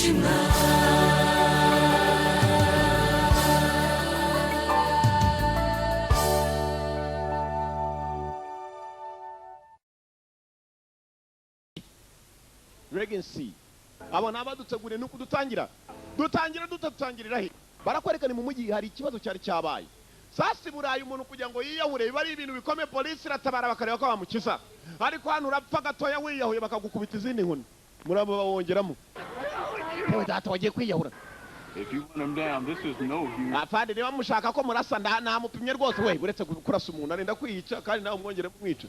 umutima. Regency abona abadutegure nuko dutangira dutatangirira he barakwerekana mu mujyi hari ikibazo cyari cyabaye sasi burayi umuntu kugira ngo yiyahure bari ibintu bikomeye polisi ratabara bakareba ko bamukiza ariko hano urapfa gatoya wiyahuye bakagukubita izindi nkoni murabo bawongeramo data wagiye kwiyahura. If you want him down, this is no view. Afande niba mushaka ko murasa namupimye rwose we uretse kurasa umuntu arenda kwiyica kandi nawe umwongere mwica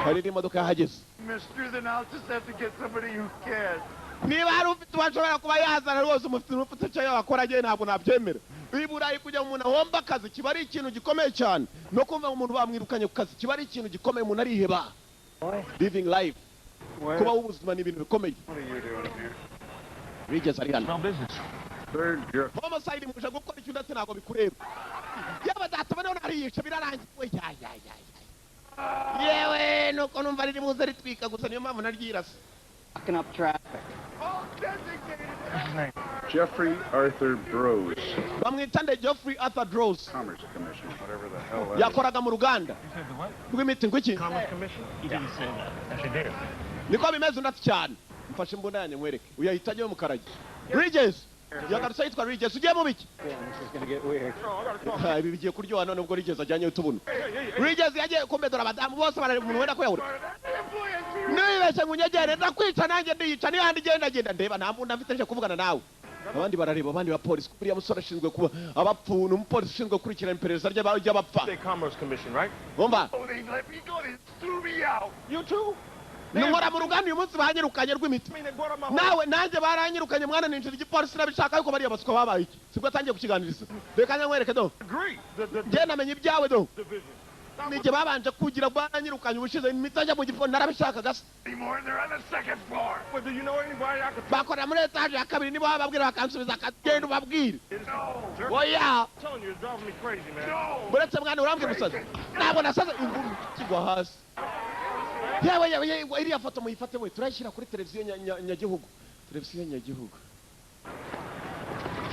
hari imodoka yahageze. Mister, then I'll just have to get somebody who can. Niba hari ufite washobora kuba yazana rwose umufite icyo yakora agiye ntabwo nabyemera. Iburayi kujya umuntu ahomba akazi kiba ari ikintu gikomeye cyane no kumva umuntu bamwirukanye ku kazi kiba ari ikintu gikomeye umuntu ariheba. Living life kuba ubuzima ni ibintu bikomeye. Rigeze ari hano homicide muje gukora icyo ndetse ntabwo bikureba yaba data bane nariyica birarangiye yewe nuko numva riri muze ritwika gusa niyo mpamvu naryirasa. Backing up traffic. Jeffrey Arthur Brose. Bamwitande Jeffrey Arthur Brose. Commerce Commission, whatever the hell that is. Yakoraga mu ruganda. Rw'imiti ngwiki? Commerce Commission? He didn't say that. Actually did. Niko bimeze ndati cyane. Mfashe imbunda yanjye mwereke. Uyahitaje mu karage. Regis. Yagarutse yitwa Regis. Ugiye mu biki? Yeah, this is going to get weird. Ibi bigiye kuryoha none ubwo Regis ajyanye utubuno. Regis yagiye kumbedora abadamu bose bari umuntu wenda ko yahura. Nibeshye ngunyegere ndakwica nanjye ndiyica n'ihandi genda ndeba nta mbunda mfite nje kuvugana nawe. Abandi barareba abandi ba police kuriya musore ashinzwe kuba abapfunu umupolisi ushinzwe kurikirana iperereza ry'abapfa. Say Commerce Commission, right? Umva. Oh, they let me go. They threw me out. You too? Nungora mu ruganda uyu munsi banyirukanye rw'imiti. Nawe nanjye baranyirukanye mwana ninjira igipolisi nabishaka yuko bari abaswa babaye iki. Sibwo atangiye kukiganiriza. Reka nyamwereke do. Agree. Je namenye ibyawe do. Division. Nije babanje kugira baranyirukanye ubushize imitaje mu gifo narabishaka gasa. Anymore, they're on the second floor. Well, do you know anybody I could... Bakora muri etage ya kabiri nibo bababwira bakansubiza akagenda ubabwire. No. Oya. I'm telling you, it's driving me crazy, man. No. Buretse mwana urambye musaza. Nabo nasaza ingumi kigwa hasi. Yewe iriya foto muyifate we turayishyira kuri televiziyo nyagihugu. Televiziyo nyagihugu.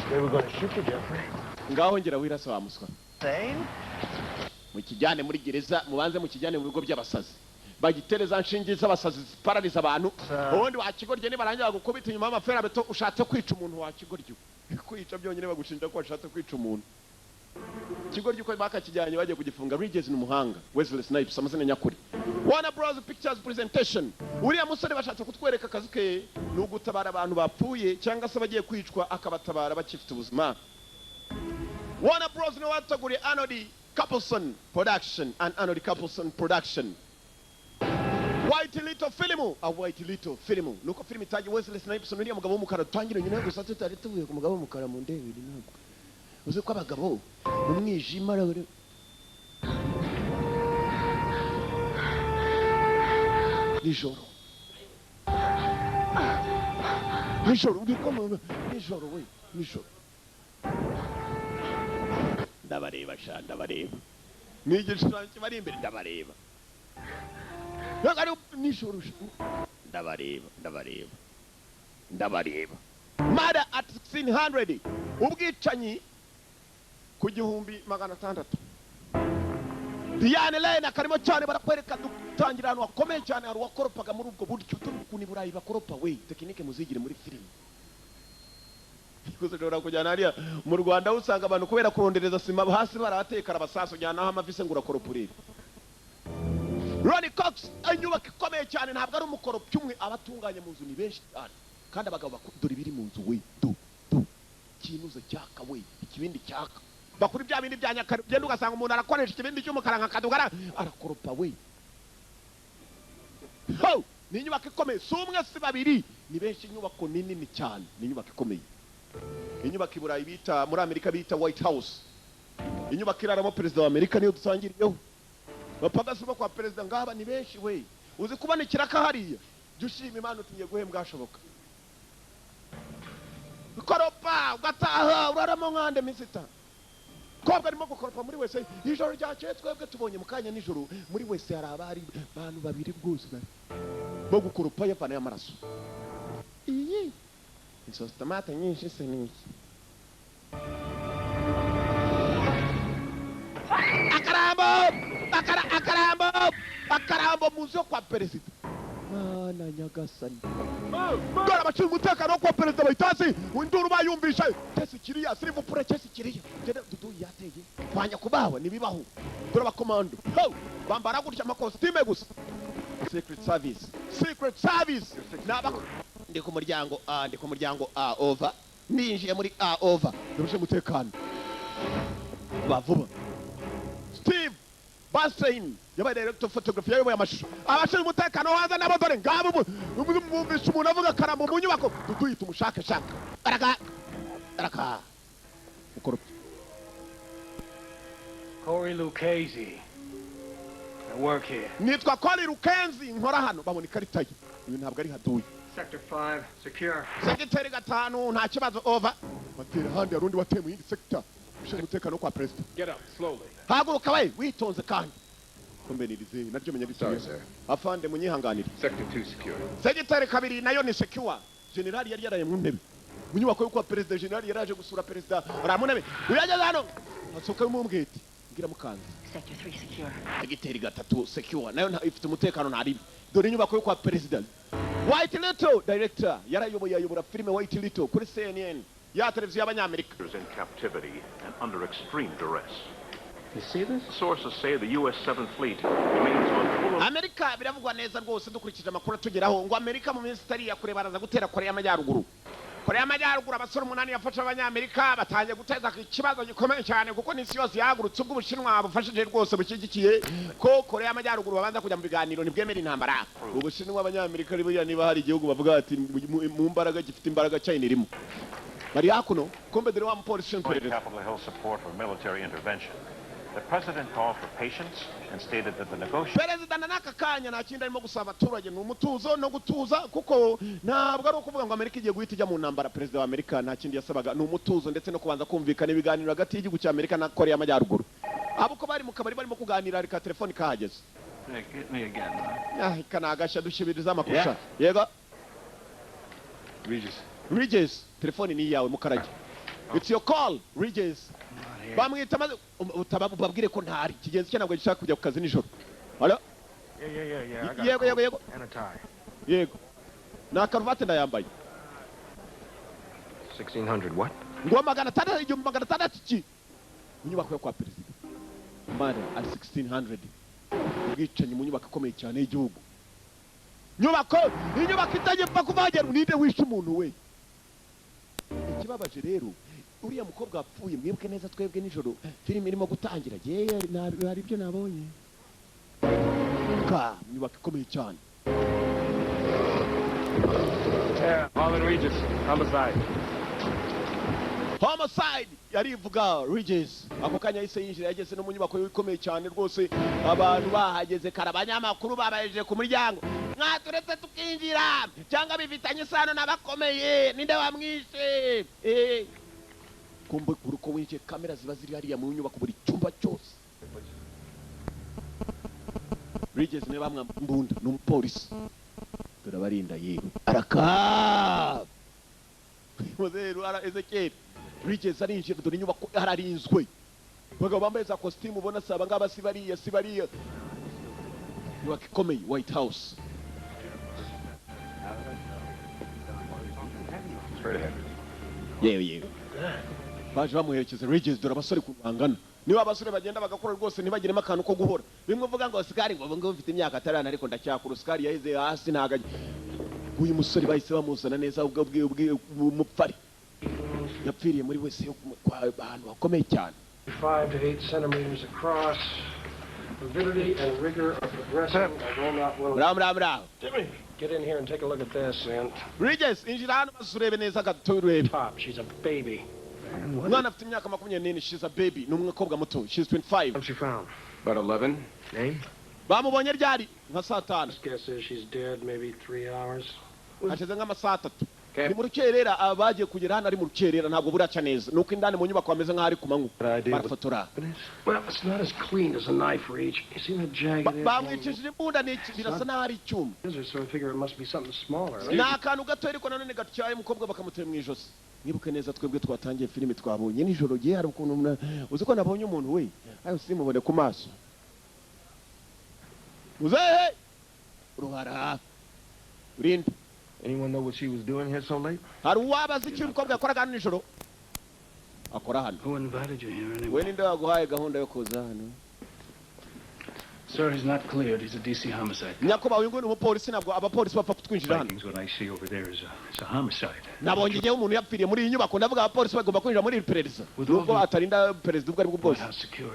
They were going to shoot you, Jeffrey. Ngaho ngera wirasa wa muswa. Sane? Mukijyane muri gereza mubanze mukijyane mu bigo by'abasazi. Bagitereza nshingi z'abasazi paraliza abantu. Ubundi wakigorye ni barangira gukubita inyuma y'amafera beto ushatse kwica umuntu wakigorye. Kwica byonyine bagushinja ko washatse kwica umuntu. Kigorye uko bakakijyanye bagiye kugifunga. Regis n'umuhanga. Wesley Snipes amazina nyakuri. Warner Bros Pictures presentation. Uriya musore bashatse kutwereka akazi ke no gutabara abantu bapfuye cyangwa se bagiye kwicwa akabatabara bakifite ubuzima. Warner Bros no wataguriye Anody Coupleson Production and Anody Coupleson Production. White Little Film, a White Little Film. Nuko film itaje Wesley Snipes n'uriya mugabo w'umukara twangira nyine gusa tutari tuvuye ku mugabo w'umukara mu ndebe ntabwo. Uzi ko abagabo mu mwijima rero. Nijoro ndikoma nijoro we nijoro. Ndabareba sha ndabareba. Nigishushanyo kibari imbere ndabareba. Yagari nijoro ndabareba. Murder at 1600. Ubwicanyi ku 1600. Diane Lane akarimo cyane barakwereka dutangira ahantu hakomeye cyane hari wakoropaga muri ubwo buryo turi Burayi bakoropa we tekinike muzigire muri film. Kuzoshobora kujyana hariya mu Rwanda usanga abantu kubera kurondereza sima hasi barabatekara abasaso jyana aho amavise ngura koropurire. Ronnie Cox anyubaka ikomeye cyane ntabwo ari umukoropyi umwe abatunganya mu nzu ni benshi cyane kandi abagabo bakudura ibiri mu nzu we kinuza cyaka we ikibindi cyaka bakuri bya bindi bya nyakare genda ugasanga umuntu arakoresha ikibindi cy'umukara nka kadugara arakoropa we. Ho ni inyubako ikomeye si umwe si babiri ni benshi inyubako nini cyane ni inyubako ikomeye. Inyubako i Burayi bita muri Amerika bita White House. Inyubako iraramo perezida wa Amerika niyo dusangiriyeho. Bapagasi bo kwa perezida ngaba ni benshi we. Uzi kubana ikiraka hariya. Jushima Imana utinye guhembwa ashoboka. Koropa ugataha uraramo nkande misita. Kobwa arimo gukoropa muri wese ijoro ryacye twebwe tubonye mukanya nijoro muri wese hari abari bantu babiri bwose bari bo gukoropa yavana y'amaraso. Iyi izo tomate nyinshi se niki akarambo muzo kwa perezida mana nyagasani dore abacunga umutekano wo kwa perezida bayitazi induru bayumvisha tesi kiriya sirivu pure tesi kiriya jede dudu yateye kwanya kubaho nibibaho dore abakomando bambara gutya amakositime gusa secret service ndi ku muryango over ninjiye muri over dore umutekano bavuba Steve Basin yabaye director photography yayoboye amashusho abashinzwe umutekano hanze nabo dore ngabo mwumvisha umuntu avuga karambo mu nyubako dutuyita umushake shaka araka ukoropye Corey Lucchese. I work here. nitwa Corey Lucchese nkora hano babona ikarita ye uyu ntabwo ari haduye Sector 5, secure. Secretary 5 nta kibazo over batera handi yarundi wateye mu yindi sector ushinzwe umutekano kwa president Get up, slowly. haguruka we witonze kandi kombenirize naryo menya Sorry, bisubira sir. afande munyihanganire Sector 2 secure. Secretary 2 nayo ni secure general yari yaraye mu ntebe mu nyubako yo kwa president general yaraje gusura president aramunebe uyageze hano asoka mu mbweti ngira mukanze Sector 3 secure. Secretary 3 secure nayo ifite umutekano ntari dore inyubako yo kwa president White Little director yarayoboye ayobora filime White Little kuri CNN ya televiziyo y'abanyamerika in captivity and under extreme duress. You see this? Sources say the U.S. 7th Fleet remains on full Amerika biravugwa neza rwose dukurikije amakuru atugeraho ngo Amerika mu minsi itari yakure baraza gutera Korea y'Amajyaruguru abasore 8 yafashe abanyamerika batangiye guteza ikibazo gikomeye cyane kuko n'isi yose yahagurutse ubwo Ubushinwa bufashije rwose bushyigikiye ko Korea y'Amajyaruguru babanza kujya mu biganiro nibwemera intambara Ubushinwa abanyamerika niba hari igihugu bavuga ati mu mbaraga gifite imbaraga China irimo bari hakuno kumbe dore wa mupolisi Capitol Hill support for military intervention. The president called for patience and stated that the negotiations Perezida n'aka kanya nta kindi arimo gusaba abaturage ni umutuzo no gutuza kuko ntabwo ari ukuvuga ngo Amerika igiye guhita ijya mu ntambara perezida wa Amerika nta kindi yasabaga ni umutuzo ndetse no kubanza kumvikana ibiganiro hagati y'igihugu cya Amerika na Korea y'Amajyaruguru abo ko bari mu kabari barimo kuganira reka telefone kahageze Hit me again. ikanagasha dushibiriza amakusha yego Regis telefone ni yawe mukarage it's your call Regis bamwita maze babwire ko ntari kigenzi cye ntabwo gishaka kujya ku kazi nijoro halo Yeah. I got yego a yego yego coat and a tie. yego na karuvati ndayambaye 1600 what? ngo 600 iki inyubako yo kwa perezida mara ari 1600 ubwicanyi mu nyubako ikomeye cyane y'igihugu inyubako itagipfa kuvagera uninde wishe umuntu we ikibabaje rero uriya mukobwa apfuye mwebwe neza twebwe nijoro filime irimo gutangira hari ibyo nabonye inyubako ikomeye cyane Yeah, Harlan Regis, homicide yarivuga Regis ako kanya yise yinjira yageze no mu nyubako ikomeye cyane rwose abantu bahageze kara abanyamakuru babayeje ku muryango mwaturetse tukinjira cyangwa bifitanye isano n'abakomeye ninde wamwishe kumbe uruko winjiye kamera ziba ziri hariya mu nyubako buri cyumba cyose Regis ne bamwambunda n'umupolisi turabarinda yewe araka Mozeru ara Ezekiel Regis arinjira dore inyubako hararinzwe bagabo bambaye za costume ubona saba ngaba sibariya inyubako ikomeye White House Straight ahead. yewe baje bamuherekeza Regis dore abasore kurangana niba abasore bagenda bagakora rwose ntibagiremo akantu ko guhora bimwe uvuga ngo Oscar ngo mfite imyaka atarana ariko ndacyakura Oscar yahize hasi ntaga uyu musore bahise bamuzana neza ubwo umupfari yapfiriye muri wese yo ahantu hakomeye cyane 5 to 8 centimeters across. Validity and rigor are progressive. I will not will. Ram. Jimmy, get in here and take a look at this, man. Regis injira hano basurebe neza gato urebe Top, she's a baby. umwana afite imyaka 24 she's a baby n'umukobwa muto she's 25 What's she found? About 11. Name? bamubonye ryari nka saa 5 Guess is she's dead maybe 3 hours. hashize nk'amasaha 3 ni mu rukerera abagiye kugera hano ari mu rukerera ntabwo buraca neza nuko indani mu nyubako bameze nk'aho ari ku manywa barafotora. Well, it's not as clean as a knife reach. You see the jagged edge? Bamwicishije imbunda birasa n'aho ari icyuma. So I figure it must be something smaller. Ni akantu gato ariko nanone gatyaye umukobwa bakamutera mu ijosi. Mwibuke neza twebwe twatangiye filime twabonye nijoro gihe hari ukuntu uzi ko nabonye umuntu we ayo simubone ku maso. Muzehe ruhara urinde. Anyone know what she was doing here so late? Hari uwabaza icyo umukobwa yakoraga hano nijoro akora hano. Who invited you here anyway? We ninde waguhaye gahunda yo kuza hano? Sir, he's not cleared. He's a DC homicide. Nyakuba uyu ngo ni umupolisi ntabwo abapolisi bapfa kutwinjira hano. What I see over there is a homicide. Nabonye igihe umuntu yapfiriye muri iyi nyubako ndavuga abapolisi bagomba kwinjira muri iri perereza. Nubwo atarinda perezida ubwo ari bwo bwose.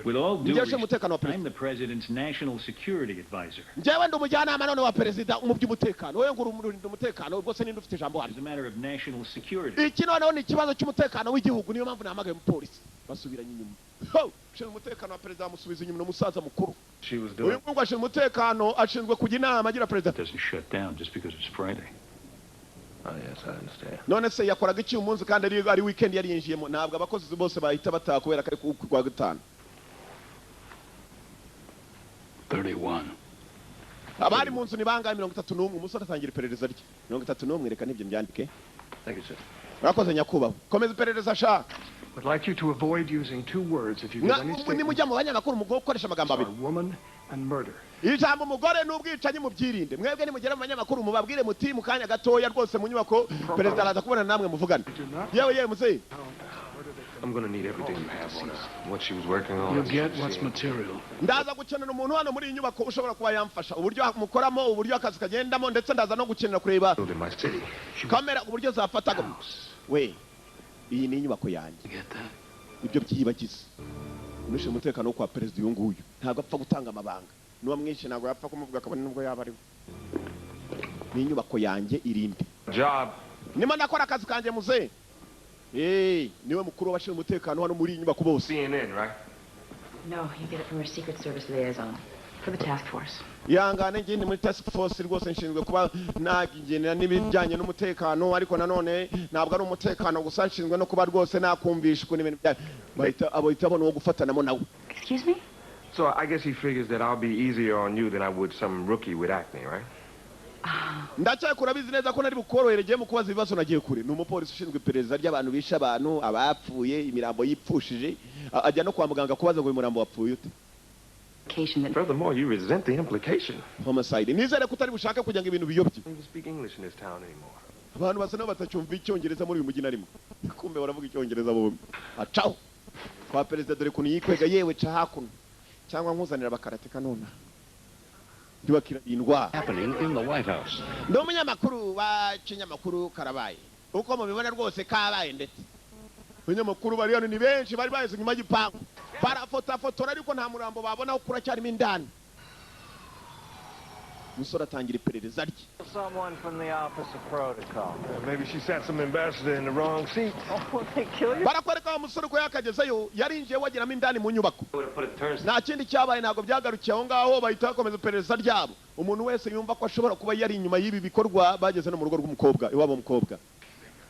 With all due respect, I'm the president's national security advisor. Njyewe ndi umujyanama none wa perezida mu by'umutekano. Wowe ngo urumurinda umutekano ubwo se ninde ufite ijambo hano? It's a matter of national security. Iki noneho ni ikibazo cy'umutekano w'igihugu niyo mpamvu nahamagaye umupolisi. Basubiranye inyuma. Ushinzwe umutekano wa perezida amusubiza inyuma n'umusaza mukuru. Uyu ngo ashinzwe umutekano ashinzwe kujya inama agira perezida. Doesn't shut down just because it's Friday. Oh yes, I understand. None se yakoraga iki umunsi kandi ari weekend yari yinjiyemo ntabwo abakozi bose bahita bataha kubera kari kwa gatanu. 31. Abari mu nzu ni bangahe 31 umusore atangira iperereza rye. 31 reka nibyo mbyandike. Thank you, sir. Urakoze nyakubaho. Komeza iperereza sha. Would like you to avoid using two words if you give any statement. Ni mujya mu banyamakuru mu gukoresha amagambo abiri. Woman and murder. Ijambo umugore n'ubwicanyi mubyirinde. Mwebwe nimugera mu banyamakuru mubabwire muti mu kanya gatoya rwose mu nyubako perezida araza kubona namwe muvugana. Yewe muzehe. I'm going to need everything you have on her. What she was working on. You'll get what's material. Ndaza gukenera umuntu hano muri iyi nyubako ushobora kuba yamfasha. Uburyo mukoramo, uburyo akazi kagendamo ndetse ndaza no gukenera kureba. Kamera uburyo zafataga. We. Iyi ni inyubako yanjye. Ibyo byibagize. Unishe umutekano wo kwa perezida uyu nguyu. Ntabwo apfa gutanga amabanga. Nuwa mwinshi ntabwo yapfa kumuvuga kabone nubwo yaba ari. Ni inyubako yanjye irinde. Job. Nima nakora akazi kanje muze. Niwe mukuru w'abashinzwe umutekano hano muri inyubako bose. CNN, right? No, you get it from your Secret Service liaison for the task force. Yangane ngiye muri task force rwose nshinzwe kuba nagigenera n'ibijyanye n'umutekano ariko nanone ntabwo ari umutekano gusa nshinzwe no kuba rwose nakumvisha ko n'ibintu bahita abona wo gufatanamo nawe. Excuse me? So I guess he figures that I'll be easier on you than I would some rookie with acne, right? Ndacyakura bizi neza ko nari bukorohereye mu kubaza ibibazo nagiye kure. Ni umupolisi ushinzwe iperereza ry'abantu bisha abantu abapfuye imirambo yipfushije ajya no kwa muganga kubaza ngo uyu murambo wapfuye ute. Furthermore, you resent the implication. Homicide. Nizere ko utari bushaka kugira ngo ibintu biyobye. Don't even speak English in this town anymore. Abantu basa no batacyumva icyongereza muri uyu mujyi narimo. Kumbe baravuga icyongereza bombi. Acaho. Kwa perezida dore kuntu yikwega yewe ca hakuno. Cyangwa nkuzanira bakarateka nona. Ntibakira indwa. Happening in the White House. Ndo munyamakuru wa kinyamakuru karabaye. Uko mubibona rwose kabaye ndetse. Abanyamakuru bari hano ni benshi bari baheze nyuma y'igipangu. Barafotora ariko nta murambo babona ukura cyarimo indani. Musora atangira iperereza rye. Someone from the office of protocol. Maybe she sat some ambassador in the wrong seat. Oh, they kill you? Barakwereka umusore ko yakagezeyo yarinjiye wageramo indani mu nyubako. Nta kindi cyabaye ntabwo byagarukiye aho ngaho bahita bakomeza iperereza ryabo. Umuntu wese yumva ko ashobora kuba yari inyuma y'ibi bikorwa bageze no mu rugo rw'umukobwa iwabo mukobwa.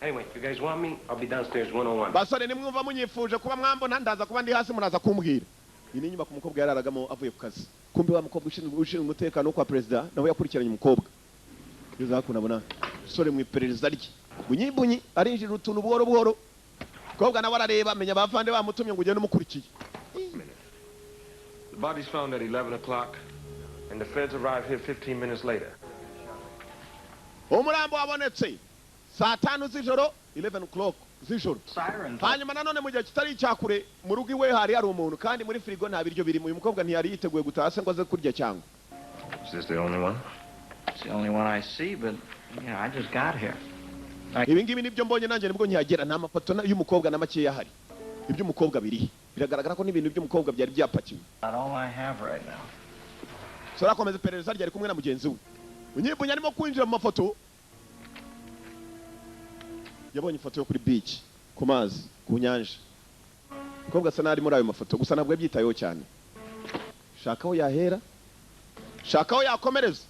Anyway, if you guys want me, I'll be downstairs one-on-one. Basore nimwumva munyifuje kuba mwambona ndaza kuba ndi hasi muraza kumbwira. Iyi ni inyubako umukobwa yararagamo avuye ku kazi. Kumbe wa mukobwa ushinzwe umutekano kwa perezida nawe yakurikiranye umukobwa. Biza kunabona sore mu iperereza rye. Bunyibunyi arinjira utuntu buhoro buhoro. Mukobwa nawe arareba amenya bavande bamutumye ngo ugende umukurikiye. The body's found at 11 o'clock, and the feds arrive here 15 minutes later. Umurambo wabonetse saa 5 z'ijoro 11 o'clock z'ijoro. Hanyuma nanone mu gihe kitari cyakure mu rugo iwe hari umuntu kandi muri frigo nta biryo birimo. Uyu mukobwa ntiyari yiteguye gutaha se ngo aze kurya cyangwa. Is this the only one? It's the only one I see, but I just got here. Ibi ngibi nibyo mbonye nanjye nibwo nkihagera nta mafoto y'umukobwa na make yahari. Ibyo umukobwa biri. Biragaragara ko n'ibintu by'umukobwa byari byapakiwe. Not all I have right now. Sora komeza iperereza ryari kumwe na mugenzi we. Unyibunye arimo kwinjira mu mafoto. Yabonye ifoto yo kuri beach ku mazi ku nyanja. Mukobwa asa nari muri ayo mafoto gusa nabwo yabyitayeho cyane. Shakaho yahera. Shakaho yakomereza.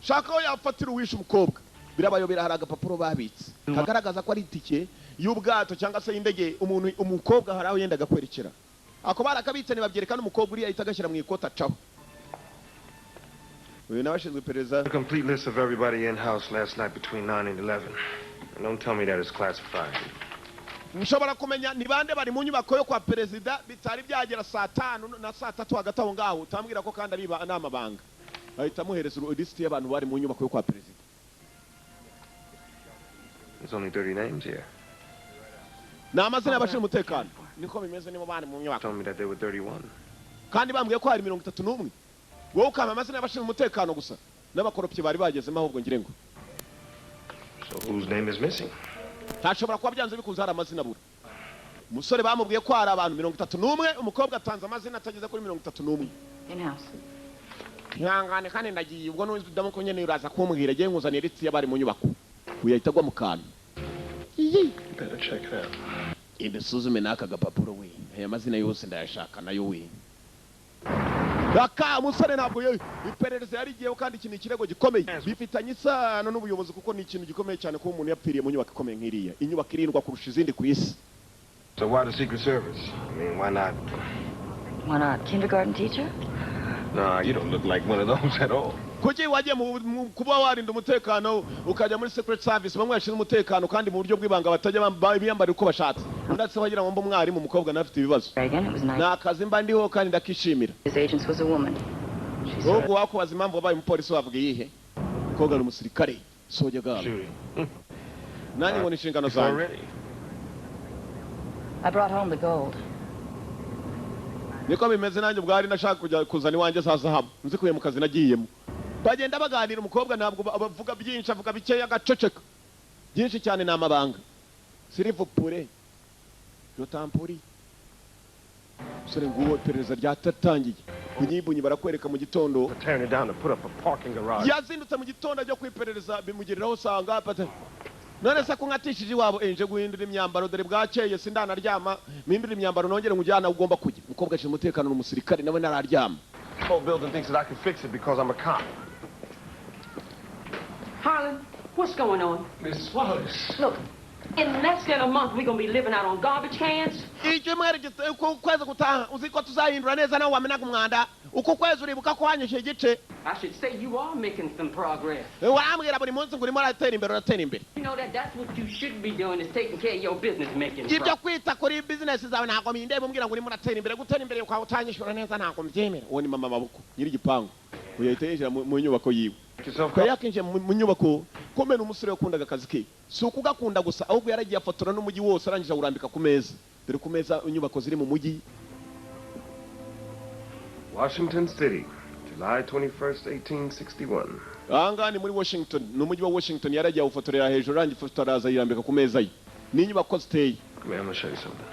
Shakaho yafatira uwisha umukobwa. birabayobera hari agapapuro babitse kagaragaza ko ari itike y'ubwato cyangwa se y'indege umukobwa hari aho yendaga kwerekera ako barakabitse nibabyereka n'umukobwa uri ahita agashyira mu ikota caho uyu nabashinzwe iperereza. A complete list of everybody in-house last night between 9 and 11. And don't tell me that it's classified. Nshobora kumenya ni bande bari mu nyubako yo kwa perezida bitari byagera saa 5 na saa 3 hagati aho ngaho utambwira ko kandi ari n'amabanga ahita muhereza list y'abantu bari mu nyubako yo kwa perezida. There's only 30 names here. Na amazina y'abashinzwe umutekano niko bimeze nibo bari mu nyubako. Told me that there were 31. Kandi bambwiye ko hari 31. Wowe ukama amazina y'abashinzwe umutekano gusa n'abakoropye bari bagezemo ahubwo ngire ngo. So whose name is missing? Tashobora kuba byanze bikunze hari amazina abura. Umusore bamubwiye ko hari abantu 31 umukobwa atanze amazina atageze kuri 31. In-house. Ntihangane kandi ndagiye ubwo n'udamuko nyene uraza kumbwira giye nkuzaniye litsi y'abari mu nyubako. Uyahita gwa mu kantu. Better check it out. Ibisuzume n'aka gapapuro we. Aya mazina yose ndayashaka nayo we. Raka umusore ntabwo iperereza yarigiyeho kandi ikintu ikirego gikomeye bifitanye isano n'ubuyobozi kuko ni ikintu gikomeye cyane ko umuntu yapfiriye mu nyubako ikomeye nk'iriya inyubako irindwa kurusha izindi ku isi. So why the Secret Service? I mean, why not? Why not? Kindergarten teacher? Nah, you don't look like one of those at all. Kuki wagiye kuba warinda umutekano ukajya muri Secret Service bamwe yashinzwe umutekano kandi mu buryo bw'ibanga batajya biyambara uko bashatse ndatse bagira ngo umwarimu umukobwa nafite ibibazo nakazi mba ndiho kandi ndakishimira. His agent was a woman. Ubwo wakubaza impamvu wabaye umupolisi wavuga iyihe umukobwa ni umusirikare soja galo nani ngo nishingano zanjye. I brought home the gold. Niko bimeze nanjye ubwari nashaka kujya kuzana iwanjye za zahabu nzi kuye mu kazi nagiyemo bagenda baganira umukobwa ntabwo abavuga byinshi avuga bikeya agaceceka byinshi cyane n'amabanga sirivupure jotampuri sore nguwo iperereza ryatatangiye kunyibunyi barakwereka mu gitondo yazindutse mu gitondo ajya kwiperereza bimugiriraho usanga none se ko nkatishije iwabo enje guhindura imyambaro dore bwakeye sindanaryama mpindura imyambaro nongere ngujyana ugomba kujya umukobwa ashinzwe umutekano n'umusirikare nawe nararyama. The whole building thinks that I can fix it because I'm a cop. Harlan, what's going on? Miss Wallace. Look, in less than a month, we're going to be living out on garbage cans. Ukwezi gutaha uziko tuzahindura neza nawe wamenaga umwanda uko kwezi uribuka ko wanyishe igice. I should say you are making some progress. Wambwira buri munsi ngo urimo uratera imbere. You know that's what you should be doing is taking care of your business, making progress. Ibyo kwita kuri business zawe ntabwo mindebe umbwira ngo urimo uratera imbere gutera imbere ukaba utanyishura neza ntabwo mbyemera. Uwo ni mama maboko nyiri gipangu uyahita yinjira mu nyubako yiwe yakinje mu nyubako komena umusore wakundaga akazi ke si ukugakunda gusa ahubwo yaragiye afotora n'umujyi wose arangije urambika ku meza dore ku meza inyubako ziri mu mujyi. Washington City, July 21st, 1861. Anga ni muri Washington n'umujyi wa Washington yaragiye awufotorera hejuru arangije fotora azayirambika ku meza ye ni inyubako ziteye. I'm gonna show you something.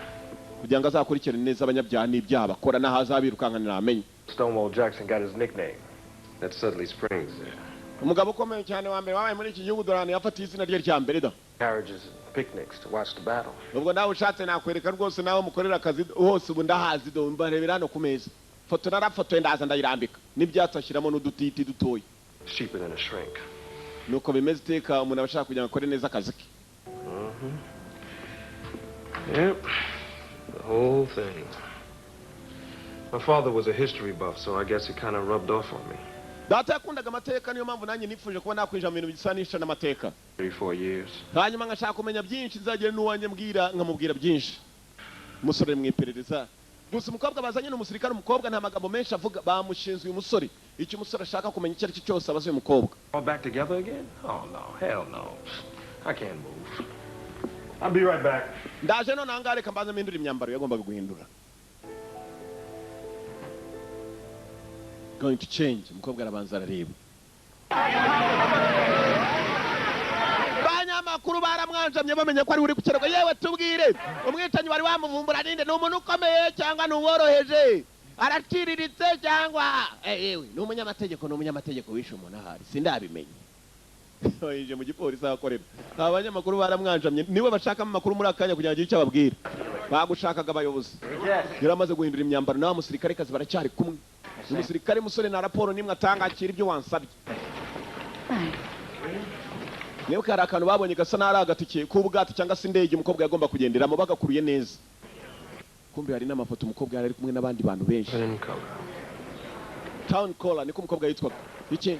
Kugira ngo azakurikirane neza abanyabyaha n'ibyaha bakora n'ahazabirukankanira amenye. Stonewall Jackson got his nickname. That's Sudley Springs there. Umugabo ukomeye cyane wa mbere wabaye muri iki gihugu dorane yafatiye izina rye rya mbere da. Carriages and picnics to watch the battle. Ubwo nawe ushatse nakwereka rwose nawe mukorera akazi hose ubu ndahazi do mbarebera no ku meza. Foto narafotoye ndaza ndayirambika n'ibyatashiramo n'udutiti dutoye. Cheaper than a shrink. Nuko bimeze iteka umuntu abashaka kugira ngo akore neza akazi ke. Yep. The whole thing. My father was a history buff, so I guess it kind of rubbed off on me. Data yakundaga amateka niyo mpamvu nanjye nifuje kuba nakwinjira mu bintu bisanisha n'amateka. 34 years. Hanyuma ngashaka kumenya byinshi nzagire n'uwanjye mbwira nkamubwira byinshi. Umusore mu iperereza. Gusa umukobwa bazanye n'umusirikare umukobwa nta magambo menshi avuga bamushinzwe uyu musore. Icyo umusore ashaka kumenya icyo ari cyo cyose abaze uyu mukobwa. All back together again? Oh no, hell no. I can't move. I'll be right back. Ndaje none angareka mbanze mpindura imyambaro yagombaga guhindura. Going to change. Umukobwa arabanza arareba. Banyamakuru baramwanjamye bamenye ko ari uri kukerwa yewe tubwire umwicanyi wari wamuvumbura ninde ni umuntu ukomeye cyangwa ni uworoheje araciriritse cyangwa yewe ni umunyamategeko wishe umuntu ahari sindabimenye. Yije mu gipolisi akorera. Abanyamakuru baramwanjamye niwe bashaka amakuru muri akanya kugira ngo icyo ababwira. Bagushakaga abayobozi. Yaramaze guhindura imyambaro nawe musirikare kazi baracyari kumwe. Umusirikare musore na raporo nimwe atanga akira ibyo wansabye. Nibuka hari akantu babonye gasa n'ari agatike k'ubwato cyangwa se indege umukobwa yagomba kugenderamo bagakuruye neza. Kumbe hari n'amafoto umukobwa yari kumwe n'abandi bantu benshi. Town Caller niko umukobwa yitwaga. Iki?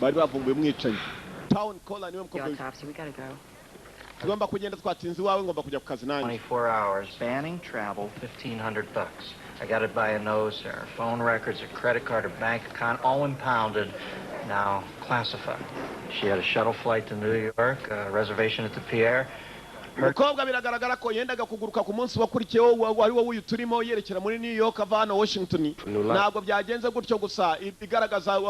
Bari bavumbuye umwicanyi. Town Caller niwe mukobwa. Tugomba kugenda twatinze iwawe ngomba kujya ku kazi nanjye. 24 hours, banning travel, $1,500. I got it by a nose there. Phone records, a credit card, a bank account, all impounded, now classified. She had a shuttle flight to New York, a reservation at the Pierre. Umukobwa biragaragara ko yendaga kuguruka ku munsi wakurikiyeho wari wowe uturimo yerekera muri New York ava hano Washington. Ntabwo byagenze gutyo gusa igaragaza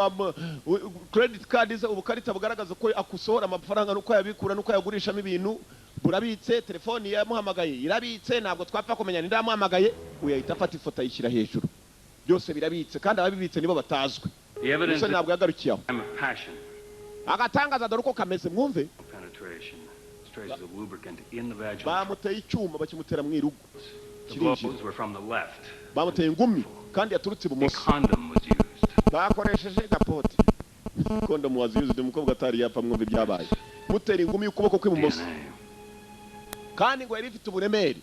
credit card ze ubukarita bugaragaza ko akusohora amafaranga nuko yabikura nuko yagurishamo ibintu burabitse telefoni yamuhamagaye irabitse ntabwo twapfa kumenya ni ndamuhamagaye uyahita afata ifoto ayishyira hejuru byose birabitse kandi ababibitse nibo batazwe. Gusa ntabwo yagarukiyeho agatangaza dore uko kameze mwumve. Bamuteye icyuma bakimutera mu irugu. Bamuteye ingumi kandi yaturutse ibumoso. Bakoresheje gapote. Condom was used umukobwa atari yapfa mwumve byabaye. Mutera ingumi y'ukuboko kw'ibumoso. Kandi ngo yari ifite uburemere.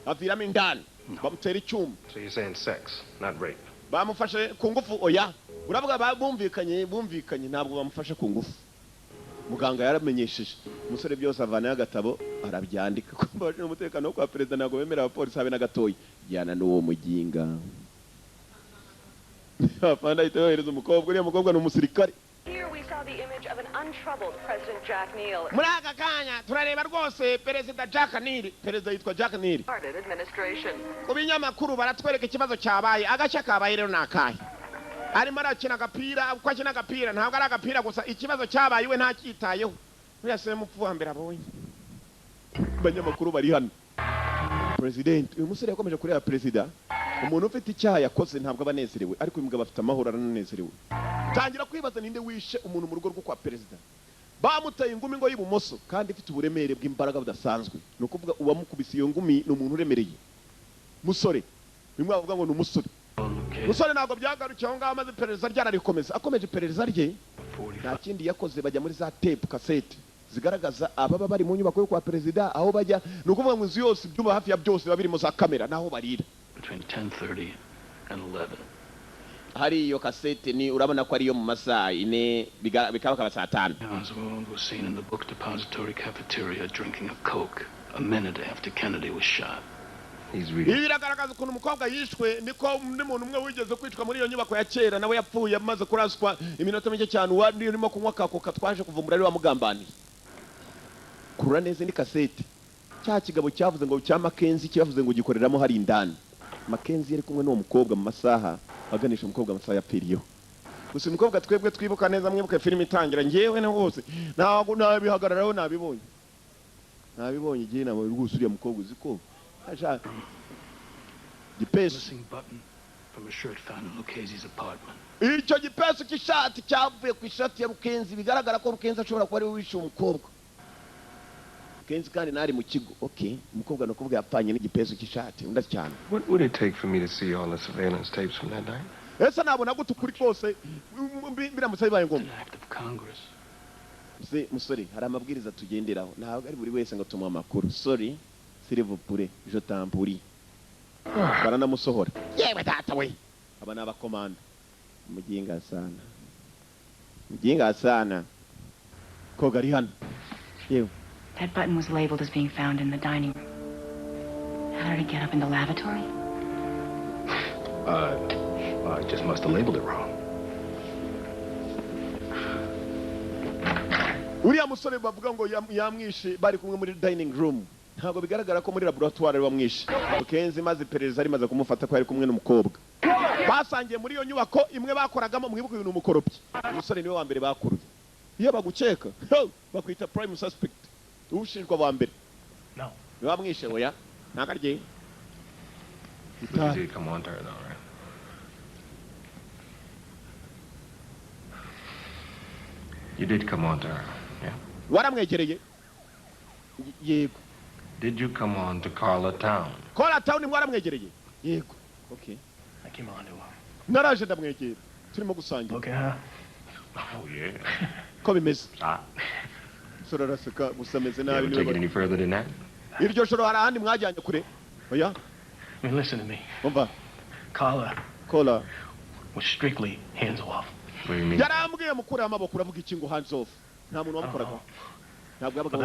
Aviramo indani. Bamutera icyuma. So you're saying sex, not rape. Bamufashe ku ngufu oya. Uravuga bumvikanye ntabwo bamufashe ku ngufu. Muganga yaramenyesheje umusore byose avanayo agatabo arabyandika ko baje umutekano wo kwa perezida ntabwo bemera abapolisi habe na gatoyi yana n'uwo muginga. Afanda itohereza umukobwa uriya mukobwa n'umusirikare. Muri aka kanya turareba rwose perezida Jack Neal. Perezida yitwa Jack Neal. Ku binyamakuru baratwereka ikibazo cyabaye agashya kabaye rero nakaye. Arimo arakina agapira uko akina agapira ntabwo ari agapira gusa ikibazo cyabaye we ntakitayeho. Uyase mupfu wa mbere abonye. Banyamakuru bari hano. President uyu musore yakomeje kureba perezida. Umuntu ufite icyaha yakoze ntabwo abanezerewe ariko uyu mugabo afite amahoro aranezerewe. Tangira kwibaza ninde wishe umuntu mu rugo rwo kwa perezida. Bamuteye ingumi ngo y'ibumoso kandi ifite uburemere bw'imbaraga budasanzwe. No kuvuga uwamukubise iyo ngumi ni umuntu uremereye. Musore bimwe bavuga ngo ni umusore. Musore ntabwo byagarukiye aho ngaho amaze perereza ryararikomeza akomeje perereza rye nta kindi yakoze bajya muri za tape cassette zigaragaza ababa bari mu nyubako yo kwa perezida aho bajya no kuvuga ngo inzu yose ibyuma hafi ya byose biba birimo za kamera naho barira. Between 10:30 and 11. Hari iyo cassette ni urabona ko ari yo mu masaha ine bikaba saa 5. Oswald was seen in the book depository cafeteria drinking a Coke a minute after Kennedy was shot. Biragaragaza ukuntu umukobwa yishwe niko n'umuntu umwe wigeze kwicwa muri iyo nyubako ya kera nawe yapfuye amaze kuraswa iminota mike cyane wari urimo kunywa kakoka twaje kuvumbura ari wa mugambani. Kurura neza ni cassette. Cya kigabo cyavuze ngo cya Mackenzie cyavuze ngo gikoreramo hari indani. Mackenzie yari kumwe n'uwo mukobwa mu masaha aganisha umukobwa amasaha yapfiriyeho. Gusa umukobwa twebwe twibuka neza mwibuka filime itangira ngewe na hose ntabwo nabihagararaho nabibonye igihe nabo rwose uriya mukobwa uziko Gipesu from a shirt found in Lucchese's apartment. Icyo gipesu cy'ishati cyavuye ku ishati ya Lucchese bigaragara ko Lucchese ashobora kuba ari we wishe umukobwa. Lucchese kandi nari mu kigo. Okay, umukobwa no kuvuga yapanye n'igipesu cy'ishati unda cyane. What would it take for me to see all the surveillance tapes from that night? Ese nabona gute ukuri kose biramutse bibaye ngombwa. Act of Congress. Musore hari amabwiriza tugenderaho ntabwo ari buri wese ngo tumuha amakuru. Sorry. S'il vous plaît, je t'en prie. Baranamusohora. Yewe data we. Aba naba komanda. Mujinga sana. Ko gari hano. Yewe. That button was labeled as being found in the dining room. How did it get up in the lavatory? I just must have labeled it wrong. Uriya musore bavuga ngo yamwishe bari kumwe muri dining room. Ntabwo bigaragara ko muri laboratoire ari bamwishe. Kenzi maze perereza rimaze kumufata ko ari kumwe n'umukobwa. Basangiye muri iyo nyubako imwe bakoragamo mwibuka uyu n'umukorobyi. Umusore niwe wa mbere bakuruye. Iyo bagukeka bakwita prime suspect. Ushinjwa wa mbere. No. Bamwishe oya. Nakarye. You did come on to her though, right? You did come on to her, yeah? Waramwegereye. Yego. Did you come on to Carla Town? Carla Town mwaramwegereye? Yego. Okay. I came on to him. Naraje ndamwegera. Turimo gusangira. Okay, huh? Oh, yeah. Ko bimeze. Ah. Soraraseka gusameze You ever nabi. take it any further than that? Iryo shoro hari ahandi mwajyanye kure. Oya. I mean, listen to me. Umva. Carla Kola. was strictly hands off. What do you mean? Yarambwiye mukure amaboko uravuga iki ngo hands off. Nta muntu wamukoraga. Ntabwo But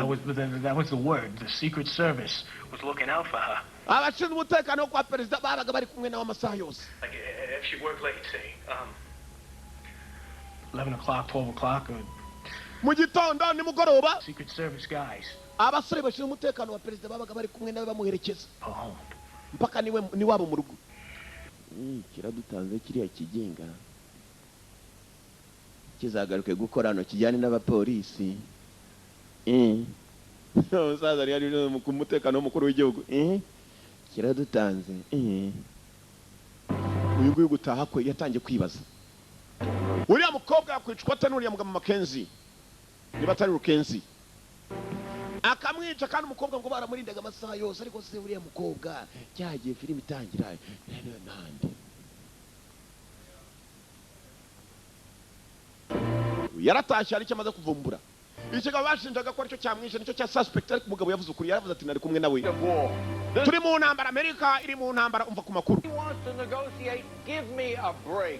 that was the word. The Secret Service was looking out for her. abashinzwe umutekano kwa perezida babaga bari kumwe nawe amasaha yose. Like if she worked late, say, 11 o'clock, 12 o'clock, or Mu gitondo nimugoroba Secret Service guys. abasore bashinzwe umutekano wa perezida babaga bari kumwe nawe bamuherekeza. Oh. Mpaka ni wabo mu rugo. Kiradutanze kiriya kigenga. Kizagaruke gukora hano kijyane n'abapolisi. Umusaza yari ku mutekano w'umukuru w'igihugu. Kiradutanze. Uyu nguyu gutaha kwe yatangiye kwibaza. Uriya mukobwa yakwicwa ate n'uriya mugabo Mackenzie? Niba atari Rukenzi. Akamwica kandi umukobwa ngo baramurindaga amasaha yose ariko se uriya mukobwa cyagiye filime itangira nande. Yaratashye ari cyamaze kuvumbura. Ikigabo bashinjaga ko aricyo cyamwishe nicyo cya suspect ariko umugabo yavuze ukuri yaravuze ati nari kumwe nawe. Turi mu ntambara Amerika iri mu ntambara umva ku makuru. He wants to negotiate. Give me a break.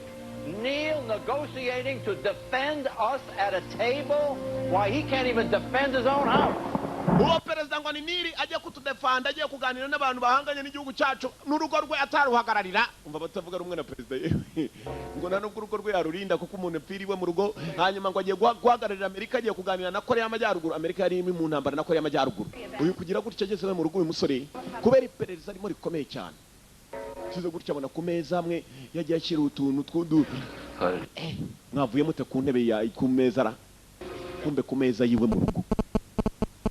Neil negotiating to defend us at a table? Why, he can't even defend his own house. Uwo perezida ngo ni Nili agiye kutudefanda agiye kuganira n'abantu bahanganye n'igihugu cyacu n'urugo rwe ataruhagararira. Umva batavuga rumwe na perezida yewe. Ngo nta nubwo urugo rwe yarurinda kuko umuntu mpfiriwe mu rugo hanyuma ngo agiye guhagararira Amerika agiye kuganira na Korea y'Amajyaruguru. Amerika yari iri mu ntambara na Korea y'Amajyaruguru. Uyu kugira gutya ageze mu rugo uyu musore kubera iperereza arimo rikomeye cyane. Kize gutya abona ku meza amwe yagiye ashyira utuntu tw'udu. Mwavuye mute ku ntebe ya ku meza ra. Kumbe ku meza yiwe mu rugo.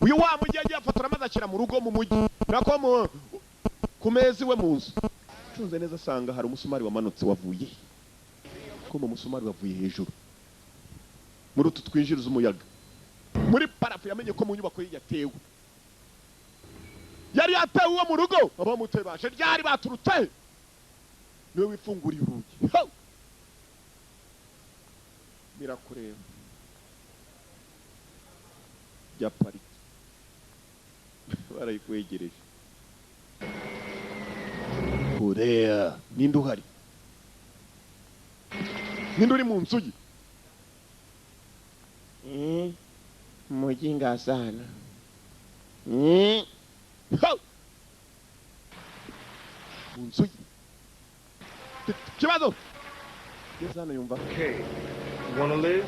Uyu wa mujyi yagiye afatora amaze ashyira mu rugo mu mujyi. Nako ku meza iwe mu nzu. Cunze neza asanga hari umusumari wamanutse wavuye. Ko mu musumari wavuye hejuru. Muri utu twinjiriza umuyaga. Muri parafu yamenye ko mu nyubako ye yatewe. Yari yatewe uwo mu rugo. Abamutebashe ryari baturutse. Niwe wifunguriye urugi. Mirakureba. Ya pariki. Barayikwegereje. Korea. Ninde uhari? Ninde uri mu nzu ye? Mujinga sana. Mu nzu ye. Kibazo. Okay. You want to live?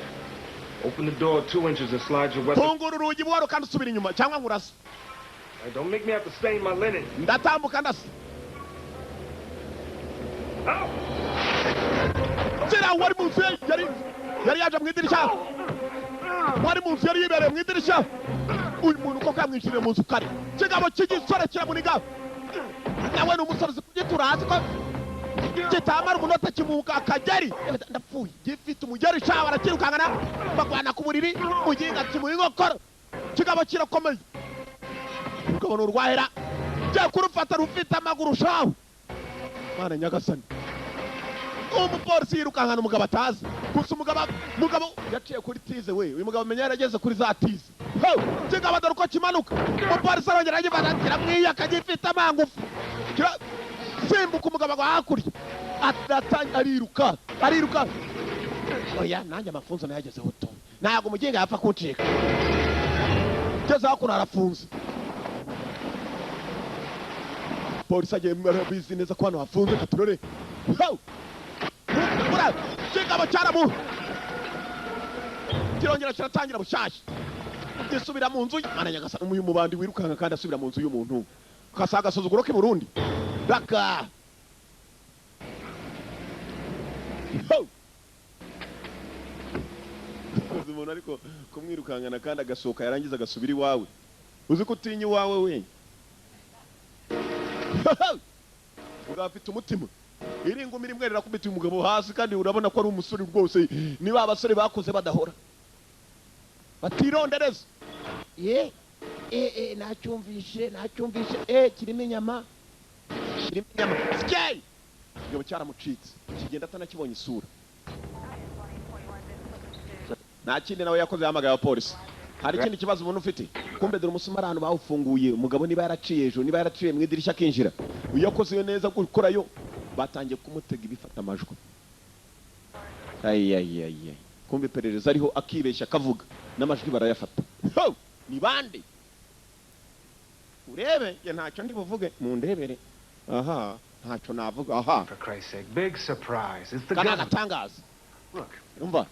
Open the door 2 inches and slide your weapon. Fungura urugi buhoro kandi usubira inyuma cyangwa ngurasa. Don't make me have to stain my linen. Ndatambuka ndasa. Zira wari mu nzu yari yaje mu idirishya. Wari mu nzu yari yibereye mu idirishya. Uyu muntu uko kamwinjiriye mu nzu kare. Kigabo cy'igisore kiramuniga. Nawe n'umusore kugitura hasi ko kitamara umunota kimuka akageri ndapfuye gifite umugeri shawa arakirukangana bagwana ku buriri muginga kimuha inkokora kigabo kirakomeye ukabona urwahera jya kurufata rufite amaguru shawa Mana nyagasani umupolisi yirukankana umugabo atazi gusa umugabo yaciye kuri tize we uyu mugabo menya yarageze kuri za tize kigabo dore uko kimanuka umupolisi arongera agifata kiramwiyaka gifite amangufu simbuka umugabo hakurya ariruka oya nanjye amafunzo nayagezeho to ntabwo umugenga yapfa kuncika ngeze hakuno arafunze polisi agiye bizi neza ko hano hafunze katurore kigabo cyaramu kirongera kiratangira bushyashya gisubira mu nzu Mana nyagasani uyu mubandi wirukanka kandi asubira mu nzu y'umuntu kasaga suzuguro ke Burundi Raka. Umuntu ariko kumwirukangana kandi agasohoka yarangiza agasubira iwawe. Uzi ko utinya iwawe we. Ugafite umutima. Iri ngumi rimwe rirakubita umugabo hasi kandi urabona ko ari umusore rwose niba abasore bakoze badahora. Batirondereza. Nacyumvishe kirimo inyama. Skay! Igabo cyaramucitse. Kigenda atanakibonye isura. nta kindi nawe yakoze yahamagaye abapolisi. Hari ikindi kibazo umuntu ufite? Kumbe dore umusumari ahantu bawufunguye, umugabo niba yaraciye ejo, niba yaraciye mu idirishya akinjira, uyakoze neza gukorayo batangiye kumutega ibifata amajwi. Ay. Kumbe iperereza ariho akibeshya akavuga n'amajwi barayafata. Ni bande? Urebe ye ntacyo ndi buvuge mu ndebere. Aha, ntacyo navuga. Aha. For Christ's sake, big surprise. It's the Kana government. gatangaza. Look, Umva.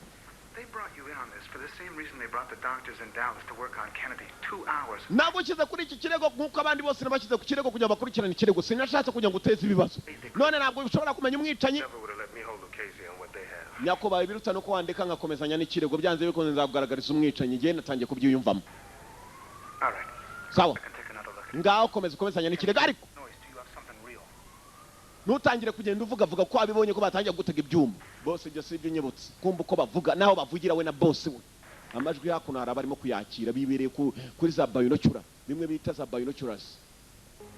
they brought you in on this for the same reason they brought the doctors in Dallas to work on Kennedy. 2 hours. Nagukize kuri iki kirego nkuko abandi bose nabashyize ku kirego kugira bakurikirane ikirego. Sinashatse kugira ngo uteze ibibazo. None ntabwo ushobora kumenya umwicanyi. Never would have let me hold the case on what they have. Nyakubaye biruta no kwandika ngakomezanya n'ikirego byanze bikunze nzakugaragariza umwicanyi ngiye natangiye kubyiyumvamo. All right. Sawa. I can take another look. Ngaho komezanya n'ikirego ariko Noise, do you have something real? ntutangire kugenda uvuga ko abibonye ko batangiye gutega ibyuma. Bose ibyo si ibyo nyibutse. Kumva uko bavuga naho bavugira we na boss we. Amajwi yakuno hari abarimo kuyakira bibereye kuri za binocular. Bimwe bita za binoculars.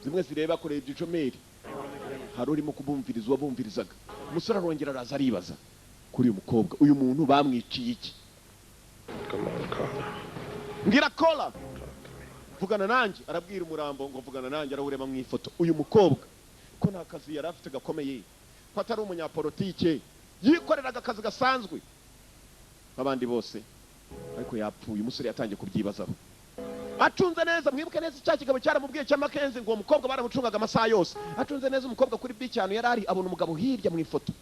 Zimwe zireba kure igicomeri. Hari urimo kubumvirizwa bumvirizaga. Umusore arongera araza aribaza kuri uyu mukobwa. Uyu muntu bamwiciye iki? Come on, Carla. Ngira Kola. Vugana nanjye arabwira umurambo ngo vugana nanjye arawureba mu ifoto. Uyu mukobwa ko nta kazi yari afite gakomeye. Ko atari umunyapolitike. Yikoreraga akazi gasanzwe. Abandi bose ariko yapfuye. Umusore yatangiye kubyibazaho. Acunze neza mwibuke neza icya kigabo cyaramubwiye cya Makenzi ngo umukobwa baramucungaga amasaha yose. Acunze neza umukobwa kuri beach cyane yari ari abona umugabo hirya mu ifoto.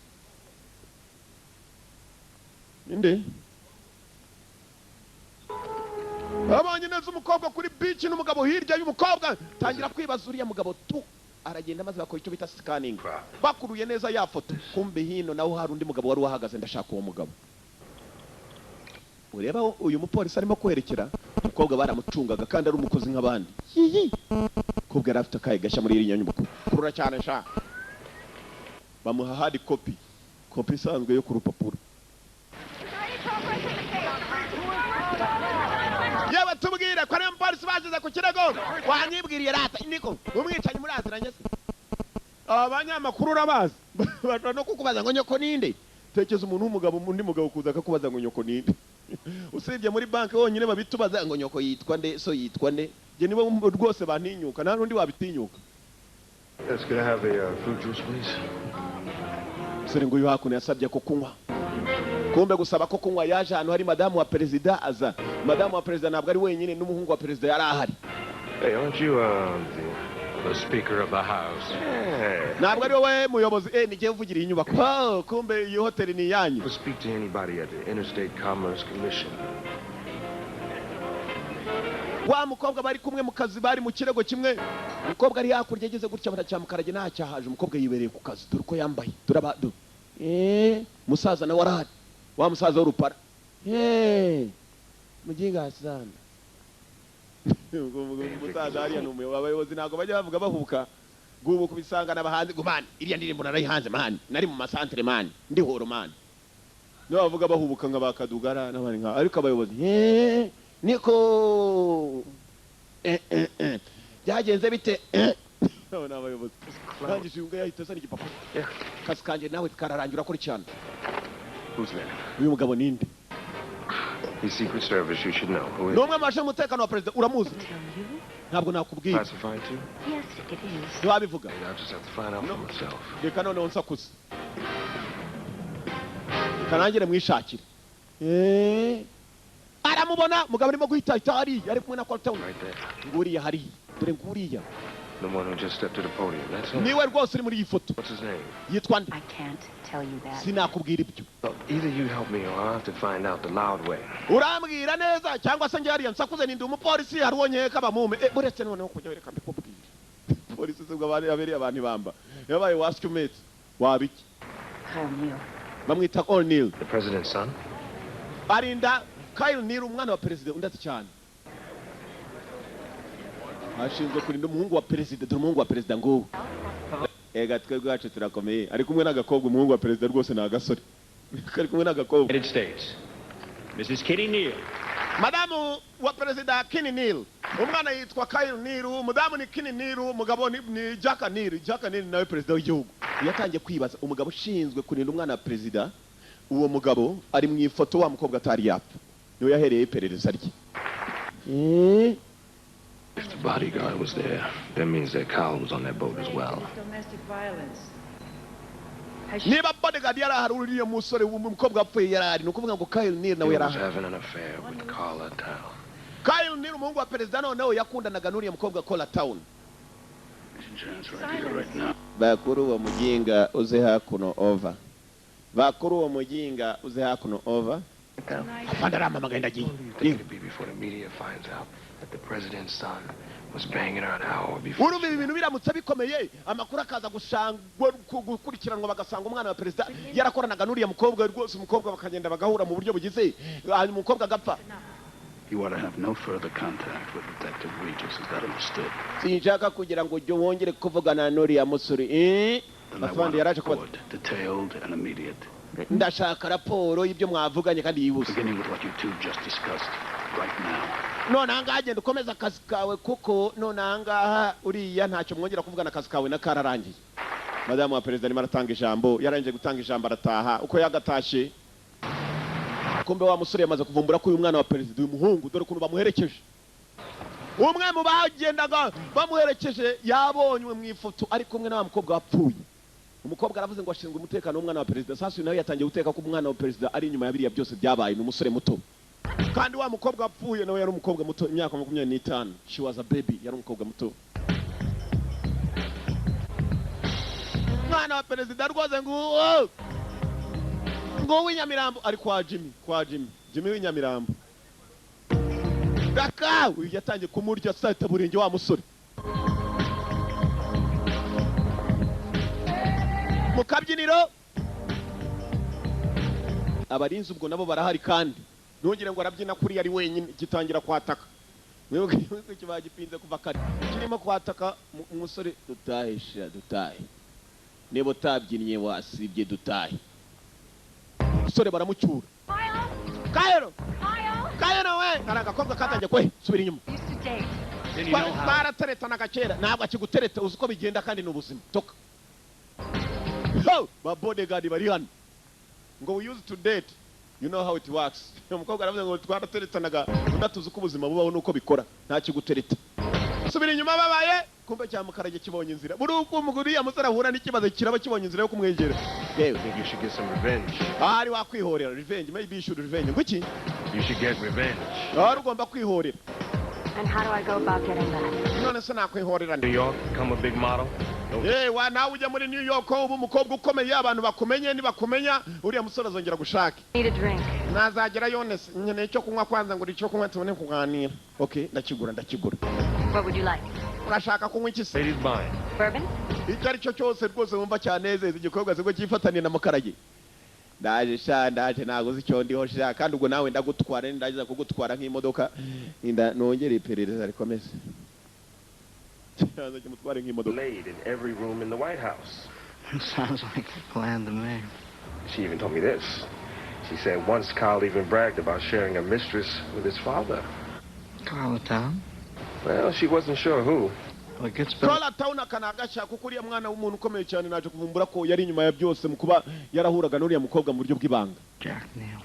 Inde? Abanye neza umukobwa kuri beach n'umugabo hirya y'umukobwa tangira kwibaza uriya mugabo tu aragenda maze bakora icyo bita scanning. Bakuruye neza ya foto. Kumbe hino naho hari undi mugabo wari wahagaze ndashaka uwo mugabo. Ureba uyu mupolisi arimo kwerekera umukobwa baramucungaga kandi ari umukozi nk'abandi. Kubwo yari afite akaye gashya muri iriya nyubako. Kurura cyane sha. Bamuha hard copy. Copy isanzwe yo ku rupapuro. Yewe tubwire ko ari umupolisi bagize ku kirego. Wanyibwiriye rata niko umwicanyi muri aziranye se. Abanyamakuru urabazi. Bashobora no kukubaza ngo nyoko ninde. Tekeza umuntu w'umugabo undi mugabo kuza akakubaza ngo nyoko ninde. Usibye muri banki wonyine babitubaza ngo nyoko yitwa nde so yitwa nde. Je nibo rwose bantinyuka nta nundi wabitinyuka. Let's get have the fruit juice, please. Sere ngo yuhakuno yasabye ko kunywa. Kumbe gusaba ko kunywa yaje hano hari madamu wa president aza. Madamu wa president ntabwo ari wenyine n'umuhungu wa president yari ahari. Hey, aren't you the Speaker of the House? Yeah. Ntabwo ari wowe muyobozi nigiye uvugira iyi nyubako. Kumbe iyi hoteli ni yanyu. To speak to anybody at the Interstate Commerce Commission. Wa mukobwa bari kumwe mu kazi bari mu kirego kimwe. Umukobwa ari hakurya ageze gutya baracyamukarage ntacyahaje. Umukobwa yibereye ku kazi dore uko yambaye. Turabado. Musaza na warahari. Wa musaza w'urupara. Muginga sana. Musaza hariya n'umuyobozi abayobozi ntago bajya bavuga bahubuka. Gubu kubisanga n'abahanzi gumani. Iriya ndirimbo narayihanze mani. Nari mu masantere mani. Ndi horo mani. No bavuga bahubuka nk'abakadugara n'abandi nka ariko abayobozi niko byagenze bite none abayobozi kandi unga yahita sani igipapuro kaskanje nawe kararangira kuri cyane. Who's that? Uyu mugabo ninde? He's Secret Service, you should know. Who is Nomwe amashe umutekano wa president uramuzi? Ntabwo nakubwiye. Classified too? Yes, it is. Ntiwabivuga? I'll just have to find out for myself. Reka none onsakuze. Kanangire mwishakire. Aramubona mugabo arimo guhita itari yari kumwe na Colton. Right there. Nguriya hari. Dore nguriya. The one who just stepped to the podium. That's him. Niwe rwose uri muri iyi foto. What's his name? Yitwa nde? I can't tell you that. Sinakubwira ibyo. Well, either you help me or I'll have to find out the loud way. Urambwira neza cyangwa se njye nsakuze ninde umupolisi harubonye kabamume. Buretse noneho kujya wereka mbikubwira. Polisi sibwo bari aberi abantu bamba. Yabaye waskumate. Wabiki. Kyle Neal. Bamwita All Neal. The president's son? Arinda Kyle Neal umwana wa president undati cyane. Ashinzwe kurinda umuhungu wa president, dore umuhungu wa president ngo. Ega twebwe gace turakomeye. Ari kumwe n'agakobwa umuhungu wa president rwose na gasore. Ari kumwe n'agakobwa. United States. Mrs. Kitty Neal. Madamu wa president Kitty Neal. Umwana yitwa Kyle Neal, umudamu ni Kitty Neal, umugabo ni Jack Neal. Jack Neal nawe president w'igihugu. Yatangiye kwibaza umugabo ushinzwe kurinda umwana wa president. Uwo mugabo ari mu ifoto wa mukobwa atari yapfa. niwe yahereye iperereza rye. If the bodyguard was there, that means that Kyle was on that boat as well. Domestic violence. Niba bodyguard yari ahari uriya musore w'umukobwa apfuye yari ahari, ni ukuvuga ngo Kyle Neal nawe He yari was ahari. having an affair with Carla Town. Kyle Neal umuhungu wa perezida noneho yakundanaga n'uriya mukobwa Carla Town. Bakuru wa mujinga uze hakuno over. Bakuru wa mujinga uze hakuno over. Afandarama magenda gi. It'll be before the media finds out that the president's son was banging her an hour before. Urumva ibintu biramutse bikomeye, amakuru akaza gusangwa gukurikiranwa bagasanga umwana wa perezida yarakoranaga n'uriya mukobwa rwose, umukobwa bakagenda bagahura mu buryo bugize, hanyuma umukobwa agapfa. You want to have no further contact with Detective Regis, is that understood? Sinshaka kugira ngo ujye wongere kuvugana n'uriya musore. Then I want a report, detailed and immediate. Ndashaka raporo y'ibyo mwavuganye kandi yibuse. Beginning with what you two just discussed right now. None ahangaha genda ukomeza akazi kawe kuko none ahangaha uriya ntacyo mwongera kuvugana akazi kawe na kararangiye. Madamu wa perezida arimo aratanga ijambo, yarangije gutanga ijambo arataha. Uko yagatashe, kumbe wa musore yamaze kuvumbura ko uyu mwana wa perezida uyu muhungu dore ukuntu bamuherekeje. Umwe mu bagendaga bamuherekeje yabonywe mu ifoto ari kumwe na wa mukobwa wapfuye. Umukobwa aravuze ngo ashinzwe umutekano w'umwana wa perezida. Sasa uyu nawe yatangiye guteka ko umwana wa perezida ari inyuma ya biriya byose byabaye, ni umusore muto. Kandi wa mukobwa wapfuye nawe yari umukobwa muto, imyaka 25. She was a baby, yari umukobwa muto. Mwana wa perezida rwoze ngo w'inyamirambo ari kwa Jimmy w'inyamirambo. Daka uyu yatangiye kumurya sata burenge wa musore. Mu kabyiniro abarinzi ubwo nabo barahari kandi ntugire ngo arabyina kuri yari wenyine gitangira kwataka. Wewe kibagipinze kuva kare kirimo kwataka umusore dutahe niba utabyinnye wasibye dutahe. Umusore baramucyura. Kayero we aragakobwa katangiye kwe subira inyuma. Barateretana gakera ntabwo akigutereta uzi uko bigenda kandi n'ubuzima toka. Ba bodyguard bari hano ngo we used to date, you know how it works. Umukobwa aravuze ngo twarateretanaga udatuzi uko ubuzima bubaho nuko bikora nta kigutereta. Subira inyuma babaye kumbe cya mukarage kibonye inzira. Buri uko umuguri yamusara hura n'ikibazo kiraba kibonye inzira yo kumwegera. Yewe, I think you should get some revenge. Ari wakwihorera revenge, maybe you should revenge. Nguki? You should get revenge. Ari ugomba kwihorera. And how do I go about getting that? None se nakwihorera. New York, become a big model. Wa nawe ujya muri New York ubu umukobwa ukomeye abantu bakumenye nibakumenya uriya musore azongera gushaka. Need a drink. Nazagera yonese nkeneye cyo kunywa kwanza ngo icyo kunywa tubone kuganira. Okay, ndakigura. What would you like? Urashaka kunywa iki se? Ladies buying. Bourbon? Icyo ari cyo cyose rwose wumva cyanezeza igikobwa zego cyifataniye na mukarage. Ndaje naguze icyo ndiho shaka kandi ubwo nawe ndagutwara ndagiza kugutwara nk'imodoka nongere iperereza rikomeze. Laid in every room in the White House. Sounds like a plan to me. She even told me this. She said once Kyle even bragged about sharing a mistress with his father. Carla Town? Well, she wasn't sure who. Well, it gets better. Carla Town akanagashaka kuko uriya mwana w'umuntu ukomeye cyane naje kuvumbura ko yari inyuma ya byose mu kuba yarahuraga n'uriya mukobwa mu buryo bw'ibanga. Jack Neal.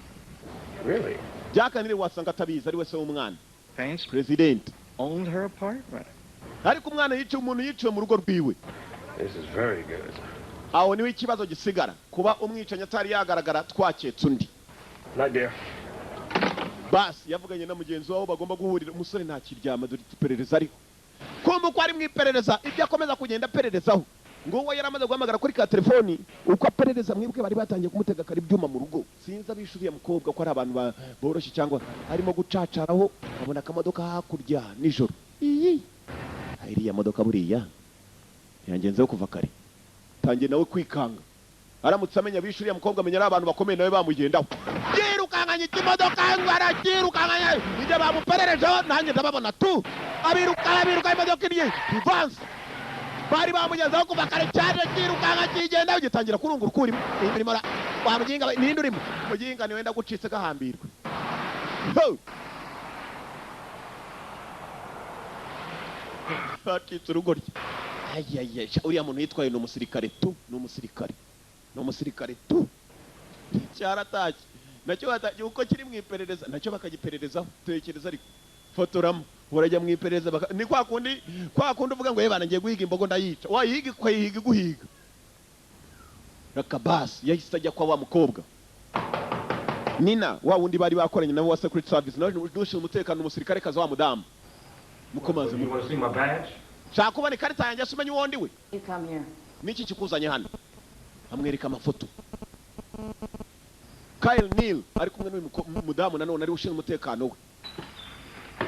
Really? Jack Neal wasanga atabizi ari we se w'umwana. Thanks. President. Owned her apartment. Ariko umwana umuntu yiciwe mu rugo rwiwe. This is very good. Aho niwe ikibazo gisigara kuba umwicanya atari yagaragara twaketse undi. Not there. Bas yavuganye na mugenzi wawe bagomba guhurira umusore nta kiryama dore iperereza ariko. Kumva ko ari mu iperereza ibyo akomeza kugenda apererezaho. Ngo we yaramaze guhamagara kuri ka telefoni uko aperereza mwebwe bari batangiye kumutega kari byuma mu rugo. Sinza bishuriye mukobwa ko ari abantu boroshye cyangwa arimo gucacaraho abona akamodoka hakurya nijoro. Iriya modoka buriya yangenzeho kuva kare. Tangiye nawe kwikanga. Aramutse amenya bishuriye mukobwa amenya ari abantu bakomeye nawe bamugendaho. Yirukanganye ikimodoka ngo arakirukanganye. Ije bamupererejeho nanjye ndababona tu. Abiruka imodoka iriye. Vance. Bari bamugenzeho kuva kare cyane kirukanga kigendaho gitangira kurungura ukuri. Irimo wamuginga ninde urimo. Muginga ni wenda gucitse gahambirwe. Fatitse urugoryi. Uriya muntu yitwaye n'umusirikare tu. N'umusirikare tu. Cyaratashye. nacyo hatagiye uko kiri mu iperereza nacyo bakagipererezaho tekereza ariko fotoramo urajya mu iperereza ni kwa kundi uvuga ngo yebana ngiye guhiga imbogo ndayica wayihiga ukayihiga guhiga Rakabas yahise ajya kwa wa mukobwa Nina wa wundi bari bakoranye nabo wa Secret Service nawe dushinzwe umutekano umusirikare kaza wa mudamu mukomaze You want to see my badge? shaka kubona ikarita yanjye asumenye uwondi we You come here. niki kikuzanye hano amwereka amafoto Kyle Neal ari kumwe n'uyu mudamu nanone ari ushinzwe umutekano we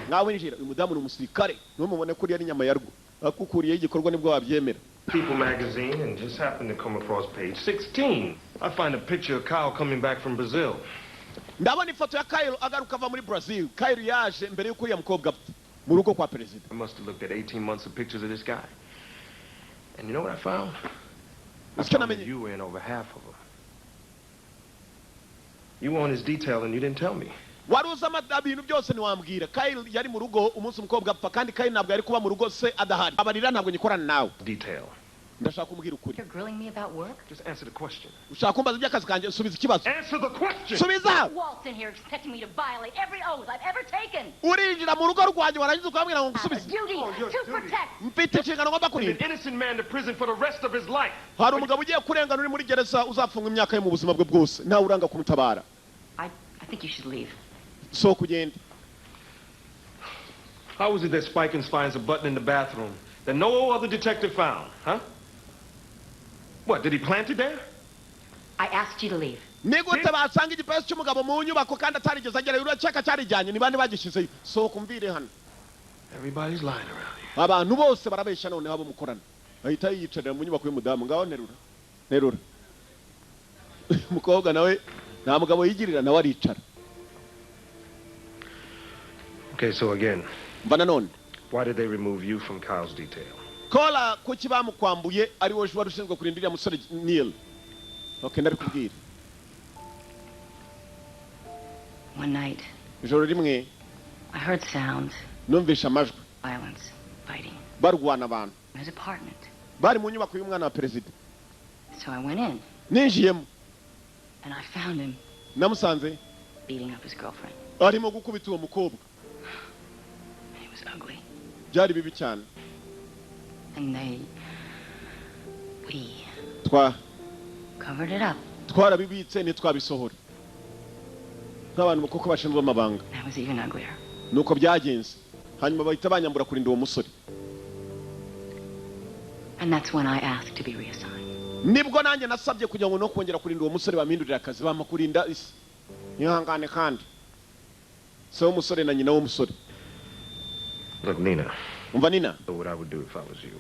nawe ninjira uyu mudamu ni umusirikare numubone kuri ari nyama yarwo akukuriye igikorwa nibwo wabyemera People magazine and just happened to come across page 16. I find a picture of Kyle coming back from Brazil. ndabona ifoto ya Kyle agaruka ava muri Brazil Kyle yaje mbere yuko uriya mukobwa apfa mu rugo kwa president I must have looked at 18 months of pictures of this guy. And you know what I found? I found that you were in over half of them. You were on his detail and you didn't tell me. waruza ibintu byose niwambwira Kyle yari mu rugo umunsi umukobwa apfa kandi Kyle ntabwo yari kuba mu rugo se adahari abarira ntabwo nyikorana nawe Detail. ndashaka kumubwira ukuri You're grilling me about work? Just answer the question. ushaka kumbaza iby'akazi kanjye subiza ikibazo Answer the question! subiza Waltz in here expecting me to violate every oath I've ever taken. urinjira mu rugo rwanjye warangiza ukambwira ngo I have a ngusubize duty to protect. mfite inshingano ngomba Send an kurinda innocent man to prison for the rest of his life. hari umugabo ugiye kurengana uri muri gereza uzafunga imyaka ye mu buzima bwe bwose ntawe uranga kumutabara I think you should leave. so kugenda How is it that Spikins finds a button in the bathroom that no other detective found, huh? What, did he plant it there? I asked you to leave. ni gute basanga igipesu cy'umugabo mu nyubako kandi atarigeze agerayo uraceka cyarijyanye ni bande bagishyizeyo so kumvire hano Everybody's lying around here. abantu bose barabeshya none abo mukorana ahita yiyicarira mu nyubako y'umudamu ngaho nerura umukobwa nawe nta mugabo yigirira nawe aricara Okay, so again, mba nanone why did they remove you from Kyle's detail? kola kuki bamukwambuye ari wowe wari ushinzwe kurinda uriya musore Neil okay ndabikubwira One night, ijoro rimwe I heard sounds, numvisha amajwi violence, fighting. barwana abantu In his apartment. bari mu nyubako y'umwana wa perezida So I went in ninjiyemo and I found him namusanze beating up his girlfriend. arimo gukubita uwo mukobwa It was ugly. byari bibi cyane And we covered it up. twarabibitse ntitwabisohora nk'abantu kuko bashinzwe amabanga That was even uglier. nuko byagenze hanyuma bahita banyambura kurinda uwo musore And that's when I asked to be reassigned. nibwo nanjye nasabye kugira ngo no kongera kurinda uwo musore bamindurira akazi bampa kurinda isi ihangane kandi se w'umusore na nyina w'umusore Look, Nina. umva Nina I know what I would do if I was you.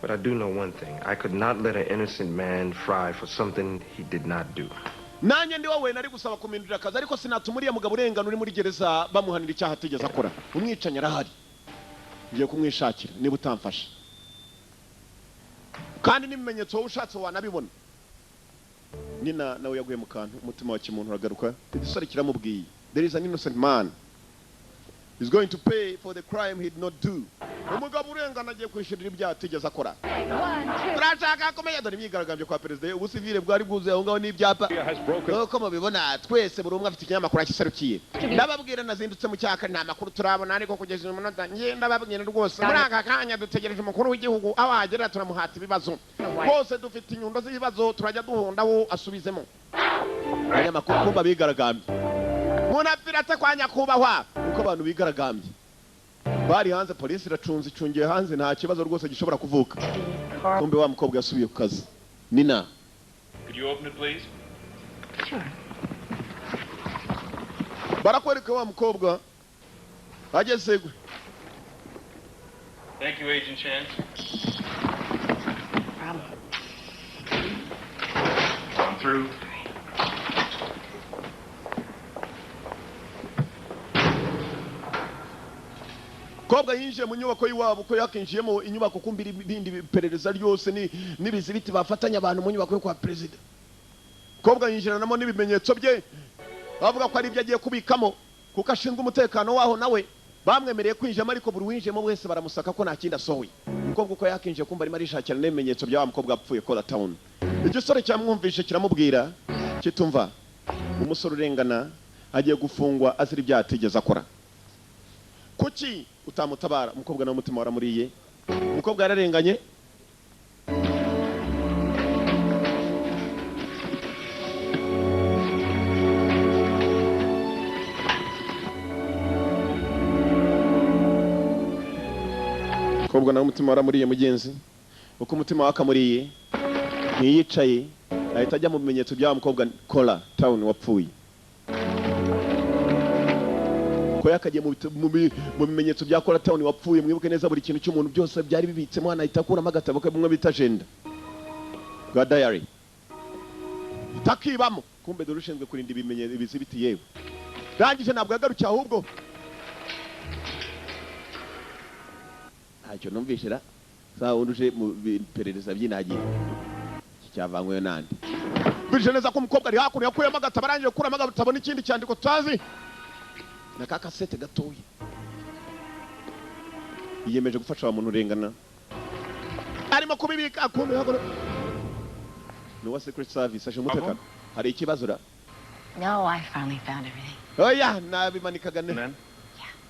But I do know one thing. I could not let an innocent man fry for something he did not do. nanjye ndi wowe nari gusaba kumindurira akazi ariko sinatuma uriya mugabo urengana uri muri gereza bamuhanira icyaha atigeze akora umwicanyi arahari ngiye kumwishakira niba utamfasha kandi n'ibimenyetso wowe ushatse wanabibona Nina nawe yaguye mu kantu umutima wa kimuntu uragaruka igisore kiramubwiye there is an innocent man is going to pay for the crime he did not do umugabo urengana agiye kwishyurira ibyaha atigeze akora turashaka kumenya dore imyigaragambyo kwa perezida ubusivile bwari bwuzuye aho ngaho n'ibyapa nuko mubibona twese buri umwe afite ikinyamakuru akiserukiye ndababwira nazindutse mu cyaka nta makuru turabona ariko kugeza uyu munota ngiye ndababwira rwose muri aka kanya dutegereje umukuru w'igihugu aho agera turamuhata ibibazo rwose dufite inyundo z'ibibazo turajya duhundaho asubizemo abanyamakuru kumva bigaragambye munapirate kwa nyakubahwa uko abantu bigaragambye bari hanze polisi iracunze icungiye hanze nta kibazo rwose gishobora kuvuka kumbe wa mukobwa yasubiye ku kazi Nina Could you open it, please? Sure. barakwereka wa mukobwa ageze Thank you, Agent Chance. Problem. I'm through. kobwa yinjiye mu nyubako y'iwabo ko yakinjiyemo inyubako kumbira ibindi perereza ryose n'ibizibiti bafatanya abantu mu nyubako yo kwa perezida kobwa yinjiranamo n'ibimenyetso bye bavuga ko ari ibyo agiye kubikamo kuko ashinzwe umutekano waho nawe bamwemereye kwinjiramo ariko buri winjiyemo wese baramusaka ko nta kindi asohoye umukobwa uko yakinjiye kumva arimo arishakira n'ibimenyetso bya wa mukobwa apfuye Cola Town igisore cyamwumvishe kiramubwira kitumva umusore urengana agiye gufungwa azira ibyaha atigeze akora. Kuki utamutabara? Umukobwa nawe umutima waramuriye. Umukobwa yararenganye. Umukobwa nawe umutima waramuriye mugenzi. Uko umutima wakamuriye ntiyicaye ahita ajya mu bimenyetso bya mukobwa Kola Town wapfuye. Ko yakagiye mu bimenyetso bya Kola Town wapfuye. Mwibuke neza buri kintu cy'umuntu byose byari bibitsemo, hano ahita akuramo agatabo kamwe bita agenda ga diary takibamo. Kumbe dore ushinzwe kurinda ibimenyetso ibizibiti yewe. Rangije ntabwo yagarukiye ahubwo ntacyo numvishira saa unduje mu perereza by'inagiye cyavanywe nande. Bije neza ko umukobwa ari hakuno yakuyemo agatabo, arangije kuramo agatabo n'ikindi cyandiko tutazi na kakasete gatoya. Yiyemeje gufasha umuntu urengana, arimo kubibika akumbe hakuno no wa Secret Service aje umutekano. Hari ikibazo ra? No, I finally found everything. Oya nabimanikaga ne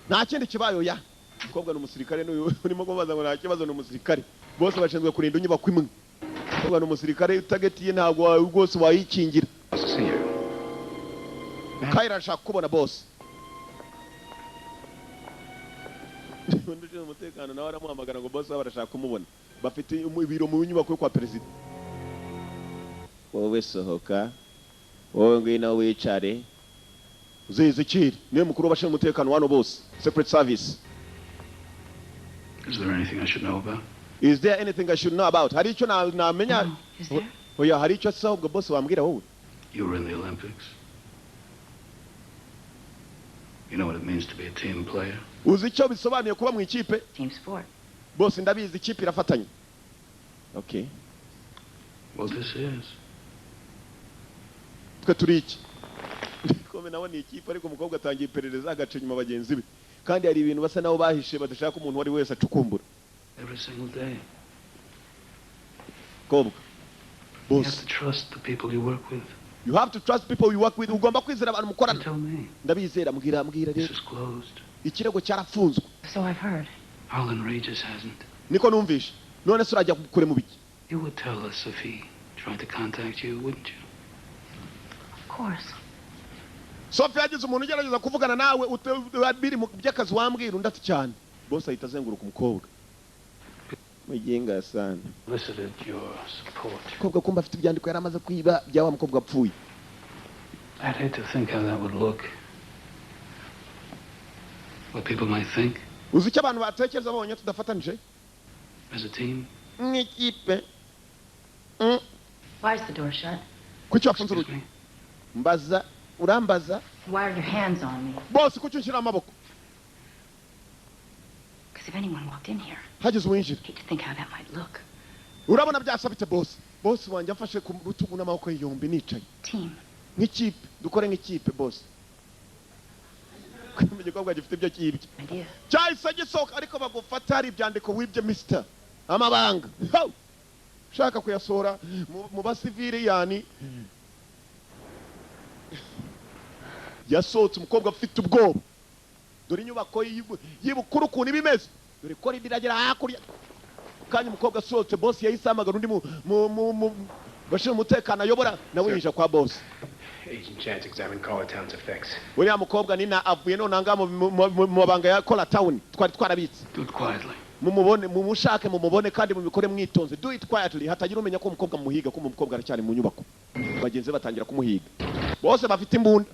nta kindi kibayo ya. Umukobwa n'umusirikare urimo kubaza ngo nta kibazo n'umusirikare, bose bashinzwe kurinda inyubako imwe. Umukobwa n'umusirikare utagetiye ntabwo rwose wayikingira. Kaira ashaka kubona boss. Nduje umutekano nawe aramuhamagara ngo boss barashaka kumubona. Bafite ibiro mu nyubako yo kwa president. Wowe sohoka, wowe ngwino wicare uzize kiri. Niwe mukuru w'abashinzwe umutekano wano bose Secret Service. Is there anything I should know about? Is there anything I should know about? Hari icyo namenya? No, is there? Oya, hari icyo asa ubwo boss wambwira wowe. You were in the Olympics. You know what it means to be a team player? Uzi icyo bisobanuye kuba mu ikipe? Team sport. Boss ndabizi ikipe irafatanye. Okay. Well, this is. Twe turi iki? Kome nawe ni ikipe ariko umukobwa atangiye iperereza agaca nyuma bagenzi be. Kandi hari ibintu basa naho bahishe badashaka umuntu wari wese acukumbura. Every single day. Kobwa. You have to trust the people you work with. You have to trust people you work with. Ugomba kwizera abantu mukorana. Tell me. Ndabizera mbwira This rero. is closed. Ikirego cyarafunzwe. So I've heard. Harlan Regis hasn't. Niko numvishe. None se urajya kure mu biki? You would tell us if he tried to contact you, wouldn't you? Of course. Sophie yagize umuntu ugerageza kuvugana nawe biri mu by'akazi wambwira undati cyane. Boss ahita azenguruka umukobwa. Mugenga sana. Elicited your support. Umukobwa kumba afite ibyandiko yaramaze kwiba byawa mukobwa apfuye. I'd hate to think how that would look. What people might think. Uzi icyo abantu batekereza babonye tudafatanije? As a team. Nk'ikipe. Why is the door shut? Kuki wafunze urugi? Mbaza urambaza? Why are your hands on me? Boss kuki unshyira amaboko? Because if anyone walked in here, Hagize uwinjira. hate to think how that might look. Urabona byasabite boss. Boss wanjye afashe ku rutugu n'amaboko yombi nicaye. Team. Nk'ikipe, dukore nk'ikipe boss. Kumenya ko gifite ibyo kibye. Idea. Cyahise gisohoka ariko bagufata hari ibyandiko wibye Mr. Amabanga. Shaka kuyasohora mu basivili yani. Yasohotse umukobwa afite ubwoba. Dore inyubako y'ibukuru ukuntu ibimeze. Dore ko riragera hakurya. Kanya umukobwa asohotse boss yahise amagara undi mu bashira umutekano ayobora nawe yinjira kwa boss. Agent Chance examined Kola Town's effects. Uriya mukobwa nina avuye none anga mu mabanga ya Kola Town twari twarabitse. Do it quietly. Mumubone mumushake mumubone kandi mubikore mwitonze. Do it quietly hatagira umenya ko umukobwa muhiga ko umukobwa aracyari mu nyubako. Bagenzi batangira kumuhiga. Bose bafite imbunda.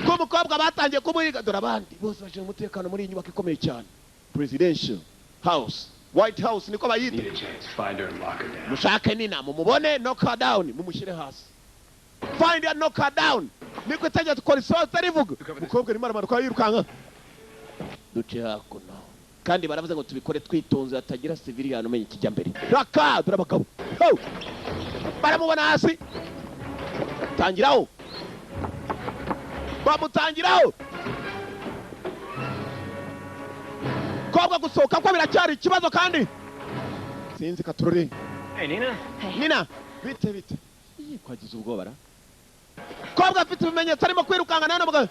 Ko umukobwa batangiye kumuhiga dore abandi bose baje umutekano muri inyubako ikomeye cyane. Presidential House, White House niko bayita. Need a chance. Find her and lock her down. Mushake nina mumubone knock her down mumushyire hasi. Find her knock her down. Niko itajya tukora isoza rivuga. Umukobwa ari marama kwa yirukanka. Duce hakuno. Kandi baravuze ngo tubikore twitonze atagira civilian umenye kijya mbere. Raka durabagabo. Baramubona hasi. Tangiraho. Bamutangiraho. Kobwa gusohoka ko biracyari ikibazo kandi. Sinzi katurore. Hey, Nina. Nina, bite. Kwagize ubwoba ra. umukobwa afite ibimenyetso arimo kwirukanga nane mugabo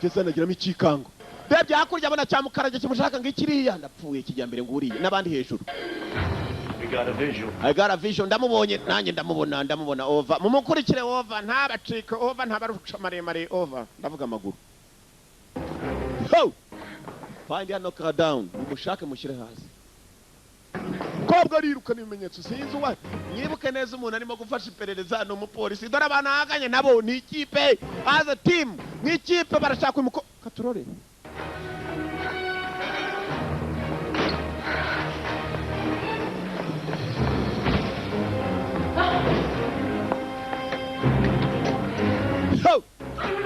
Jesse anagiramo ikikango bebye hakurya abona cyamukarage kimushaka ngo ikiriya ndapfuye kijyambere nguriye nabandi hejuru I got a vision ndamubonye nanjye ndamubona over mumukurikire over ntabacike over ntabaruca maremare over ndavuga amaguru ho find her knock her down mumushake mushyire hasi kobwa ariruka n'ibimenyetso sinzi uwa nyibuke neza umuntu arimo gufasha iperereza no umupolisi dore abantu ahaganye nabo ni ikipe as a team nk'ikipe barashaka umuko katurore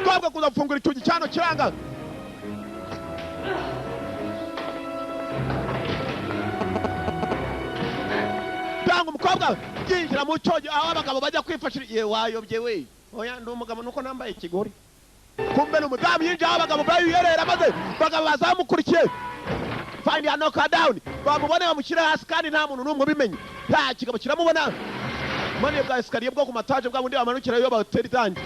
kobwa kuza gufungura icyugi cyano kiranga tanga umukobwa yinjira mu cyogi aho abagabo bajya kwifashira ye wayobye we oya ndi umugabo nuko nambaye ikigori kumbe n'umudamu yinjira aho abagabo bayiyerera maze bagabo bazamukurikiye find her knock her down bamubone bamushyire hasi kandi nta muntu n'umwe ubimenye nta kigabo kiramubona mani bwa esikariye bwo ku mataje bwa bundi bamanukira yo batera itangi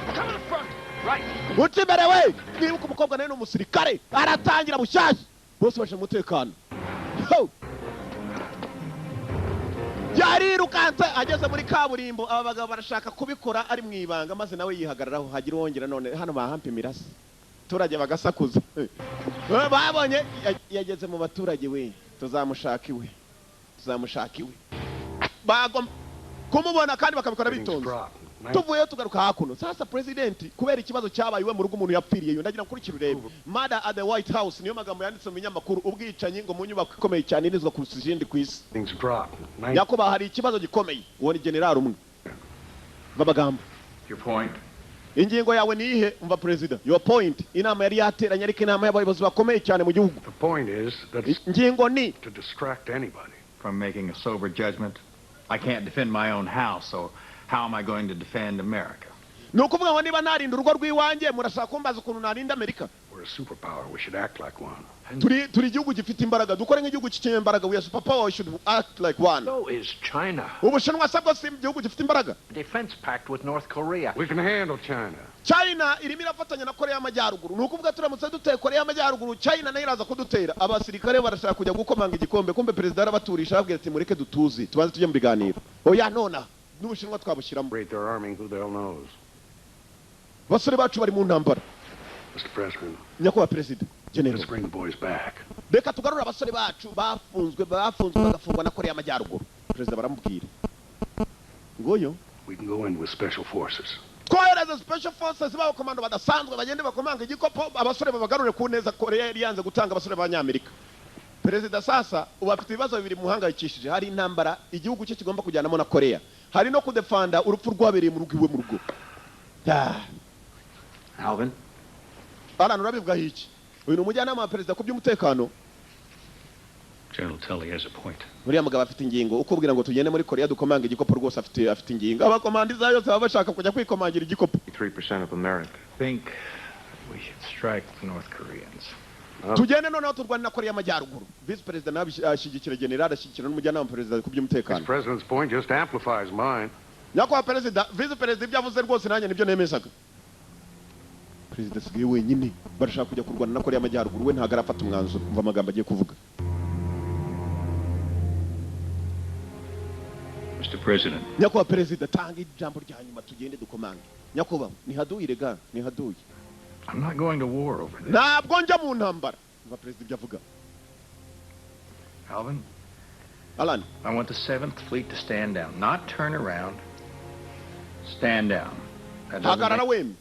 uti imbere we nibuka umukobwa nawe n'umusirikare aratangira bushyashya bose bashe umutekano yarirukanse ageze muri kaburimbo aba bagabo barashaka kubikora ari mu ibanga maze nawe yihagararaho hagira uwongera none hano bahampa imirasi turage bagasakuza babonye yageze mu baturage we tuzamushaka iwe bagomba kumubona kandi bakabikora bitonze tuvuyeyo tugaruka hakuno sasa president kubera ikibazo cyabaye iwe mu rugo umuntu yapfiriye ndagira nkurikira urebe murder at the White House niyo magambo yanditse mu binyamakuru ubwicanyi ngo mu nyubako ikomeye cyane irizwa ku izindi ku isi yakoba hari ikibazo gikomeye uwo ni general umwe babagambo Your point? ingingo yawe ni ihe umva president your point inama yari yateranye ariko inama y'abayobozi bakomeye cyane mu gihugu The point is that ingingo ni to distract anybody from making a sober judgment. I can't defend my own house, so how am I going to defend America? nukuvuga ngo niba narinda urugo rw'iwanjye murashaka kumbaza ukuntu narinda Amerika we're a superpower we should act like one turi igihugu gifite imbaraga dukore nk'igihugu cy'ikenye imbaraga we are superpower we should act like one So is China. ubushinwa sabwo si igihugu gifite imbaraga Defense pact with North Korea. we can handle China China irimo irafatanya na Korea y'Amajyaruguru nukuvuga turamutse duteye Korea y'Amajyaruguru China nayo iraza kudutera abasirikare barashaka kujya gukomanga igikombe kumbe president arabaturisha ababwira ati mureke dutuze tubanze tujye mu biganiro oya nona n'ubushinwa twabushyiramo they're arming who the hell knows basore bacu bari mu ntambara Mr. President nyakubahwa president general let's bring the boys back reka tugarura abasore bacu bafunzwe bagafungwa na Korea y'Amajyaruguru president baramubwira ngoyo we can go in with special forces twohereza special forces babo komando badasanzwe bagende bakomanga igikopo abasore babagarure ku neza Korea yari yanze gutanga abasore b'Abanyamerika perezida sasa ubafite ibibazo bibiri muhangayikishije hari intambara igihugu cye kigomba kujyanamo na Korea hari no kudefanda urupfu rwabereye mu rugo iwe mu rugo Alvin? Alan urabivuga iki uyu ni umujyanama wa perezida ku by'umutekano General Tully has a point. uriya mugabo afite ingingo ukubwira ngo tugende muri Korea dukomanga igikopo rwose afite ingingo abakomandiza yose baba bashaka kujya kwikomangira igikopo 3% of America. Think we should strike the North Koreans. tugende noneho turwana na Korea y'Amajyaruguru vice president nawe ashyigikira general ashyigikira n'umujyanama wa perezida ku by'umutekano the president's point just amplifies mine nyakubahwa perezida vice president ibyo avuze rwose nanjye nibyo nemezaga perezida asigaye wenyine barashaka kujya kurwana na Korea y'Amajyaruguru we ntabwo arafata umwanzuro umva amagambo agiye kuvuga Mr. President, nyakubahwa perezida tanga ijambo rya nyuma tugende dukomange nyakubahwa nihaduye rega nihaduye I'm not going to war over this. ntabwo njya mu ntambara umva perezida ibyo avuga Alvin, Alan I want the 7th Fleet to stand down, not turn around. Stand down. That doesn't hagarara make- wemye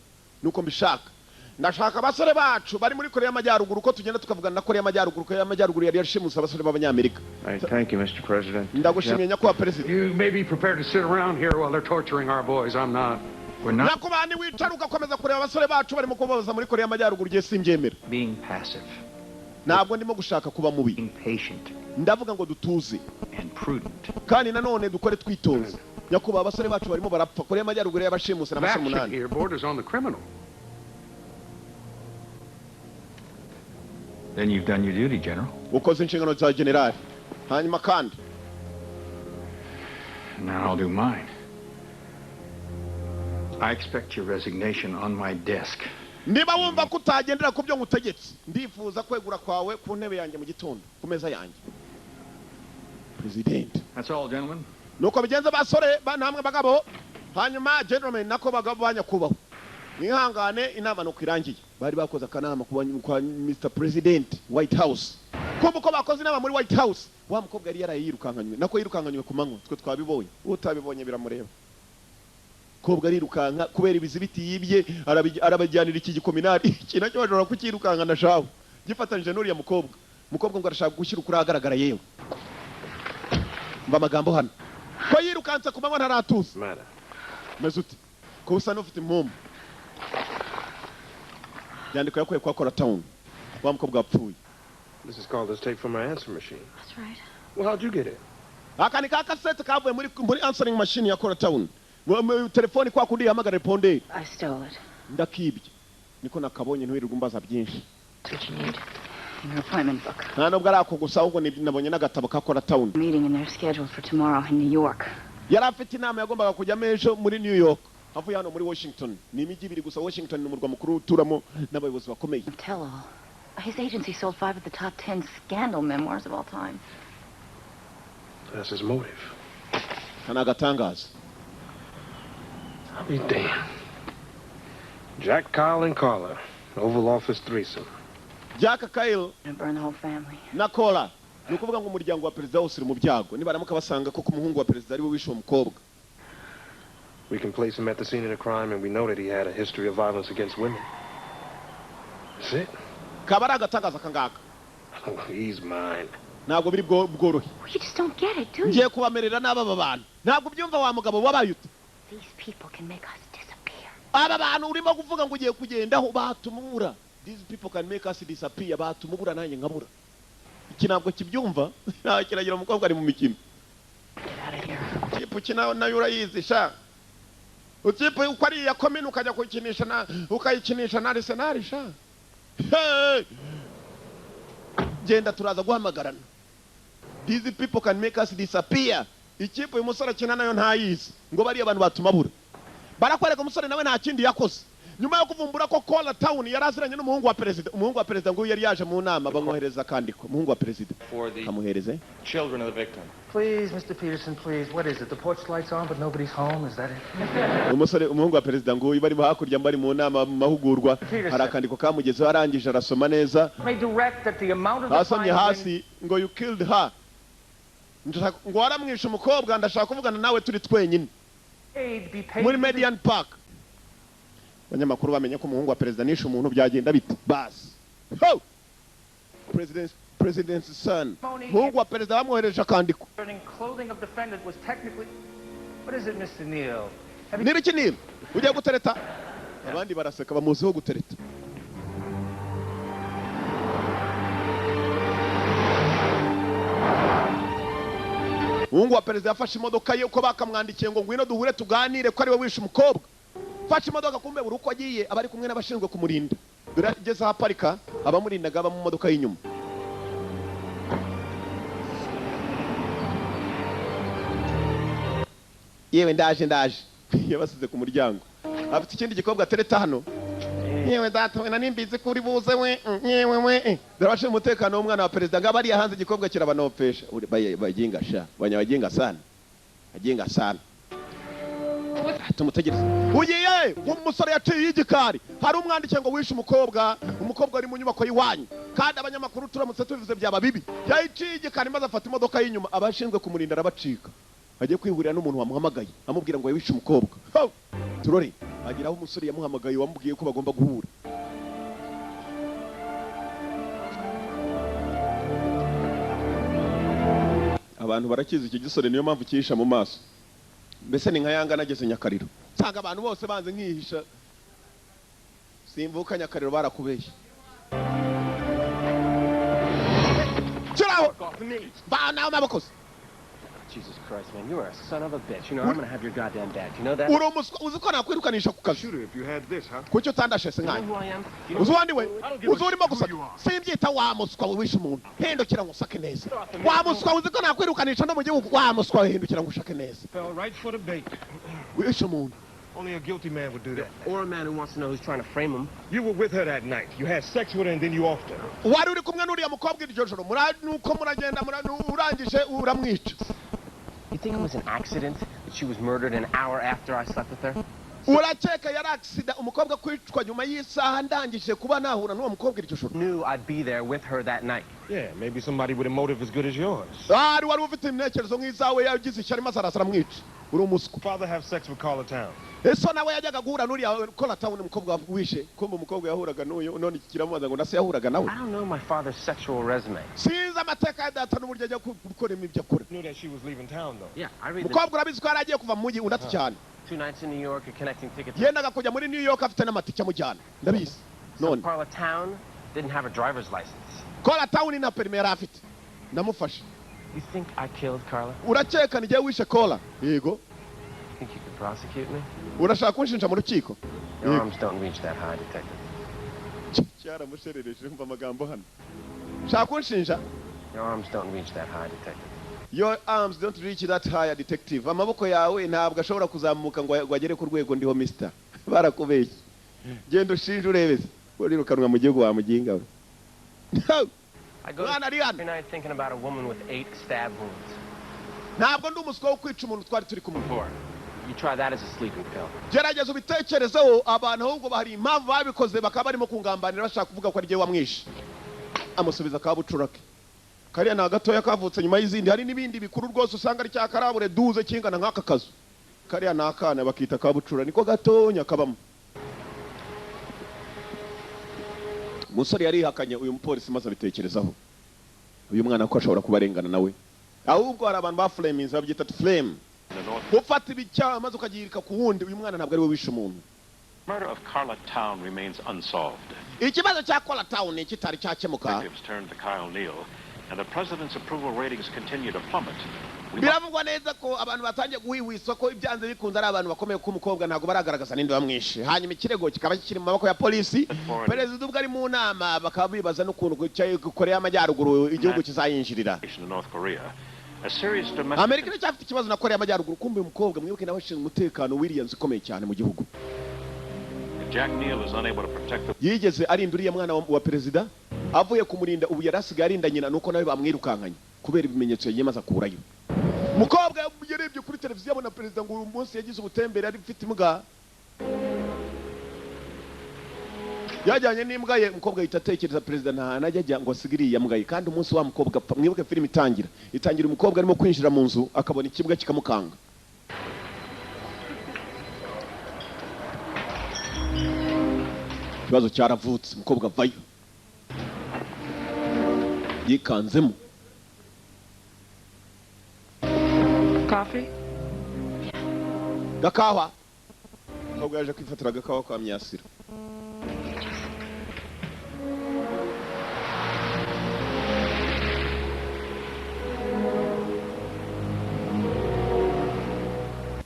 nuko mbishaka ndashaka abasore bacu bari muri Korea y'Amajyaruguru ko tugenda tukavugana na Korea y'Amajyaruguru yari yashimusa abasore b'Abanyamerika Thank you, Mr. President. ndagushimiye nyakubahwa perezida you may be prepared to sit around here while they're torturing our boys I'm not We're not nyakubahwa niwicara ugakomeza kureba abasore bacu barimo kubabaza muri Korea y'Amajyaruguru igihe simbyemera being passive, ntabwo ndimo gushaka kuba mubi being patient, ndavuga ngo dutuze and prudent. kandi nanone dukore twitonze nyakubahwa abasore bacu barimo barapfa Korea y'Amajyaruguru yabashimuse na that basore shit 8 here borders on the criminal Then you've done your duty, General. ukoze inshingano za generali hanyuma kandi Now I'll do mine. I expect your resignation on my desk. Niba wumva kutagendera ku byo ngutegetse, ndifuza kwegura kwawe ku ntebe yanjye mu gitondo, ku meza yanjye. President. That's all, gentlemen. Nuko bigenze basore namwe bagabo, hanyuma gentlemen nako bagabo banyakubaho. Nihangane inama no kwirangiye. Bari bakoze akanama kwa Mr. President White House. Kumva ko bakoze inama muri White House. Wa mukobwa yari yarayirukankanywe. Nako yirukankanywe ku manywa. Twe twabibonye. Utabibonye biramureba. Kobwa rirukanka kubera ibizibiti yibye arabajyanira iki gikominari. Kina cyo bajora kukirukankana shawo. Gifatanije n'uriya mukobwa. Mukobwa ngo arashaka gushyira ukuri agaragara yewe. Mba magambo hano. Ko yirukanse ku manywa ntaratuza. Mezuti. Ko usa n'ufite impumbu. Yandiko yakuye kwa Kora Town. Wa mukobwa apfuye. This is called this tape from my answer machine. That's right. Well, how'd you get it? Akani ka cassette kavuye muri answering machine ya Kora Town. Telefoni kwa kundi hamagara reponde. I stole it. Ndakibye. Niko nakabonye ntiwirirwa umbaza byinshi. That's what you need. Your appointment book. Nta nubwo arako gusa ahubwo nabonye n'agatabo ka Kora Town. Meeting and they're scheduled for tomorrow in New York. Yari afite inama yagombaga kujya ejo muri New York. Avuye hano muri Washington. Ni imijyi ibiri gusa. Washington ni umurwa mukuru uturamo n'abayobozi bakomeye. Tell all. His agency sold 5 of the top 10 scandal memoirs of all time. That's his motive. Kana gatangaza. I'll be damned. Jack, Kyle, and Carla. Oval Office threesome. Jack, Kyle, and burn the whole family. Na Carla. Nukuvuga ngo umuryango wa president wose uri mu byago. Nibaramuka basanga ko umuhungu wa president ari we wishe umukobwa. We can place him at the scene of the crime and we know that he had a history of violence against women. That's it. Kabara agatangaza kangaka. Oh, he's mine. Ntabwo biri bworohe. You just don't get it, do you? Ngiye kubamerera n'aba bantu. Ntabwo byumva wa mugabo wabayute. These people can make us disappear. Aba bantu urimo kuvuga ngo ugiye kugendaho batumubura. These people can make us disappear. Batumubura nanjye nkabura. Iki ntabwo kibyumva. Kiragira umukobwa ari mu mikino. Tipo kina nayo urayizi sha. Utipo uko ari yakomena ukajya kukinisha na ukayikinisha na Arsenal sha. Genda turaza guhamagarana. These people can make us disappear. Ikipo umusore kina nayo ntayizi ngo bari abantu batumabura. Barakwereka umusore nawe nta kindi yakoze. Nyuma yo kuvumbura ko Kora Town yaraziranye n'umuhungu wa president. Umuhungu wa president ngo yari yaje mu nama bamwohereza kandiko. Umuhungu wa president. Kamuhereze. Children of the victim. Please, Mr. Peterson, please. What is it? The porch light's on, but nobody's home. Is that it? Umusore umuhungu wa president ngo bari hakurya mbari mu nama mahugurwa. Harakandiko kamugezeho arangije arasoma neza. May direct that the amount of the Asomye hasi ngo you killed her. Ngo waramwishe umukobwa ndashaka kuvugana nawe turi twenyine. Muri Median Park. Abanyamakuru bamenye ko umuhungu wa president nishe umuntu byagenda bite bas. Ho! President's son. Umuhungu wa president bamwohereje akandiko. Clothing of defendant was technically. What is it, Mr. Neal? Nibiki Neal? Ugiye gutereta? Abandi baraseka bamuziho gutereta. Umuhungu wa president yafashe imodoka ye uko bakamwandikiye ngo ngwino duhure tuganire ko ari we wishe umukobwa. Fashe imodoka kumbe buri uko agiye abari kumwe n'abashinzwe kumurinda. Dore ageze aparika abamurindaga aba mu modoka y'inyuma. Yewe ndaje yabasize ku muryango. Afite ikindi gikobwa atereta hano. Yewe data na nimbizi kuri buze we. Yewe we. Darashe umutekano w'umwana wa president ngabari yahanze igikobwa kirabanopesha. Baginga sha. Banyabaginga sana. Aginga sana. Tumutegereze. Ugiye umusore yaciye igikari. Hari umwandike ngo wishe umukobwa ari mu nyubako yiwanyu. Kandi abanyamakuru turamutse tubivuze byaba bibi. Yaciye igikari maze afata imodoka y'inyuma abashinzwe kumurinda arabacika. Agiye kwihurira n'umuntu wamuhamagaye amubwira ngo wishe umukobwa. Turore agiraho umusore yamuhamagaye wamubwiye ko bagomba guhura. Abantu barakiza iki gisore niyo mpamvu kihisha mu maso. Mbese ni nka yanga nageze Nyakariro. Sanga abantu bose banze nkihisha. Simvuka Nyakariro barakubeshya. Chiraho. Ba nawe mabakoze. Jesus Christ, man, you are a son of a bitch. You know, I'm gonna have your goddamn dad. You know that? Uzi ko nakwirukanisha ku kazi. Shooter, if you had this, huh? Kucyo tandashe senganya. Uzi wandi we? Uzi urimo gusa. Simbyita wa muswa wishe umuntu. Hindukira ngo usake neza. Wa muswa uzi ko nakwirukanisha no mu gihugu wa muswa hindukira ngo ushake neza. Fell right for the bait. Wishe umuntu. Only a guilty man would do that. Or a man who wants to know who's trying to frame him. You were with her that night. You had sex with her and then you offed her. wari uri kumwe n'uriya mukobwa iryo joro nuko muragenda urangije uramwica. You think it was an accident that she was murdered an hour after I slept with her? Urakeka yari accident umukobwa kwicwa nyuma y'isaha ndangije kuba nahura n'uwo mukobwa iryo joro? Knew I'd be there with her that night. Yeah, maybe somebody with a motive as good as yours. wari ufite intekerezo nk'izawe yagize ishyari maze arasa aramwica. Uri umuswa. Father have sex with Carla Town. Eso nawe yajyaga guhura n'uriya Carla Town umukobwa wishe. Kumbe umukobwa yahuraga n'uyu none kiramubaza ngo nase yahuraga nawe. I don't know my father's sexual resume. Sinzi amateka ya data n'uburyo ajya gukora ibyo akora. Knew that she was leaving town though. Yeah, I read Umukobwa urabizi ko yari agiye kuva mu mujyi unati cyane. 2 nights in New York, a connecting ticket. Yendaga kujya muri New York afite n'amatike amujyana. Ndabizi. So Carla Town didn't have a driver's license. Carla Town ina permis yari afite. Ndamufasha. You think I killed Carla? Urakeka nijye wishe Carla? Yego. Think you could prosecute me? Urashaka kunshinja mu rukiko? Your arms don't reach that high, detective. Cyaramusherereje umva amagambo hano. Shaka kunshinja? Your arms don't reach that high, detective. Your arms don't reach that high, detective. Amaboko yawe ntabwo ashobora kuzamuka ngo agere ku rwego ndiho mister. Barakubeshye. Genda ushinje urebeze. Urirukanwa mu gihugu wa muginga we. I go every night thinking about a woman with 8 stab wounds. Ntabwo ndi umuswa wo kwica umuntu twari turi kumwe. You try that as a sleeping pill. Gerageza ubitekerezeho abantu ahubwo bahari impamvu babikoze bakaba barimo kungambanira bashaka kuvuga ko ari giye wamwishe. Amusubiza kabucurake. Kariya na gatoya kavutse nyuma y'izindi hari nibindi bikuru rwose usanga ari cyakarabure duze kingana nk'aka kazu. Kariya nakana bakita kabucura niko gatonya kabamo. Musore yari hakanye uyu mupolisi maze abitekerezaho. Uyu mwana ko ashobora kubarengana nawe. Ahubwo hari abantu ba flames babyita flame. Ufata ibicyaha maze ukagirika ku wundi uyu mwana ntabwo ari we wishe umuntu. Murder of Carla Town remains unsolved. Ikibazo cya Carla Town kitari cyakemuka. Detectives turned to Kyle Neal, and the president's approval ratings continue to plummet. Biravugwa neza ko abantu batangiye guhihwiswa ko ibyanze bikunze ari abantu bakomeye ko umukobwa ntabwo baragaragaza ninde bamwishe. Hanyuma ikirego kikaba kiri mu maboko ya polisi. Perezida ubwo ari mu nama bakaba bibaza n'ukuntu Korea y'Amajyaruguru igihugu kizayinjirira. Amerika iracyafite ikibazo na Korea y'Amajyaruguru kumbe umukobwa mwibuke nawe ashinzwe umutekano Williams ukomeye cyane mu gihugu. Jack Neal is unable to protect the... Yigeze arinda uriya mwana wa perezida avuye kumurinda ubu yarasigaye arinda nyina nuko nawe bamwirukankanye kubera ibimenyetso yiyemaza kurayo. Mukobwa yarebye kuri televiziyo abona perezida ngo uyu munsi yagize ubutembere ari mfite imbwa. Yajyanye n'imbwa ye umukobwa yita atekereza perezida nta najya ngo asigiriye imbwa ye kandi umunsi wa mukobwa mwibuke filime itangira umukobwa arimo kwinjira mu nzu akabona ikibwa kikamukanga. Ikibazo cyaravutse umukobwa vayo yikanzemo. Coffee? Gakawa. Umukobwa yaje kwifatira agakawa kwa Myasiro.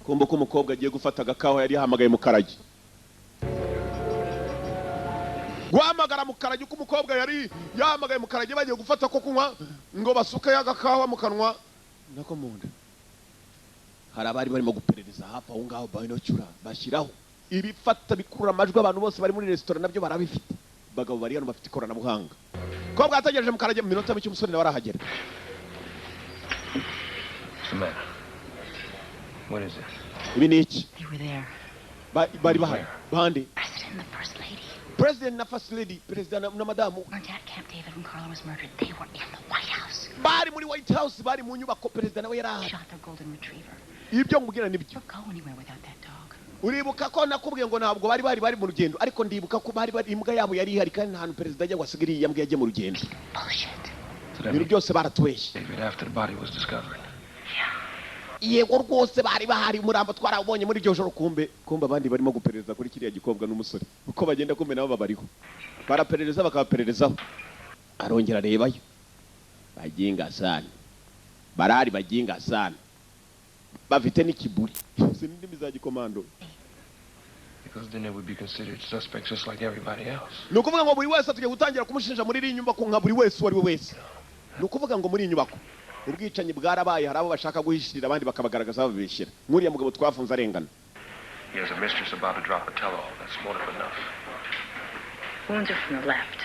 Kumva ko umukobwa agiye gufata agakawa yari yahamagaye Mukarage. Guhamagara Mukarage uko umukobwa yari yahamagaye Mukarage bagiye gufata ko kunywa ngo basuke y'agakawa mu kanwa nako munda. Hari abari barimo guperereza hafi aho ngaho bayinocura bashyiraho ibifata bikurura amajwi abantu bose bari muri restaurant nabyo barabifite. Bagabo bari hano bafite ikoranabuhanga. Kobwa ategereje Mukarage mu minota mike umusore nawe arahagera. Samantha. What is this? Ibi ni iki? They were there. Bari bahari. Bandi. President and the First Lady. President na First Lady, President na Madamu. Weren't at Camp David when Carla was murdered. They were in the White House. Bari muri White House, bari mu nyubako President nawe yari. Shot their golden retriever. Ibyo ngubwira nibyo. Don't go anywhere without that dog. Uribuka ko nakubwiye ngo ntabwo bari mu rugendo ariko ndibuka ko bari imbwa yabo yari ihari kandi nta President ajya wasigiriye imbwa yagiye mu rugendo. Bullshit. Ibintu byose baratubeshye. David after the body was discovered. Yego rwose bari bahari umurambo twarabonye muri iryo joro kumbe abandi barimo guperereza kuri kiriya gikobwa n'umusore uko bagenda kumbe nabo babariho baraperereza bakabapererezaho arongera arebayo baginga sana barari baginga sana bafite n'ikiburi sinindi mizaji komando Because then they would be considered suspects just like everybody else. Nukuvuga ngo buri wese atugiye gutangira kumushinja muri iri nyubako nka buri wese wari we wese. Nukuvuga ngo muri inyubako ubwicanyi bwarabaye hari abo bashaka guhishirira abandi bakabagaragaza babishira. Nkuriya mugabo twafunze arengana. He has a mistress about to drop a tell-all. That's more than enough. Wounds are from the left.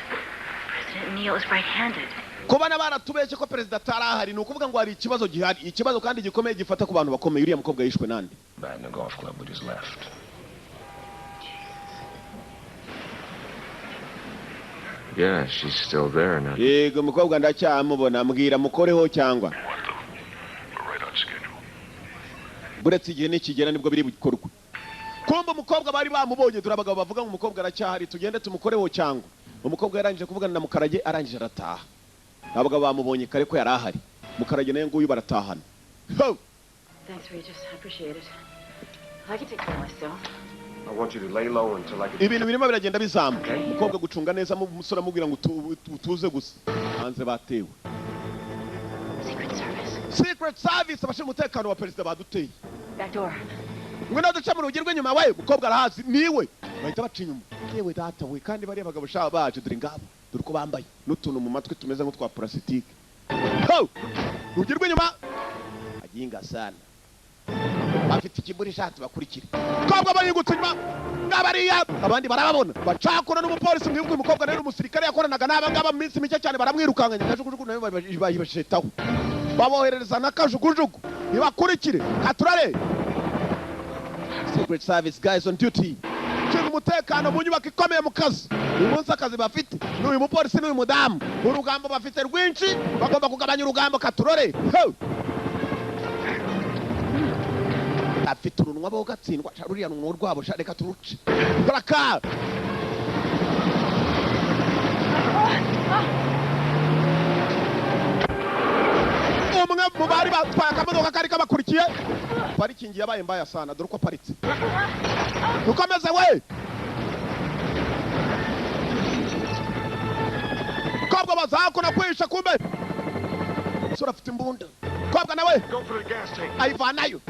President Neal is right-handed. Kubana baratubeshye ko perezida tarahari ni ukuvuga ngo hari ikibazo gihari ikibazo kandi gikomeye gifata ku bantu bakomeye uriya mukobwa yishwe nande Back in the golf club with his left. Yeah, she's still there now. Yego mukobwa ndacyamubona mbwira mukoreho cyangwa buretse igihe nikigera nibwo biri bikorwa kumba umukobwa bari bamubonye turabagabo bavuga ngo umukobwa aracyahari tugende tumukoreho cyangwa umukobwa yarangije kuvugana na Mukarage arangije arataha abagabo bamubonye kare ko yarahari Mukarage naye nguyu baratahana Thanks, Regis. I appreciate it. I can take care of myself. I want you to lay low until I get... Ibintu birimo biragenda bizamuka umukobwa gucunga neza umusore amubwira ngo utuze gusa hanze batewe Secret Service abashinzwe umutekano wa perezida baduteye Back door. Ngwino duca mu rugi rw'inyuma we mukobwa arahazi niwe bahita baca inyuma yewe data we kandi bari abagabo shaba baje dore ngabo dore ko bambaye n'utuntu mu matwi tumeze nk'utwa plastique rugi rw'inyuma aginga sana bafite ikiburi shati bakurikira mukobwa bayingutse inyuma ngabariya abandi barababona bacakora n'umupolisi mwibuka umukobwa rero umusirikare yakoranaga n'aba ngaba mu minsi mike cyane baramwirukanganya kajugujugu nayo bayibashetaho baboherereza n'akajugujugu nibakurikire katurare Secret Service guys on duty cyo umutekano mu nyubako ikomeye mu kazi uyu munsi akazi bafite n'uyu mupolisi n'uyu mudamu urugambo bafite rwinshi bagomba kugabanya urugambo katurore afite urunwa bo gatsindwa ruriya runwa rwabo reka turuce baraka umwe mu bari batwaye akamodoka kari kabakurikiye parikingi yabaye mbaya sana dore uko paritse dukomeze we kobwa bazakona kwisha kumbe sura afite imbunda kobwa nawe ayivanayo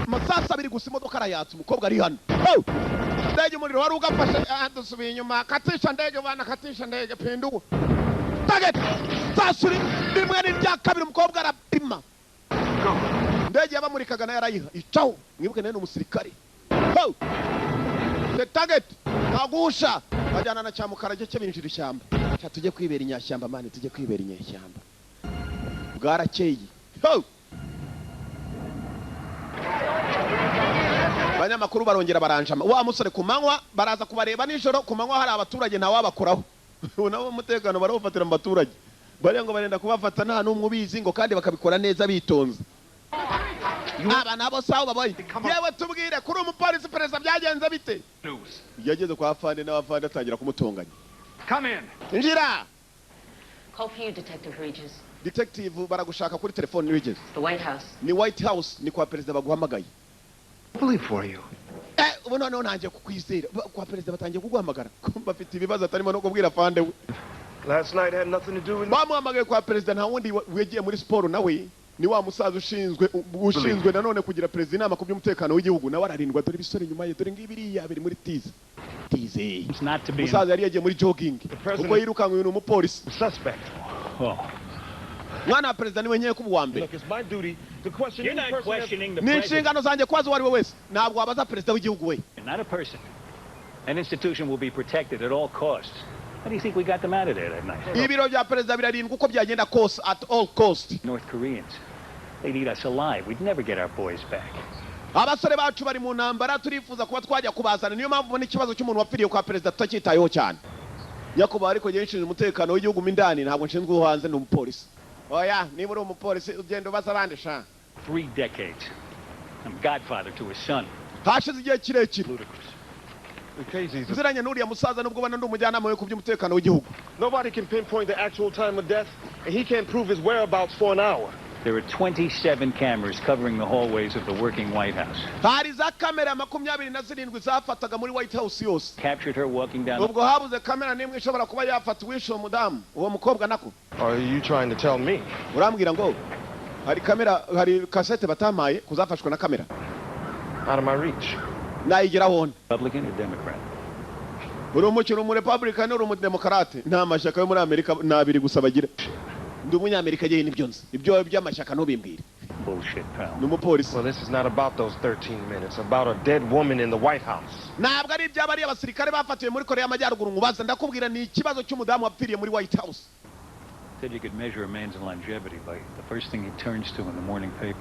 masasa abiri gusa imodoka arayatsa umukobwa ari hano ndege umuriro wari ugafashe dusubiye inyuma katisha ndege bana katisha ndege pinduwa sasuri rimwe n'irya kabiri umukobwa arapima ndege yabamurikaga nayo arayiha icaho mwibuke nayo ni umusirikare target ntagusha bajyana na Cyamukarage cye binjira ishyamba tujye kwibera inyashyamba mani tujye kwibera inyashyamba bwarakeye abanyamakuru barongera baranjama wa musore ku manywa baraza kubareba nijoro ku manywa hari abaturage nta wabakuraho nabo umutekano barawufatira mu baturage bari ngo barenda kubafata nta n'umwe ubizi ngo kandi bakabikora neza bitonze aba nabo sawo baboye yewe tubwire kuri umupolisi perezida byagenze bite yageze kwa afande n'abafande atangira kumutonganya Come in. Njira Call for you, Detective Regis. Detective baragushaka kuri telefone Regis. The White House. Ni White House ni kwa perezida baguhamagaye. Believe for you. Ubu noneho nanjye kukwizera kwa perezida batangiye kuguhamagara bafite ibibazo atarimo no kubwira afande we. Last night had nothing to do with... Bamuhamagaye kwa perezida nta wundi wegiye muri siporo nawe ni wa musaza ushinzwe nanone kugira perezida inama ku by'umutekano w'igihugu nawe ararindwa dore bisore nyuma ye dore ngibiriya biri muri tize musaza yari yagiye muri jogging ubwo yirukanka uyu umupolisi mwana wa perezida niwe nyeye kuba uwa mbere ni inshingano zanjye kubaza uwo ari we wese ntabwo wabaza perezida w'igihugu we An institution will be protected at all costs. How do you think we got them out of there that night? Ibiro bya perezida birarindwa uko byagenda cost at all cost. North Koreans. They need us alive. We'd never get our boys back. Abasore bacu bari mu ntambara turifuza kuba twajya kubazana niyo mpamvu ubona ikibazo cy'umuntu wapfiriye kwa perezida tutacyitayeho cyane. Nyakuba ariko gihe nshinzwe umutekano w'igihugu mindani ntabwo nshinzwe uhanze n'umupolisi. Oya niba uri umupolisi ugenda ubaza abandi sha. 3 decades. I'm godfather to his son. Hashize igihe kirekire. Nziranye n'uriya musaza nubwo bana ndumujyanama we ku by'umutekano w'igihugu. Nobody can pinpoint the actual time of death, and he can't prove his whereabouts for an hour. There are 27 cameras covering the hallways of the working White House. Hari za kamera 27 zafataga muri White House yose. Captured her walking down. Ubwo habuze kamera nimwe ishobora kuba yafata wishe umudamu uwo mukobwa nako. Are you trying to tell me? Urambwira ngo hari kamera hari cassette batamaye kuzafashwa na kamera. Out of my reach. Republican or Democrat? Uri umukino mu Republican uri mu Democrat nta mashyaka yo muri Amerika nabiri gusa bagira. ndi umunyamerika yewe nibyo nzi ibyo by'amashyaka ntubimbwire. Bullshit, pal. Numupolisi. Well, this is not about those 13 minutes. About a dead woman in the White House. Ntabwo ari iby'abari abasirikare bafatiwe muri Korea y'Amajyaruguru ngubaza ndakubwira ni ikibazo cy'umudamu wapfiriye muri White House. Said you could measure a man's longevity by the first thing he turns to in the morning paper.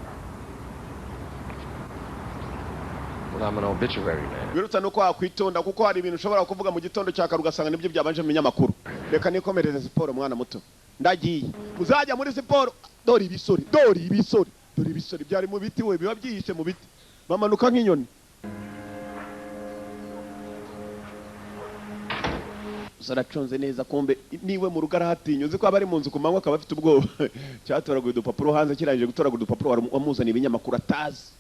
Well, I'm an obituary man. Birutsa nuko wakwitonda kuko hari ibintu ushobora kuvuga mu gitondo cyaka rugasanga nibyo byabanje mu binyamakuru. Reka nikomereze siporo mwana muto. Ndagiye. Uzajya muri siporo dori ibisori byari mu biti we biba byihishe mu biti. Bamanuka nk'inyoni. Zaraconze neza kombe niwe mu rugara hatinyo uzi ko abari mu nzu kumanywa akaba afite ubwoba. Cyatoraguye udupapuro hanze kirangije gutoragura udupapuro wamuzaniye ibinyamakuru atazi.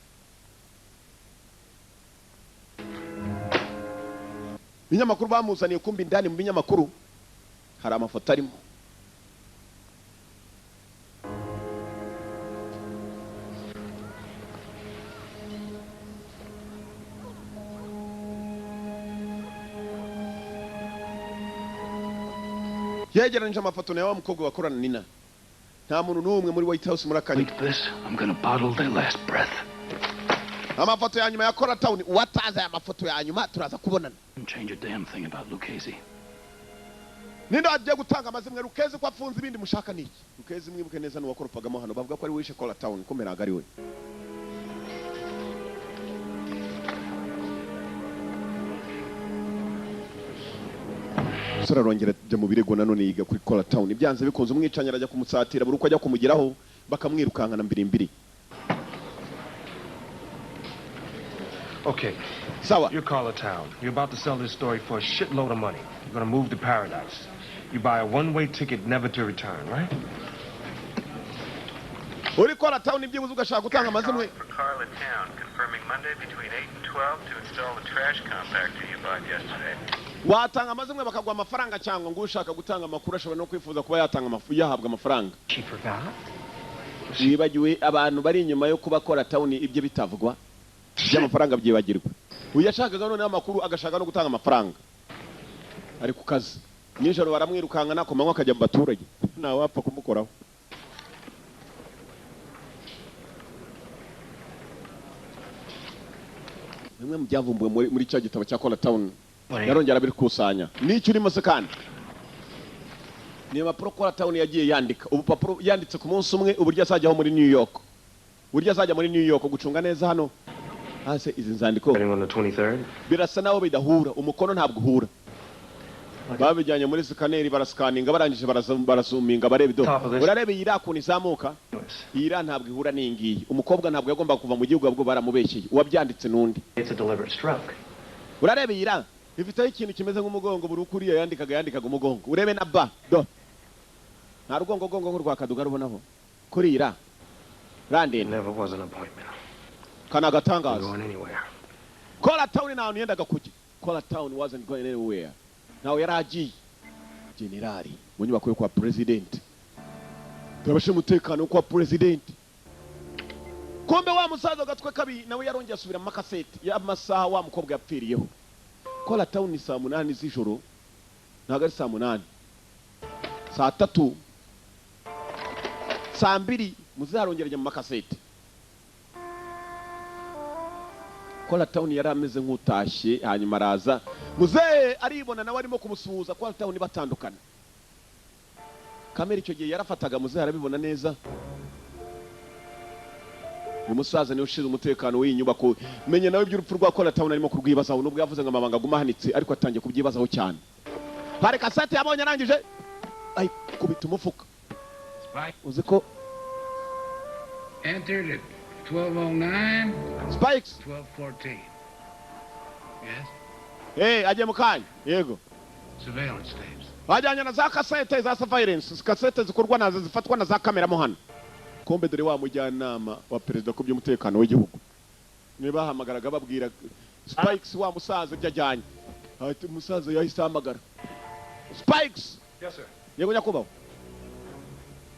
Binyamakuru bamuzaniye kumbi indani mu binyamakuru hari amafoto arimo. Yegeranije amafoto na wa mukobwa wakorana Nina. Nta muntu n'umwe muri White House murakanye. Like this, I'm gonna bottle their last breath. Amafoto ya nyuma ya Kora Town wataza ya mafoto ya nyuma turaza kubonana. Change a damn thing about Lucchese. Ninde agiye gutanga amazimwe Lucchese ko afunze ibindi mushaka niki? Lucchese mwibuke neza no wakoropagamo hano bavuga ko ari wishe Kora Town komera ari we. Sura rongera jya mu birego nanone yiga kuri Kora Town ibyanze bikunze umwicanya arajya kumutsatira buri uko ajya kumugeraho bakamwirukankana mbirimbiri. Okay. Sawa. You're Carla Town. You're about to sell this story for a shitload of money. You're gonna move to paradise. You buy a one-way ticket never to return, right? Uri Kora Town ibyibuze ugashaka gutanga amazimwe. For Carla Town, confirming Monday between 8 and 12 to install the trash compactor you bought yesterday. Watanga amazimwe bakagwa amafaranga cyangwa ngo ushaka gutanga amakuru ashobora no kwifuza kuba yatanga yahabwa amafaranga. She forgot. Yibagiwe abantu bari inyuma yo kuba Kora Town ibyo bitavugwa. By'amafaranga byibagirwa. Uyashakaga none amakuru agashaka no gutanga amafaranga. Ari ku kazi. Nijoro baramwirukanga nako manywa akajya mu baturage. Nawe wapfa kumukoraho. Bimwe mu byavumbuwe muri cya gitabo cya Kora Town. Yarongera birikusanya. N'icyo urimo se kandi. Ni impapuro Kora Town yagiye yandika. Ubupapuro yanditse ku munsi umwe uburyo azajyaho muri New York. Uburyo azajya muri New York gucunga neza hano. Hase izi nzandiko. On the 23rd. Birasa naho bidahura, umukono ntabwo uhura. Babijyanye muri scanner barascanninga barangije barazuminga barebe do. Urarebe yira kuntu izamuka. Yira ntabwo ihura n'ingiyi. Umukobwa ntabwo yagomba kuva mu gihugu ahubwo baramubeshyeye. Uwabyanditse nundi. It's a deliberate stroke. Urarebe yira ifite ikintu kimeze nk'umugongo buri ukuriye yandikaga umugongo. Urebe na ba do. Nta rugongo nk'urwa kaduga rubonaho. Kuri yira. Rande Never was an appointment. Kana gatangaza. Going anywhere. Kora Town now niendaga kuki. Kora Town wasn't going anywhere. Now yaragiye. Generali mu nyubako yo kwa president. Turabashe umutekano kwa president. Kombe wa musaza gatwe kabi nawe yarongeye asubira mu makaseti y'amasaha wa mukobwa yapfiriyeho. Kora Town ni saa 8 z'ijoro. Ntago ari saa 8. Saa 3. Saa 2 muzarongera mu makaseti. Kora Town yari ameze nk'utashye hanyuma araza muzee aribona nawe arimo kumusuhuza Kora Town batandukana. Kamera icyo gihe yarafataga muzee arabibona neza. Umusaza niwe ushinzwe umutekano w'iyi nyubako menye nawe iby'urupfu rwa Kora Town arimo kurwibazaho nubwo yavuze ngo amabanga aguma hanitse ariko atangiye kubyibazaho cyane. Hari kasete yabonye arangije ay kubita umufuka. Uzi ko entered at 12:09. Spikes. 12:14. Yes. Hey, aje mukanya. Yego. Surveillance tapes. Bajyanye na za kasete za surveillance, kasete zikorwa nazo zifatwa na za kamera mo hano. Kombe dore wa mujyanama wa president ku by'umutekano w'igihugu. Niba hamagaraga babwira Spikes wa musaza byajyanye. Ati musaza yahise hamagara. Spikes. Yes sir. Yego nyakubaho.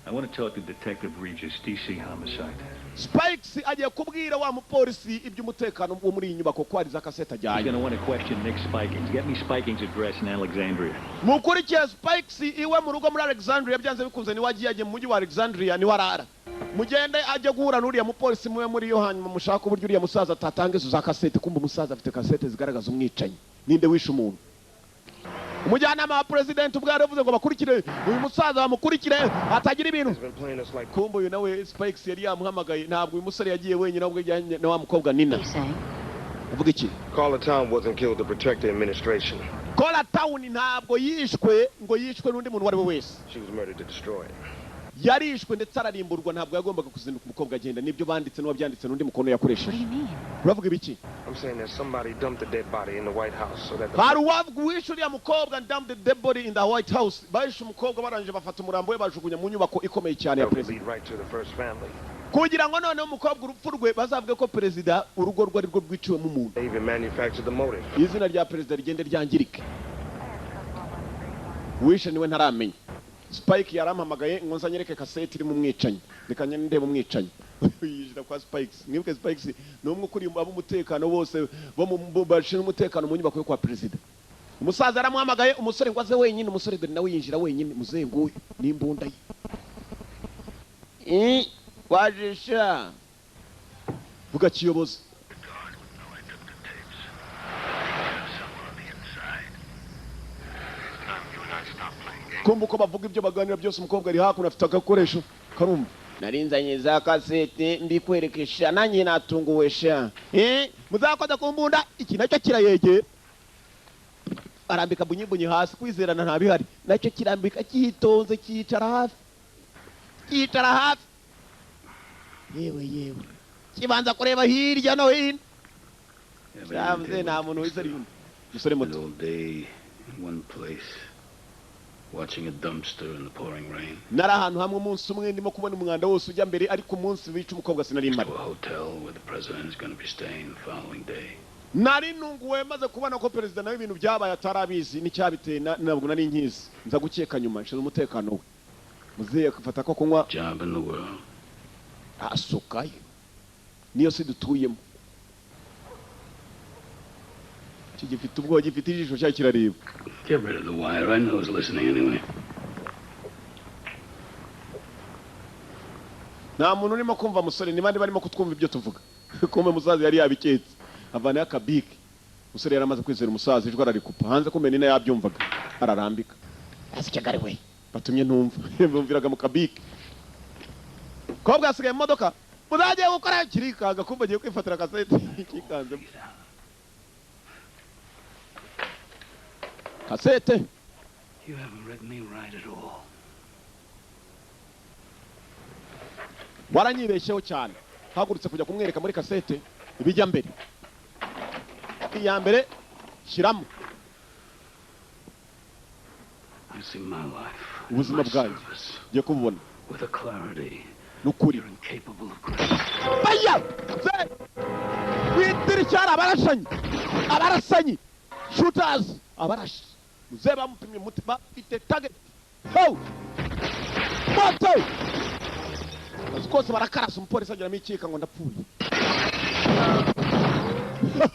I want to talk to Detective Regis, DC Homicide. Spikes agiye kubwira wa mupolisi iby'umutekano wo muri iyi nyubako ko ari za kasete He's ajyanye. going to want to question Nick Spikings. Get me Spikings' address in Alexandria. Mukurikiye Spikes iwe mu rugo muri Alexandria byanze bikunze ni wagiye mu mujyi wa Alexandria ni warara. Mugende ajye guhura n'uriya mupolisi muwe muri yo hanyuma mushaka uburyo uriya musaza atatanga izo za kasete kumba umusaza afite kasete zigaragaza umwicanyi. Ninde wishe umuntu? Umujyanama wa president ubwo yaravuze ngo bakurikire uyu musaza bamukurikire atagira ibintu. Kumba uyu nawe Spikes yari yamuhamagaye ntabwo uyu musore yagiye wenyine ahubwo yajyanye na wa mukobwa Nina. Uvuga iki? Caller Town wasn't killed to protect the administration. Caller Town ntabwo yishwe ngo yishwe n'undi muntu wari we wese. She was murdered to destroy it. Yarishwe ndetse ararimburwa ntabwo yagombaga kuzinduka umukobwa agenda nibyo banditse n'uwabyanditse n'undi mukono yakoresheje. Uravuga ibiki? I'm saying that somebody dumped the dead body in the White House so that Hari uwavuga wishe uriya mukobwa and dumped the dead body in the White House. Bahishe umukobwa barangije bafata umurambo we bajugunya mu nyubako ikomeye cyane ya president. right to the first family. Kugira ngo noneho umukobwa urupfu rwe bazavuge ko perezida urugo rwe ari rwo rwiciwemo umuntu. They even manufactured the motive. Izina rya perezida rigende ryangirike. Wishe niwe ntaramenya. Spike yarampamagaye ngo nzanyereke kasete iri mu mwicanyi. Nikanye ndebe umwicanyi. Yijira kwa Spikes. Mwibuke Spikes ni umwe kuri abo umutekano bose bo mu bashinzwe umutekano mu nyubako yo kwa perezida. Umusaza aramuhamagaye umusore ngo aze wenyine umusore dore nawe yinjira wenyine muzenguye n'imbunda ye. Wajisha. Vuga kiyobozi. Kumva uko bavuga ibyo baganira byose umukobwa ari hakuno afite agakoresho karumva. Narinzanye za kasete mbikwerekesha nanjye natunguwe sha. Muzakoza kumbunda iki nacyo kirayegera. Arambika bunyibunyi hasi kwizerana nta bihari. Nacyo kirambika kitonze kicara hafi. Kicara hafi. Yewe. Kibanza kureba hirya no hino. Yavuze nta muntu wese ari musore muto. All day in one place. Watching a dumpster in the pouring rain. Nari ahantu hamwe umunsi umwe ndimo kubona umwanda wose ujya mbere ariko umunsi wica umukobwa sinari mari. To a hotel where the president is going to be staying the following day. Nari nunguwe maze kubona ko perezida nawe ibintu byabaye atarabizi n'icyabiteye nabwo nari nkizi. Nza gukeka nyuma nshize umutekano we. Muzehe akafata ko kunywa job in the world. Asukaye. Niyo se dutuyemo. Kigifite ubwo gifite ijisho cya kirareba. Get rid of the wire. I know who's listening anyway. Nta muntu urimo kumva musore ni bandi barimo kutwumva ibyo tuvuga. Kumbe musaza yari yabiketse. Avana yakabike. Musore yaramaze kwizera umusaza ijwa ararikupa. Hanze kumbe nina yabyumvaga. Ararambika. Asi cyagare we. Batumye ntumva. Bumviraga mu kabike. Kobwa asigaye mu modoka. Muzagiye gukora kirikaga kumbe agiye kwifatira kasete kikanze. Kasete. You haven't read me right at all. Waranyibeshyeho cyane. Hagurutse kujya kumwereka muri kasete ibijya mbere. Iya mbere shiramo. You see my life. Ubuzima bwanjye. Giye kububona. With a clarity. Nukuri. You're incapable of grace. Baya! Witirishara abarashanyi. Abarasanyi. Shooters. Abarashi. Muze bamupimye mutima bite target. Ho! Moto! Kose barakarasa umupolisi agira mikika ngo ndapfuye.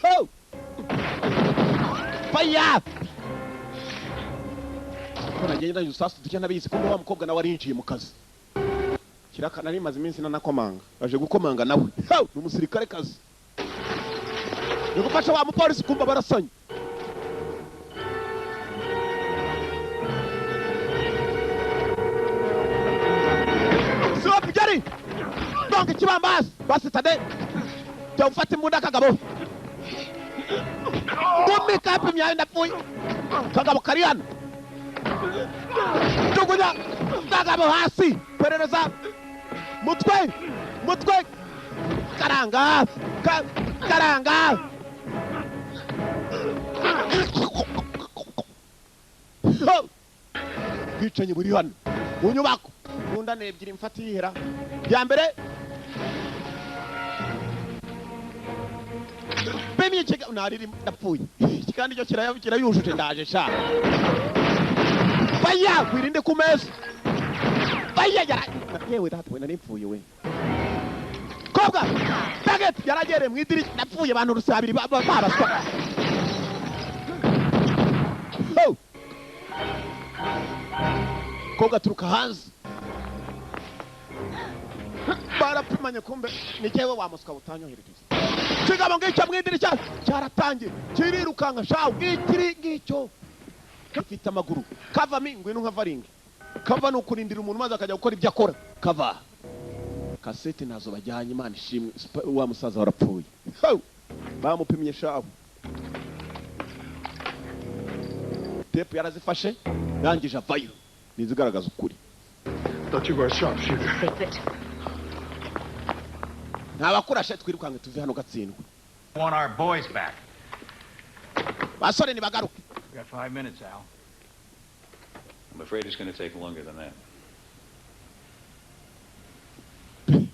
Ho! Baya! Kona genda yusasu tujya nabizi ko wa mukobwa nawe arinjiye mu kazi. Kiraka nari maze iminsi nanakomanga. Aje gukomanga nawe. Ho! Numusirikare kazi. Nigufasha wa mupolisi kumba barasanye. Gari! Donge kibambasi basi tade. Jya ufata imbunda kagabo. Gumi kapi myaye ndapfuye. Kagabo kariyana. Jugunya kagabo hasi. Perereza. Mutwe. Karanga. Karanga. Bwicanyi buri hano. Mu nyubako. Bunda nebyiri mfatihera. Ya mbere. Bemye kiga nariri ndapfuye. Kandi cyo kirayujuje ndaje sha. Baya kwirinde kumeza. Baya yara. Yewe data we nari mpfuye we. Ko Koga Daggett yaragere mu idirishya napfuye abantu rusabiri babaswa Oh Koga turuka hanze barapimanye kumbe ni jewe wa muswa butanyohereje kigabo ngicyo mu idirishya cyaratangiye kirirukanka shawo ngicyo gifite amaguru kava ngwino nkavaringa kava nukurindira umuntu maze akajya gukora ibyo akora kava kasete nazo bajyanye Imana ishimwe wa musaza warapfuye bamupimye shawo tape yarazifashe yangije avayo nizigaragaza ukuri Thought you were a sharpshooter. ntabakurashe twirukange tuve hano gatsindwa Want our boys back. basore nibagaruke We got 5 minutes, Al. I'm afraid it's going to take longer than that.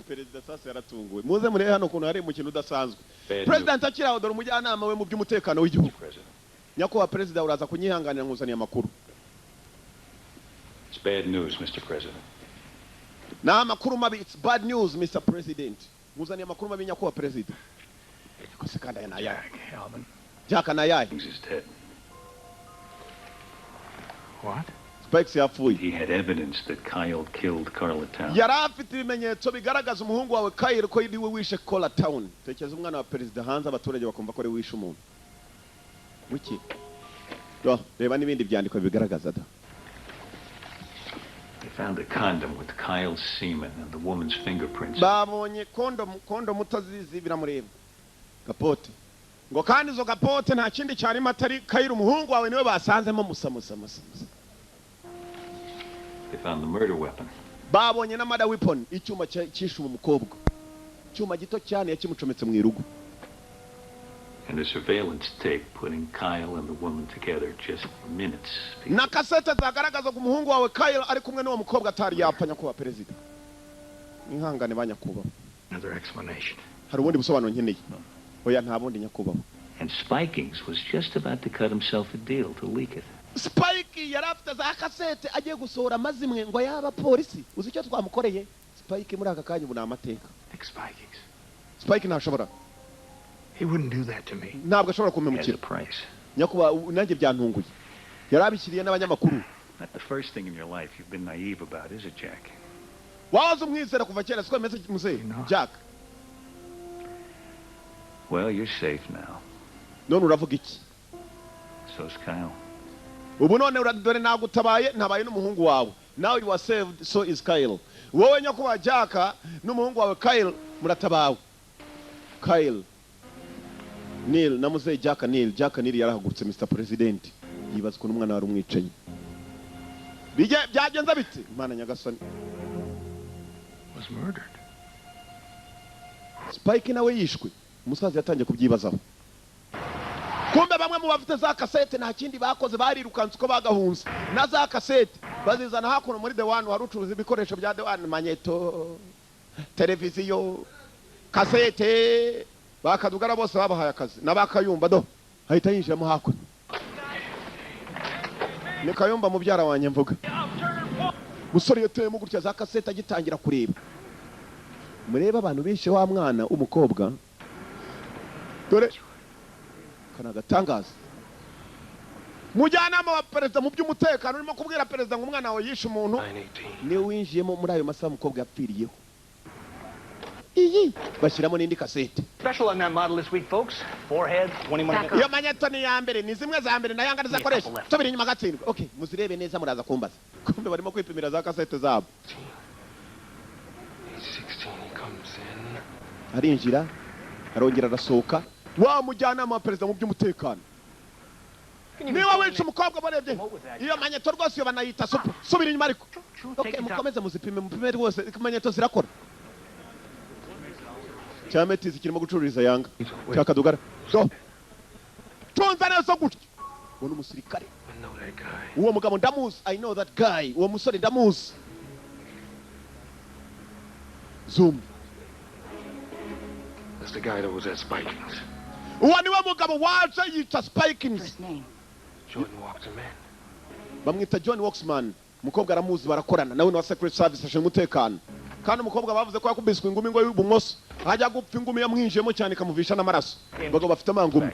Perezida sasa yaratunguwe muze murebe hano kuntu hari umukino udasanzwe President akiraho dore umujyanama we mu by'umutekano w'igihugu nyakubahwa Perezida uraza kunyihanganira nkuzaniye amakuru It's bad news, Mr. President. na amakuru mabi it's bad news Mr. President nkuzaniye amakuru mabi nyakubahwa Perezida kose kandi yana ya Alvin. Jaka na yayi He's dead. What? Spikes yapfuye He had evidence that Kyle killed Carla Town. yari afite ibimenyetso bigaragaza umuhungu wawe Kyle ko yiriwe wishe Carla Town tekeza umwana wa Perezida hanze abaturage bakumva ko ari wishe umuntu wiki reba n'ibindi byandiko bigaragaza da They found a condom with Kyle's semen and the woman's fingerprints. babonye kondom utazizi biramureba kapote ngo kandi zo kapote nta kindi cyari matari Kyle umuhungu wawe niwe basanzemo musa They found the murder weapon. babonye na murder weapon icyuma cyishe umukobwa cyuma gito cyane yakimucometse mu irugu And a surveillance tape putting Kyle and the woman together just minutes. na kasete zagaragaza ko umuhungu wawe Kyle ari kumwe n'uwo mukobwa atari yapfanya kuba Perezida ihangane banyakubaho Another explanation. hari ubundi busobanuro nkeneye oya nta bundi nyakubaho And Spikings was just about to cut himself a deal to leak it. Spike yarafite za kasete agiye gusohora mazimwe ngo yaba polisi uzi icyo twamukoreye Spike muri aka kanya ubu ni amateka Spike ntashobora He wouldn't do that to me. ntabwo ashobora kumemukira nyakuba nanjye byantunguye yarabishyiriye n'abanyamakuru. Not the first thing in your life you've been naive about, is it, Jack? waza umwizera kuva kera siko message muzee Jack. Well, you're safe now. none uravuga iki? So's Kyle. ubu none uradore nagutabaye ntabaye n'umuhungu wawe. Now you are saved, so is Kyle. wowe nyakuba Jack n'umuhungu wawe Kyle muratabawe. Kyle Neil na muzee Jack Neil yarahagurutse Mr. President yibaza ko n'umwana wari umwicanyi byagenza bite Imana nyagasani Was murdered. Spike nawe yishwe umusaza yatangiye kubyibazaho kumbe bamwe mu bafite za kasete nta kindi bakoze barirukanse uko bagahunze na za kasete bazizana hakuno muri The One warucuruza ibikoresho bya The One manyeto televiziyo kasete bakadugara bose babahaye akazi nabakayumba do hahita yinjiramo hakuno ni Kayumba mubyara wanye mvuga musore yateyemo gutya za kasete agitangira kureba mureba abantu bishe wa mwana umukobwa dore kana gatangaza mujyanama wa perezida mu by'umutekano urimo kubwira perezida ngo umwana wawe yishe umuntu ni winjiyemo muri ayo masaha umukobwa yapfiriyeho iyi bashyiramo n'indi kasete. Special on that model this week, folks. 4 heads, 21 minutes. Iyo manyeto ni ya mbere ni zimwe za mbere nayanga zakoresha tubiri inyuma gatsindwa. Okay, muzirebe neza muraza kumbaza kumbe barimo kwipimira za kasete zabo. 16 comes in. Arinjira arongera arasohoka wa mujyanama wa perezida mu by'umutekano niba wica umukobwa barebye iyo manyeto rwose iyo banayita super subira inyuma ariko okay mukomeze muzipime mupime rwose manyeto zirakora cyametizi kirimo gucururiza yanga cyakadugara so tunza neza gutyo ubona umusirikare uwo mugabo ndamuzi I know that guy uwo musore ndamuzi zoom. That's the guy that was at Spikings. uwo niwe mugabo waje yita Spikings. Jordan Walksman. bamwita John Walksman umukobwa aramuzi barakorana nawe wa Secret Service ashinzwe umutekano kandi umukobwa bavuze ko yakubiswe ingumi ngo y'ubumoso hajya gupfa ingumi yamwinjiyemo cyane ikamuvisha n'amaraso bago bafite amangumi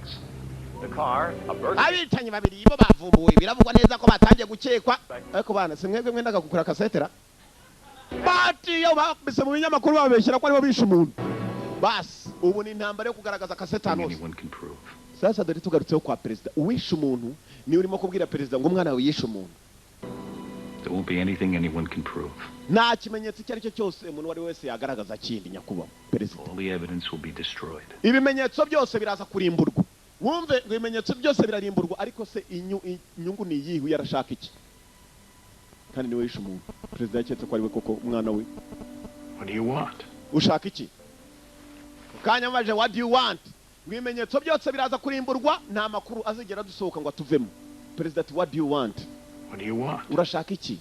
abitanye babiri bo bavumbuwe biravugwa neza ko batangiye gukekwa ariko bana simwebwe mwendaga gukura kasetera bati yo bakubise mu binyamakuru babeshyira ko aribo bishe umuntu bas ubu ni intambara yo kugaragaza kasetano sasa dore tugarutseho kwa perezida uwishe umuntu ni urimo kubwira perezida ngo umwana wawe yishe umuntu. There won't be anything anyone can prove. Nta kimenyetso icyo ari cyo cyose umuntu wari wese yagaragaza kindi nyakubahwa perezida. All the evidence will be destroyed. Ibimenyetso byose biraza kurimburwa. Wumve ngo ibimenyetso byose birarimburwa ariko se inyungu ni yihu yarashaka iki? Kandi niwe yishe umuntu. Perezida yaketse ko ari we koko umwana we. What do you want? Ushaka iki? Kanya maje what do you want? Ibimenyetso byose biraza kurimburwa nta makuru azigera dusohoka ngo atuvemo. Perezida ati what do you want? What do you want? Urashaka iki?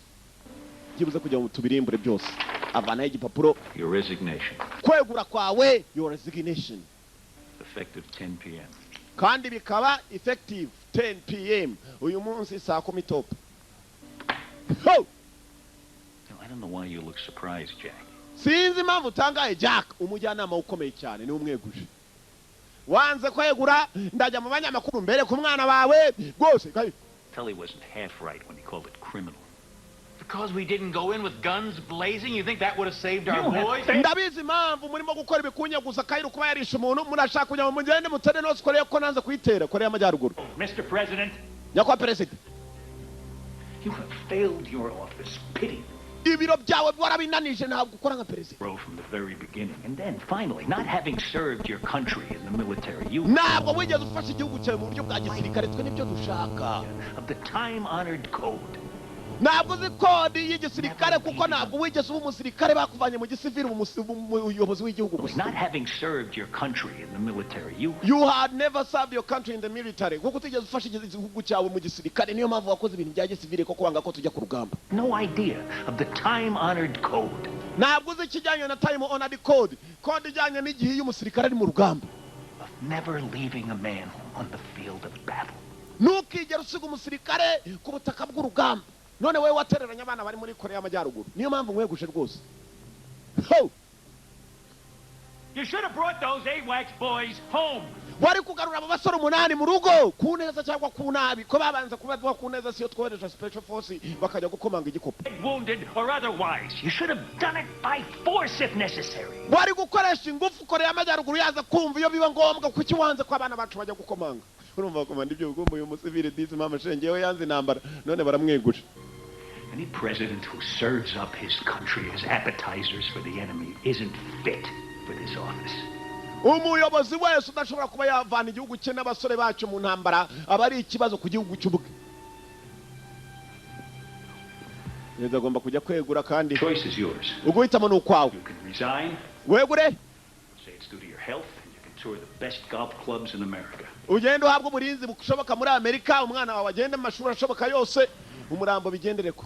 Gibuze kujya mu tubirimbure byose. Avana igipapuro. Your resignation. Kwegura kwawe, your resignation. Effective 10 p.m. Kandi bikaba effective 10 p.m. Uyu munsi saa 10 top. Ho! I don't know why you look surprised, Jack. Sinzi impamvu utangaye Jack, umujyanama ukomeye cyane ni umweguje. Wanze kwegura ndajya mu banyamakuru mbere ku mwana bawe rwose. Tully wasn't half right when he called it criminal. Because we didn't go in with guns blazing, you think that would have saved our boys? Ndabizi impamvu murimo gukora ibikunye gusa Kairu kuba yarisha umuntu murashaka kujya mu mugende mutene no sikore ko nanze kwitera Korea y'Amajyaruguru. Mr. President. Nyakwa President. You have failed your office. Pity. Ibiro byawe warabinanije ntabwo ukora nka president. From the very beginning, and then finally, not having served your country in the military, you ntabwo wigeze ufasha igihugu cyawe mu buryo bwa gisirikare twe nibyo dushaka. Of the time-honored code. Ntabwo uzi kode y'igisirikare kuko ntabwo wigeze uba umusirikare bakuvanye mu gisivili umuyobozi w'igihugu gusa. Not having served your country in the military, you had never served your country in the military. Kuko utigeze ufasha igihugu cyawe mu gisirikare niyo mpamvu wakoze ibintu bya gisivili kuko wanga ko tujya ku rugamba. No idea of the time-honored code. Ntabwo uzi ikijyanye na time-honored code. Code ijyanye n'igihe y'umusirikare ari mu rugamba. Of never leaving a man on the field of battle. Ntukigere usiga umusirikare ku butaka bw'urugamba. None wewe watereranya abana bari muri Korea y'Amajyaruguru. Niyo mpamvu mweguje rwose. Ho! You should have brought those AWACS boys home. Wari kugarura abo basore 8 mu rugo ku neza cyangwa ku nabi ko babanza kubadwa ku neza siyo twohereje special force bakajya gukomanga igikopo. Wounded or otherwise. You should have done it by force if necessary. Wari gukoresha ingufu Korea y'Amajyaruguru yaza kumva iyo biba ngombwa kuki wanze ko abana bacu bajya gukomanga. Urumva komanda ibyo ugomba uyu musivile disi mama shengewe yanze intambara none baramweguje. Any president who serves up his country as appetizers for the enemy isn't fit for this office. Umuyobozi wese udashobora kuba yavana igihugu cye n'abasore bacu mu ntambara abari ikibazo ku gihugu cy'ubwe. Yeza agomba kujya kwegura kandi Choice is yours. Uguhitamo ni ukwawe. You can resign. Wegure. Say it's due to your health and you can tour the best golf clubs in America. Ugenda uhabwa uburinzi bushoboka muri Amerika umwana wawe agende mu mashuri ashoboka yose umurambo bigendereko.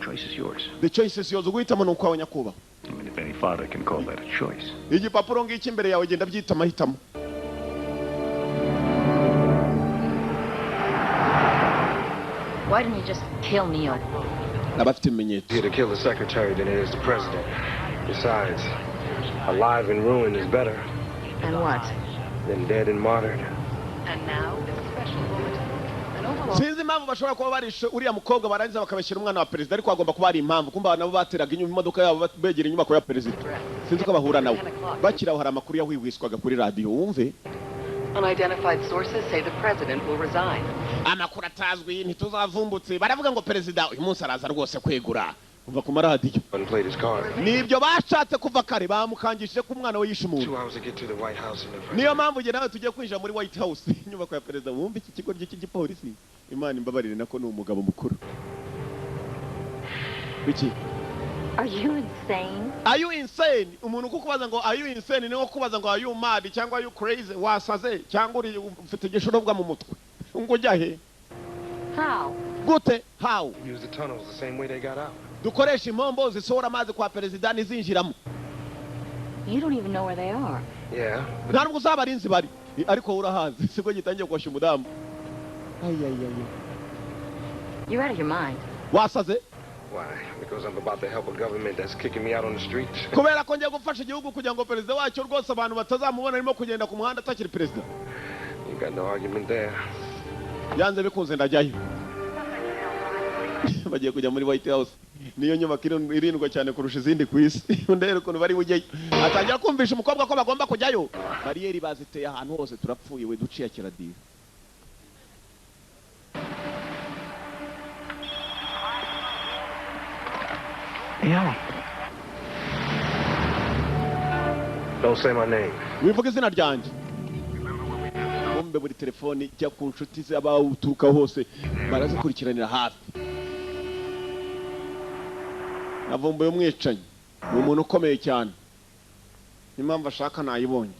Choice is yours. The choice is yours. Uguhitamo ni ukwawe nyakuba. I mean, if any father can call that a choice. Igipapuro ngiki imbere yawe genda byita amahitamo. Why didn't you just kill Neil? Abafite ibimenyetso. Easier to kill the secretary than it is the president. Besides, alive and ruined is better. And what? Than dead and martyred. And now, this special bulletin. Sinzi impamvu bashobora kuba barishe uriya mukobwa barangiza bakabashyira umwana wa perezida ariko agomba kuba ari impamvu kumba nabo bateraga inyuma imodoka yabo begera inyubako ya perezida. Sinzi ko bahura nawe. Bakiraho hari amakuru yahwihwiswaga kuri radio wumve. Unidentified sources say the president will resign. Amakuru atazwi ntituzavumbutse baravuga ngo perezida uyu munsi araza rwose kwegura. Umva ku maradiyo. Nibyo bashatse kuva kare bamukangishije ku mwana we yishe umuntu. Niyo mpamvu nge nawe tugiye kwinjira muri White House inyubako ya perezida wumve iki kigo cy'igipolisi. Imana imbabarire nako ni umugabo mukuru. Biki? Are you insane? Are you insane? Umuntu kukubaza ngo are you insane niwo kubaza ngo are you mad cyangwa are you crazy wasaze cyangwa uri ufite gishorobwa mu mutwe. Ngo jyahe? How? Gute? How? Use the tunnels the same way they got out. Dukoresha impombo zisohora amazi kwa perezida nizinjiramo. You don't even know where they are. Yeah. Nta nubwo uzabarinzi bari ariko urahazi siko gitangiye kwasha umudamu. You're out of your mind. Wasaze? Why? Because I'm about to help a government that's kicking me out on the streets? Kubera ko ngiye gufasha igihugu kugira ngo perezida wacyo rwose abantu batazamubona arimo kugenda ku muhanda atakiri perezida. You got no argument there. Yanze bikunze ndajyayo. Bagiye kujya muri White House. Niyo nyubako irindwa cyane kurusha izindi ku isi. Ndere ukuntu bari bujyeyo. Atangira kumvisha umukobwa ko bagomba kujyayo. Bariyeri baziteye ahantu hose turapfuye we duciye kiradira. Yeah. Don't say my name. Wivuga izina ryanjye. Bombe muri telefone ijya ku nshuti z'abawuturuka hose barazikurikiranira hafi. Navumbuye umwicanyi. Ni umuntu ukomeye cyane. Impamvu ashaka nayibonye.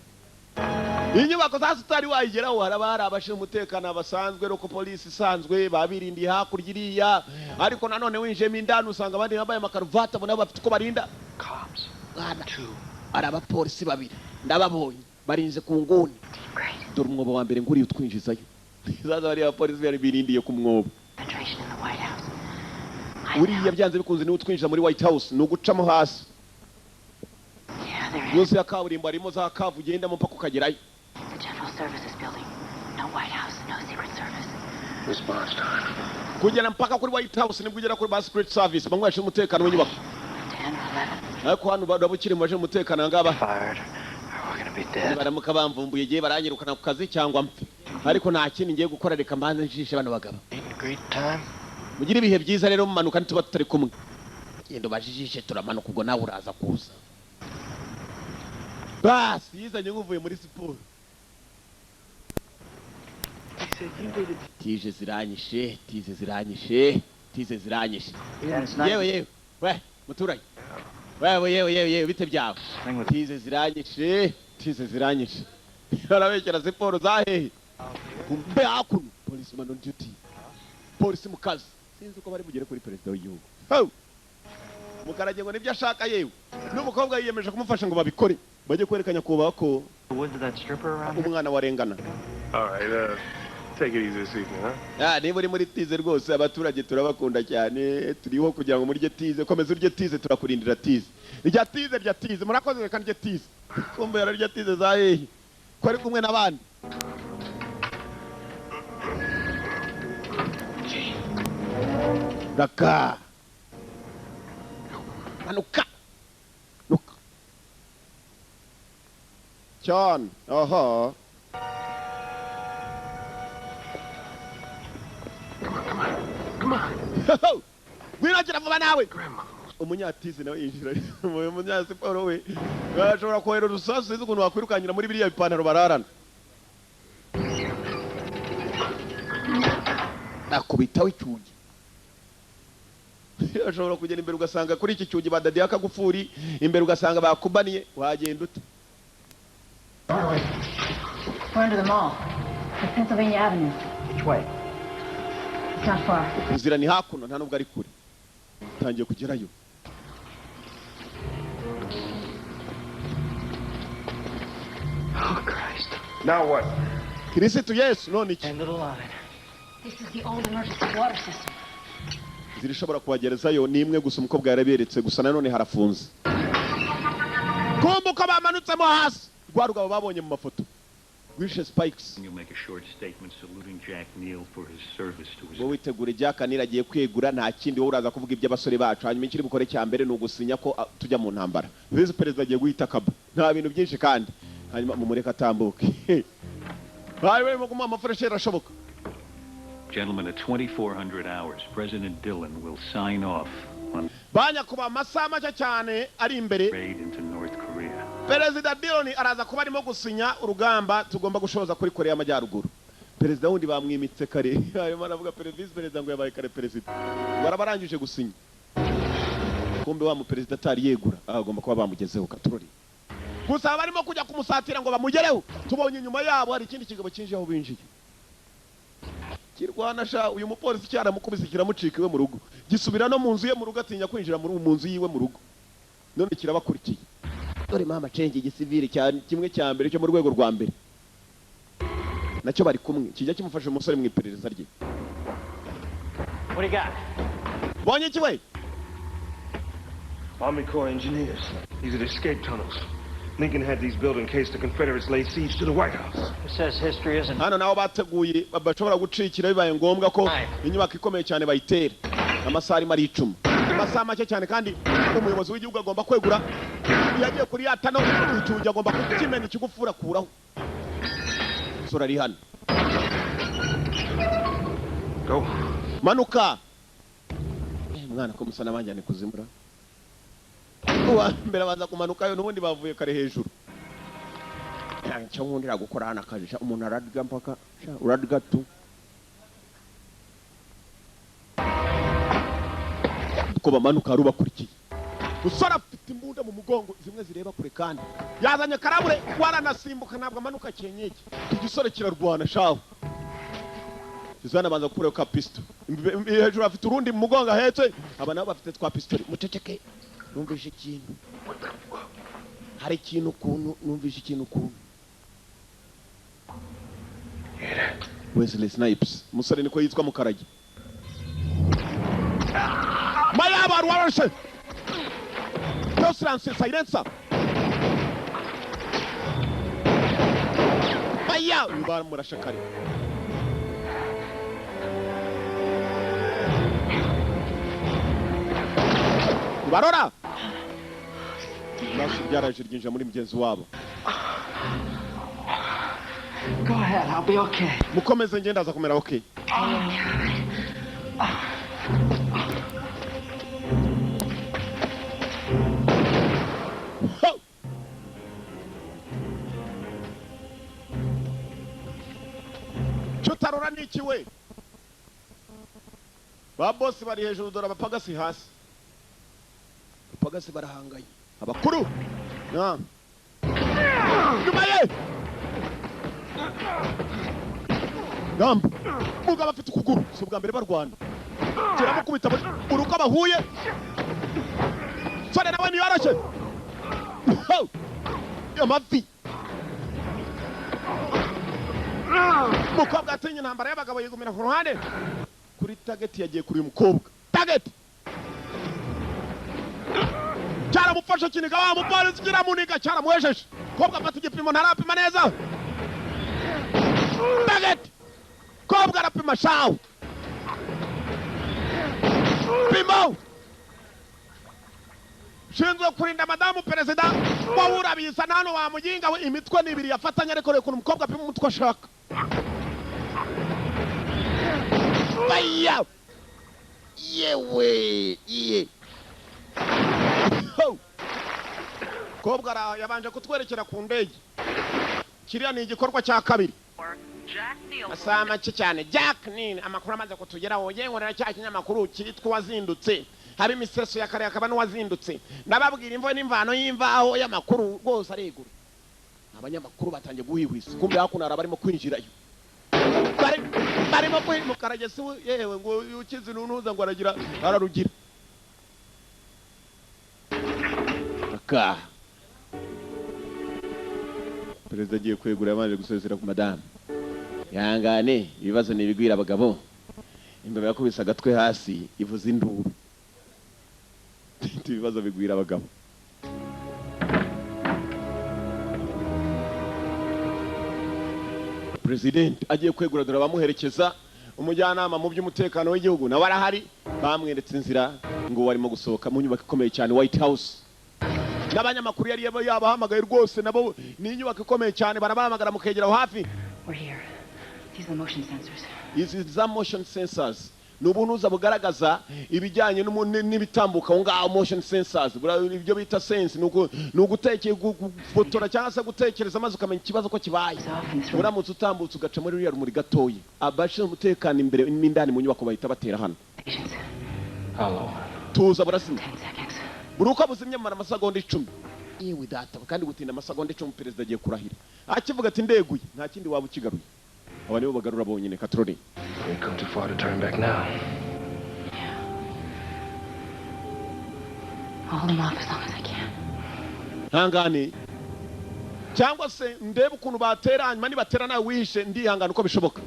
Inyubako za sitari wayigeraho haraba hari abashinzwe umutekano abasanzwe roko polisi isanzwe babirindiye hakurya iriya ariko nanone winjiyemo indani usanga abandi bambaye amakaruvati abona bafite uko barinda Cops. ari abapolisi babiri ndababonye barinze ku nguni dore umwobo wa mbere nguriye utwinjizayo zaza bari abapolisi bari birindiye ku mwobo uriya byanze bikunze niwe utwinjiza muri White House ni ugucamo hasi yose ya kaburimbo harimo za kavu ugendamo mpaka ukagerayo. The General Services Building. No White House, no Secret Service. Response time. Kugera mpaka kuri White House nibwo ugera kuri Secret Service bamwe bashinzwe umutekano w'inyubako. 10, 11. Ariko hano babukiri mu bashinzwe umutekano ngaba. Fired. We're gonna be dead. Baramuka bamvumbuye giye baranyirukana ku kazi cyangwa mpfe. Ariko nta kindi ngiye gukora reka mbanze njishe bano bagabo. Great time. Mugira ibihe byiza rero mumanuka nituba tutari kumwe. Gendo bajijishe turamanuka ubwo nawe uraza kuza. Bas, yizanye nguvuye muri siporo. Tize ziranyishe, tize ziranyishe, tize ziranyishe. Yewe, we, muturanye. Yewe, bite byawe. Tize ziranyishe, tize ziranyishe. Arabekera siporo zahehe. Kumbe hakuno, policeman on duty. Polisi mu kazi. Sinzi uko bari bugere kuri perezida w'igihugu. Ho! Mukarage ngo nibyo ashaka yewe. N'umukobwa yiyemeje kumufasha ngo babikore. Bajye kwerekanya kuba ko umwana warengana. All right, take it easy this evening, huh? Niba uri muri tize rwose abaturage turabakunda cyane turiho kugira ngo murye tize komeza urye tize turakurindira tize. Rya tize murakoze reka ndye tize. Kumbe yararya tize za hehe. Ko ari kumwe n'abandi. Daka. Manuka. John, aha. Come on. Winagira vuba nawe. Umunyatizi nawe yinjira. Umunyasiporo we. Gashobora kohera rusasu izo kuntu wakwirukanyira muri biriya bipantaro bararana. Nakubitaho icyugi. Ashobora kugera imbere ugasanga kuri iki cyugi badadiye akagufuri, imbere ugasanga bakubaniye, wagenda ute? We're under the mall. It's Pennsylvania Avenue. Which way? It's not far. Inzira ni hakuno nta nubwo ari kure. Tangiye kugerayo. Oh, Christ. Now what? Kristo Yesu none iki? End of the line. This is the old emergency water system. Zirishobora kubagerezayo ni imwe gusa umukobwa yaraberetse gusa nanone harafunze. Kumbuka bamanutse mo hasi. Rwarugabo babonye mu mafoto. Wishe Spikes. You make a short statement saluting Jack Neal for his service to his. Bo witegure Jack Neal agiye kwegura nta kindi wowe uraza kuvuga iby'abasore bacu hanyuma ikiri bukore cya mbere no gusinya ko tujya mu ntambara. Vice President agiye guhita kaba. Nta bintu byinshi kandi hanyuma mumureka atambuke. Bari barimo kumuha amafresheri ashoboka. Gentlemen, at 2400 hours, President Dillon will sign off on Banya kuba amasaha make cyane ari imbere. raid into North Korea. Perezida Dillon araza kuba arimo gusinya urugamba tugomba gushoza kuri Korea y'Amajyaruguru. Perezida wundi bamwimitse kare. Arimo aravuga perezida ngo yabaye kare perezida. Barabarangije gusinya. Kumbe wa mu perezida atari yegura agomba kuba bamugezeho katurori. Gusa barimo kujya kumusatira ngo bamugereho. Tubonye inyuma yabo hari ikindi kigabo kinjiye aho binjiye. Kirwana sha uyu mupolisi cyara mukubise kiramucikiwe mu rugo. Gisubira no mu nzu ye mu rugo atinya kwinjira mu nzu yiwe mu rugo. None kirabakurikiye. Dore mama change igisivile cyane kimwe cya mbere cyo mu rwego rwa mbere. Nacyo bari kumwe. Kijya kimufasha umusore mu iperereza rye. What do you got? Bonye iki we? Army Corps engineers. These are the escape tunnels. Lincoln had these built in case the Confederates laid siege to the White House. Who says history isn't... Hano naho bateguye bashobora gucikira bibaye ngombwa ko inyubako ikomeye cyane bayitera. Amasari mari 10. Amasaha make cyane kandi umuyobozi w'igihugu agomba kwegura. Yagiye kuri yatano ucyuje agomba kukimena ikigufura kuraho. Sura ri hano. Go. Manuka. Mwana ko musana banjyane kuzimbura. Uwa mbere baza kumanuka yo nubundi bavuye kare hejuru. Cyo nkundira gukora hana kajisha umuntu aradiga mpaka uradiga tu. Ko bamanuka rubakurikiye. Usora afite imbunda mu mugongo zimwe zireba kure kandi. Yazanye karabure waranasimbuka ntabwo amanuka cyenyeke. Igisore kirarwana shaho. Zana banza gukura ka pistol. Hejuru afite urundi mu mugongo ahetse aba nabo bafite twa pistol. Muceceke. Numvise ikintu. Hari ikintu kuntu numvise ikintu kuntu. Wesley Snipes. Musore niko yitwa Mukarage. Mayaba warashe. No silencer. Maya uba murashakari. Barora. Nasu byaraje ryinje muri mugenzi wabo. Go ahead, I'll be okay. Mukomeze ngenda za kumera okay. Chutarora niki we? Ba boss bari hejuru dora bapagasi hasi. Bapagasi barahangaye. Abakuru. Na. Dubaye. Gambo. Muga bafite ukuguru. Si ubwa mbere barwana. Kiramukubita uruko bahuye. Sone nawe niyarashe. Amavi. Mukobwa atinye intambara y'abagabo yigumira ku ruhande. Kuri target yagiye kuri umukobwa. Target. Cyara mufasha kiniga wa mupolisi kiramuniga cyara muhesheje. Kobwa afata igipimo ntarapima neza. Target. Kobwa arapima shawo. Pimo. Shinzwe kurinda madamu perezida wabura bisa nano wa mujinga we imitwe nibiri yafatanya ariko reko umukobwa pima umutwe ashaka. Baya. Yewe. Kobwa yabanje kutwerekera ku ndege. Kiriya ni igikorwa cya kabiri. Asama cyane Jack Neal amakuru amaze kutugeraho yengorera cya kinyamakuru kitwa wazindutse. Hari imiseso ya kare akaba n'uwazindutse. Nababwira imvo n'imvano y'imvaho y'amakuru rwose aregura. Abanyamakuru batangiye guhihwisa. Kumbe hakunara barimo kwinjirayo. Barimo kwimukaragese yewe ngo ukizi nunuza ngo aragira ararugira. Aka. Perezida agiye kwegura yamanje gusezera ku madamu. Yangane ibibazo nibigwira abagabo. Imbere yakubisa agatwe hasi ivuza induru. Ibibazo bigwira abagabo. President agiye kwegura dore bamuherekeza umujyanama mu by'umutekano w'igihugu na warahari bamweretse inzira ngo warimo gusohoka mu nyubako ikomeye cyane White House. N'abanyamakuru yari yabahamagaye rwose nabo ni inyubako ikomeye cyane barabahamagara mukegeraho hafi. We're here. These are the motion sensors. These are the motion sensors. Nubunuza bugaragaza ibijyanye n'ibitambuka ngaho motion sensors. Ibyo bita sense nugutekeye gufotora cyangwa se gutekereza maze ukamenya ikibazo ko kibaye. Uramutse utambutse ugaca muri ruriya rumuri gatoyi. Abashinzwe umutekano imbere n'indani mu nyubako bahita batera hano. Hello. Tuza burasima. Buruko buzimye mu amasegonda 10. Yewe data kandi gutinda amasegonda 10 perezida agiye kurahira. Akivuga ati ndeguye nta kindi waba ukigaruye. Abani bo bagarura bonyine Katroli. We've come too far to turn back now. I'll hold them off as long as I can. Hangane. Cyangwa se ndebe ukuntu bateranye mani baterana wihishe ndihangana uko bishoboka.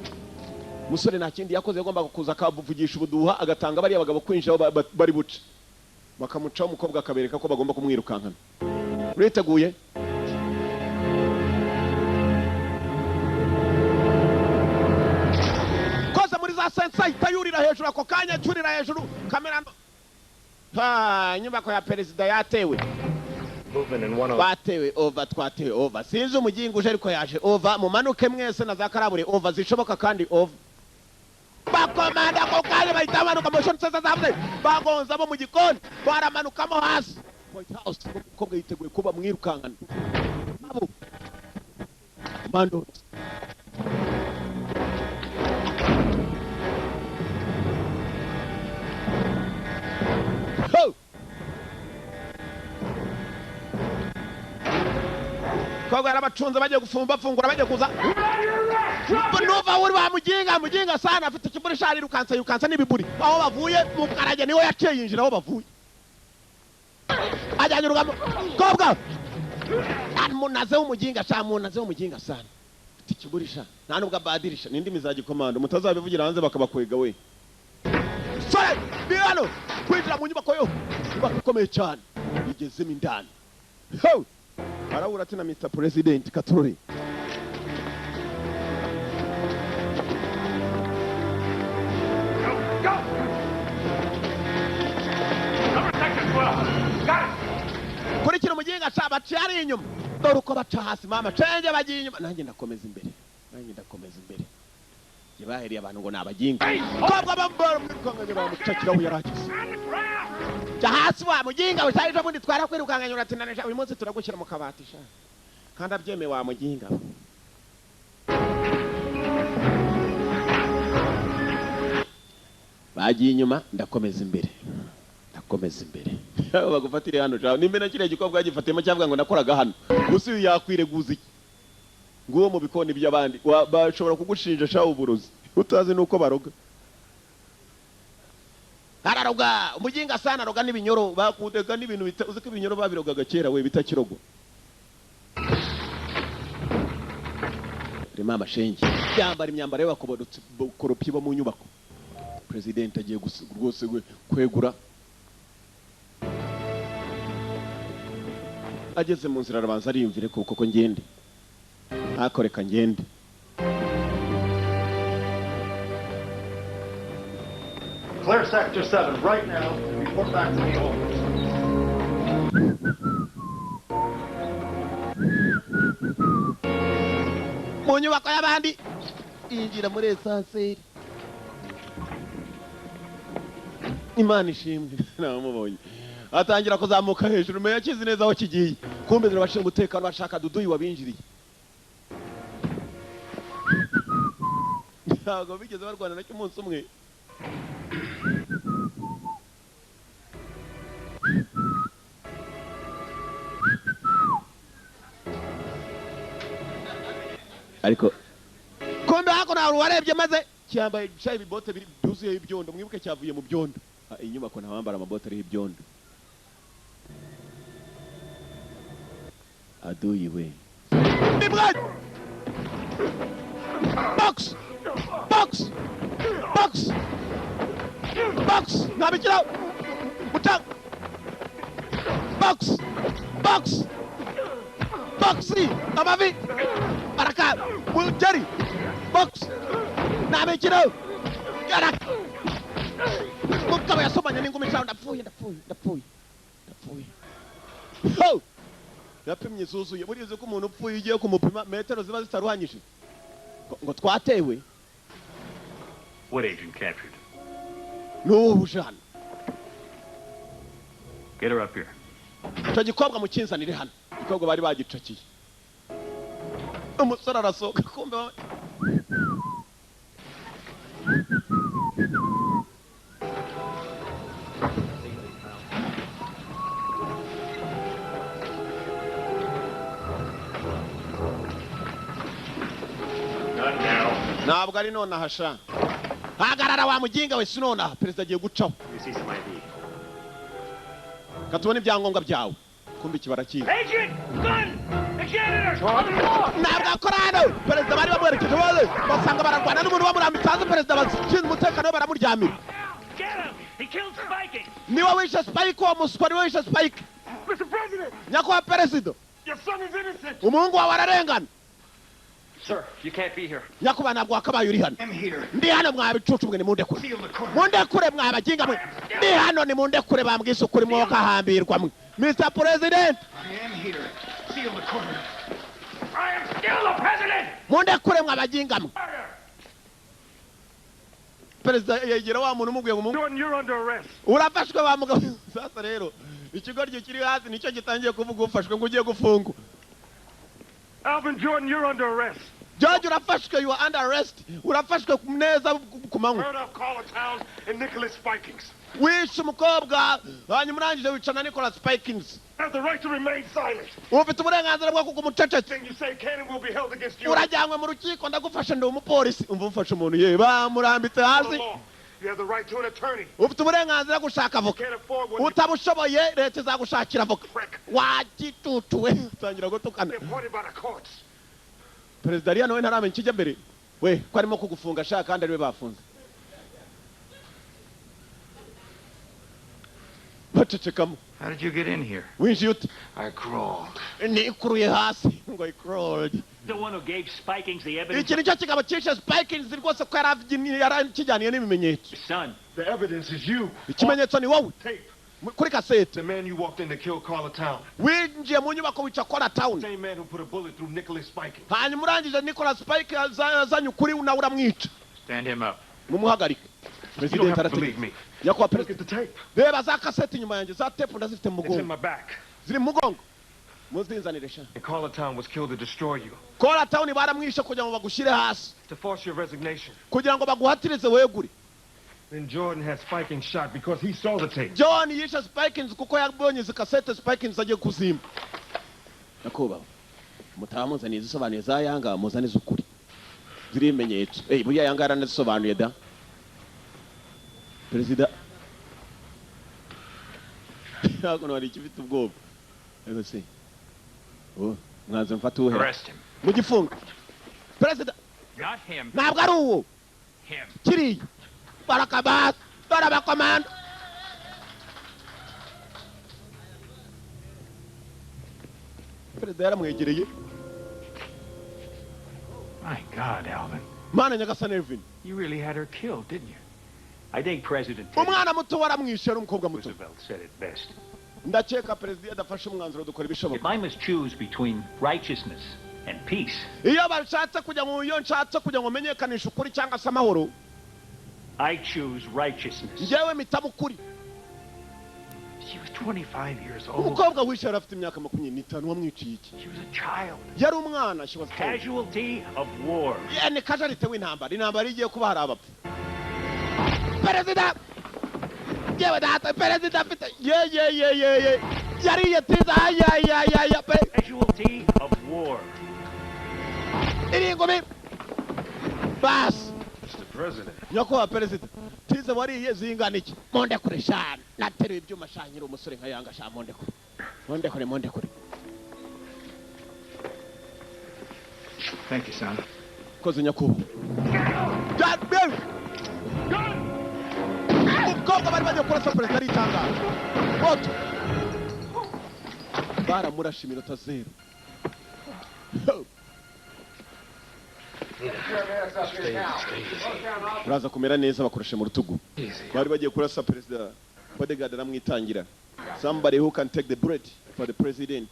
Musore nta kindi yakoze yagomba kuza akavugisha ubuduha agatanga bari abagabo kwinjira bari buce. bakamucaho umukobwa akabereka ko bagomba kumwirukankana. Uriteguye? Koza muri za sensei tayurira hejuru ako kanya cyurira hejuru kamera. Inyubako ya perezida yatewe. Batewe over twatewe over. Sinzi umugingo uje ariko yaje over. Mumanuke mwese na za karabure over zishoboka kandi over. Bakomanda ko kanya bahitamanuka motion sasa zamwe. Bagonza bo mu gikoni baramanukamo hasi. White House ko yiteguye kuba mwirukankana. Abo. Mando. Kwa arabacunze bagiye gufumba fungura bagiye kuza. Nova uri wa muginga sana afite kiburi shari rukansa n'ibiburi. Aho bavuye mu karage niho yaciye yinjira aho bavuye. Ajyanye rugamo. Kobwa. Munaze umuginga sana. Afite kiburi sha. Nta nubwo abadirisha nindi mizaji komando mutazabivugira hanze bakabakwega we. Sore birano kwinjira mu nyubako yo. Bakomeye cyane. Igezemo indani. Ho! Arabura ati na Mr. President Katurore. Kurikira umuginga cyaba cyari inyuma. Dore uko baca hasi mama cenge bagiye inyuma. Nanjye ndakomeza imbere. Yabaheriye abantu ngo nabaginga. Kobwa bambara mwirukanganye bamucakira aho yaragize. Jahasi wa muginga utaje bundi twara kwirukanganye uratinanije uyu munsi turagushyira mu kabati sha. Kandi abyeme wa muginga. Bagiye inyuma ndakomeza imbere. Bagufatire hano cyane nimbe nakire gikobwa gifatemo cyavuga ngo nakoraga hano. Gusi yakwireguza iki? Nguwo mu bikoni by'abandi bashobora kugushinja sha uburozi. Utazi nuko baroga. Hararoga umuginga sana roga n'ibinyoro bakudega n'ibintu uzi ko ibinyoro babirogaga kera we bitakirogo. Rema amashenge yambara imyambaro y'abakobodutse koropi bo mu nyubako. President agiye rwose kwegura. Ageze mu nzira arabanza ariyumvire kuko ngende. Akoreka ngende. Clear Sector 7 right now and report back to me over. Mu nyubako y'abandi injira muri esanseri. Imana ishimwe namubonye. Atangira kuzamuka hejuru me yakizi neza aho kigiye. Kumbe zirabashinga umutekano bashaka duduyi wabinjiriye. Ntabwo bigeze barwana nacyo umunsi umwe. Ariko kumbe hako nawe warebye maze cyambaye cyayi bibote biri byuzuye ibyondo mwibuke cyavuye mu byondo. Inyubako ntabambara amabote ari ibyondo. Aduyiwe. Box! Nabikira. Utak. Box! Boxi! Amavi! Baraka! Jerry! Box! Nabikira. Yarak! Mukaba yasomanya n'ingumi cyane ndapfuye. Ho! Yapimye zuzuye burize ko umuntu upfuye ugiye kumupima metero ziba zitaruhanyije. Ngo twatewe. What agent captured? No, Jean. Get her up here. Tagikobwa mu kinzanire hano. Ikobwa bari bagicakiye. Umusore arasohoka kumbe. Ntabwo ari none ahasha. Hagarara wa muginga we sinona perezida agiye gucaho. Katubona ibyangombwa byawe. Kumbe kibara kiyi. Agent! Gun! The janitor! Ntabwo akora hano. Perezida bari bamwerekeje bose. Basanga bararwana n'umuntu bamurambitse hanze perezida bashinzwe umutekano baramuryamira. Get him! He He killed Spiking. Niwe wishe Spike wa muswa niwe wishe Spike. Mr. President! Nyakubahwa Perezida. Your son is innocent! Umuhungu wawe ararengana. Sir, you can't be here. Nyakubahwa ntabwo wakabaye uri hano. I'm here. Ndi hano mwabicucu mwe nimundekure. Mundekure mwabaginga mwe. Ndi hano nimundekure bambwise ukuri mwo kahambirwa mwe. Mr. President. I am here. Seal the corner. I am still the president. Mundekure mwabaginga mwe. Perezida yegera wa muntu umubwiye ngo Jordan, you're under arrest. urafashwe wa mugabo. Sasa rero ikigoryo kiri hasi nicyo gitangiye kuvuga ufashwe ngo ugiye gufungwa. Alvin Jordan, you're under arrest. George urafashwe, you are under arrest. Urafashwe neza ku manywa. Murder of Carla Towns and Nicholas Spikings. Wishe umukobwa hanyuma urangije wicana Nicholas Spikings. Have the right to remain silent. Ufite uburenganzira bwo kugumucecetse. Thing you say can and will be held against you. Urajyanywe mu rukiko ndagufasha ndi umupolisi. Umva ufashe umuntu ye bamurambitse hasi. You have the right to an attorney. Ufite uburenganzira gushaka avoka. Utabushoboye leta izagushakira avoka. Wagitutuwe tangira gutukana. Perezida Riya nawe ntaramenya ikijya mbere. We ko arimo kugufunga shaka kandi ariwe bafunze. Bacecekamo. How did you get in here? Winjiye ute? I crawled. Nikuruye hasi ngo I crawled. The one who gave Spikings the evidence. Iki nicyo kigabo cyishe Spikings rwose ko yarakijyaniye n'ibimenyetso. Son, the evidence is you. Ikimenyetso ni wowe. Kuri kasete. The man you walked in to kill Carla Town. Winjiye mu nyubako wica Carla Town. The same man who put a bullet through Nicholas Spikings. Hanyuma urangije Nicholas Spike azanye ukuri na uramwica. Stand him up. Mumuhagarike. You don't have to believe me. Nyakwa Look at the tape. Reba za kasete inyuma yanjye za tape ndazifite mu It's in mugongo. my back. Ziri mu mugongo. Muzinzanire sha. And Carla Town was killed to destroy you. Carla Town baramwishe kugira ngo bagushire hasi. To force your resignation. Kugira ngo baguhatirize wegure. Then Jordan had Spikings shot because he saw the tape. John yishe Spikings kuko yabonye zikasete Spikings agiye kuzima. Nakuba. Mutamuzaniye zisobanuye za yanga muzane zukuri. Ziri imenyetso. Buriya yanga aranazisobanuye da. Perezida. Ntabwo nari kifite ubwoba. Ego se. Mwanze mfata uhe. Arrest him. Mugifunga. Perezida. Got him. Ntabwo ari uwo. Him. Kiri. Barakabat. Dora bakomando. Perezida yaramwegereye. My God, Alvin. Mana nyagasani Elvin. You really had her killed, didn't you? I think President Umwana muto waramwishe n'umukobwa muto. Roosevelt said it best. Ndakeka perezida adafashe umwanzuro dukora If ibishoboka. I must choose between righteousness and peace, Iyo bashatse kujya mu iyo nshatse kujya ngo menyekanisha ukuri cyangwa se amahoro. I choose righteousness. Njyewe mpitamo ukuri. She was 25 years old. Umukobwa wishe yari afite imyaka 25 wamwiciye iki? She was a child. Yari umwana she was Casualty of war. Ni casualty w'intambara. Intambara igiye kuba hari abapfu. Perezida! Yewe data perezida afite ye. Yari yatiza ya. Casualty of war. Iringumi. Bas. Mr. President. Nyakubahwa perezida. Tize wariye zingana iki? Monde kure shana. Nateruye ibyuma shanyira umusore nka yanga sha monde kure. Monde kure. Thank you, son. Koze nyakubahwa. God damn. Umukobwa bari bagiye kurasa perezida aritangaje. Moto. Baramurashe iminota 0. Uraza kumera neza bakurashe mu rutugu. Bari bagiye kurasa perezida. Bodyguard aramwitangira. Somebody who can take the bullet for the president.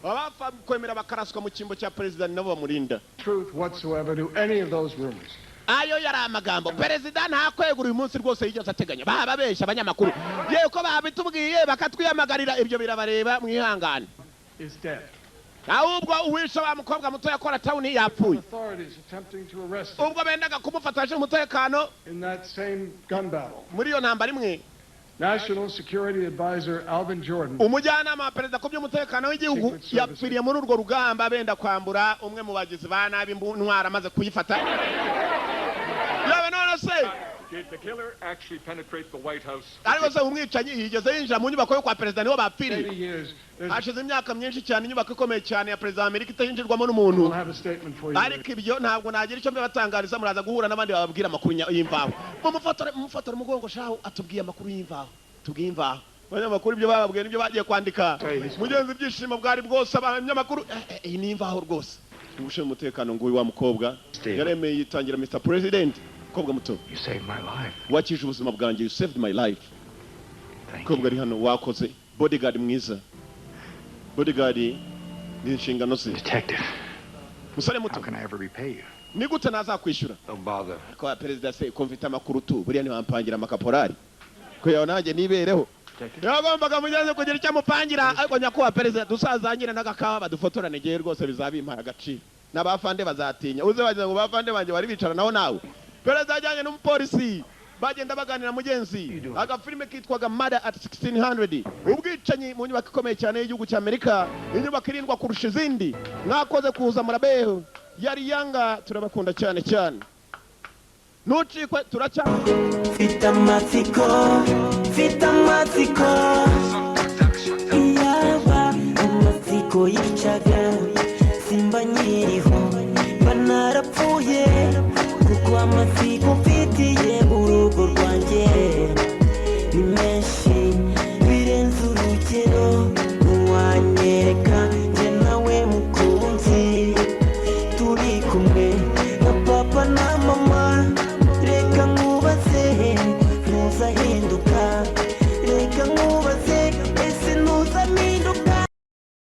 Abafa kwemera bakaraswa mu kimbo cya perezida nabo bamurinda. Truth whatsoever to any of those rumors. Ayo yari amagambo perezida nta kwegura uyu munsi rwose yigeze ateganya bababesha abanyamakuru yewe ko babitubwiye bakatwiyamagarira ibyo birabareba mwihangane Is dead. ahubwo uwishe wa mukobwa muto yakora town yapfuye Authorities attempting to arrest him ubwo bendaga kumufataje umutekano in that same gun battle. muri iyo ntambara imwe National Security Advisor Alvin Jordan umujyanama wa perezida ku by'umutekano w'igihugu yapfiriye muri urwo rugamba benda kwambura umwe mu bagizi ba nabi intwara amaze kuyifata yawe none se Did the killer actually penetrate the White House? ariko se umwicanyi yigeze yinjira mu nyubako yo kwa perezida niho bapfiriye hashize imyaka myinshi cyane inyubako ikomeye cyane ya perezida wa Amerika itayinjirwamo n'umuntu ariko ibyo ntabwo nagira icyo mbibatangariza muraza guhura n'abandi bababwira amakuru y'imvaho mumufatore umugongo shaho atubwiye amakuru y'imvaho tubwiye imvaho abanyamakuru ibyo bababwiye nibyo bagiye kwandika mugenzi ibyishimo bwari bwose abanyamakuru iyi ni imvaho rwose ubushe umutekano ngo uyu wa mukobwa yaremeye yitangira Mr President mukobwa muto You saved my life. wakije ubuzima bwanjye you saved my life mukobwa ari hano wakoze bodyguard mwiza bodyguard ni inshingano ze Detective. musore muto How can I ever repay you? ni gute nazakwishyura No bother. ko perezida se kumvita amakuru tu buriya ntiwampangira amakaporari ko yawe nanjye nibereho yagombaga mugenzi kugira icyo amupangira ariko nyakubahwa perezida dusazangire n'agakawa badufotorane igihe rwose bizabimpara agaciro n'abafande bazatinya uze bagize ngo bafande banjye bari bicara naho nawe perezida ajyanye n'umupolisi bagenda baganira mugenzi agafilime kitwaga Murder at 1600 ubwicanyi mu nyubako ikomeye cyane y'igihugu cya Amerika inyubako irindwa kurusha izindi mwakoze kuza murabeho yari yanga turabakunda cyane cyane nucikwe turacyane Fita matsiko iyaba amatsiko yicaga simba nyiriho mba narapfuye kuko amatsiko mfitiye urugo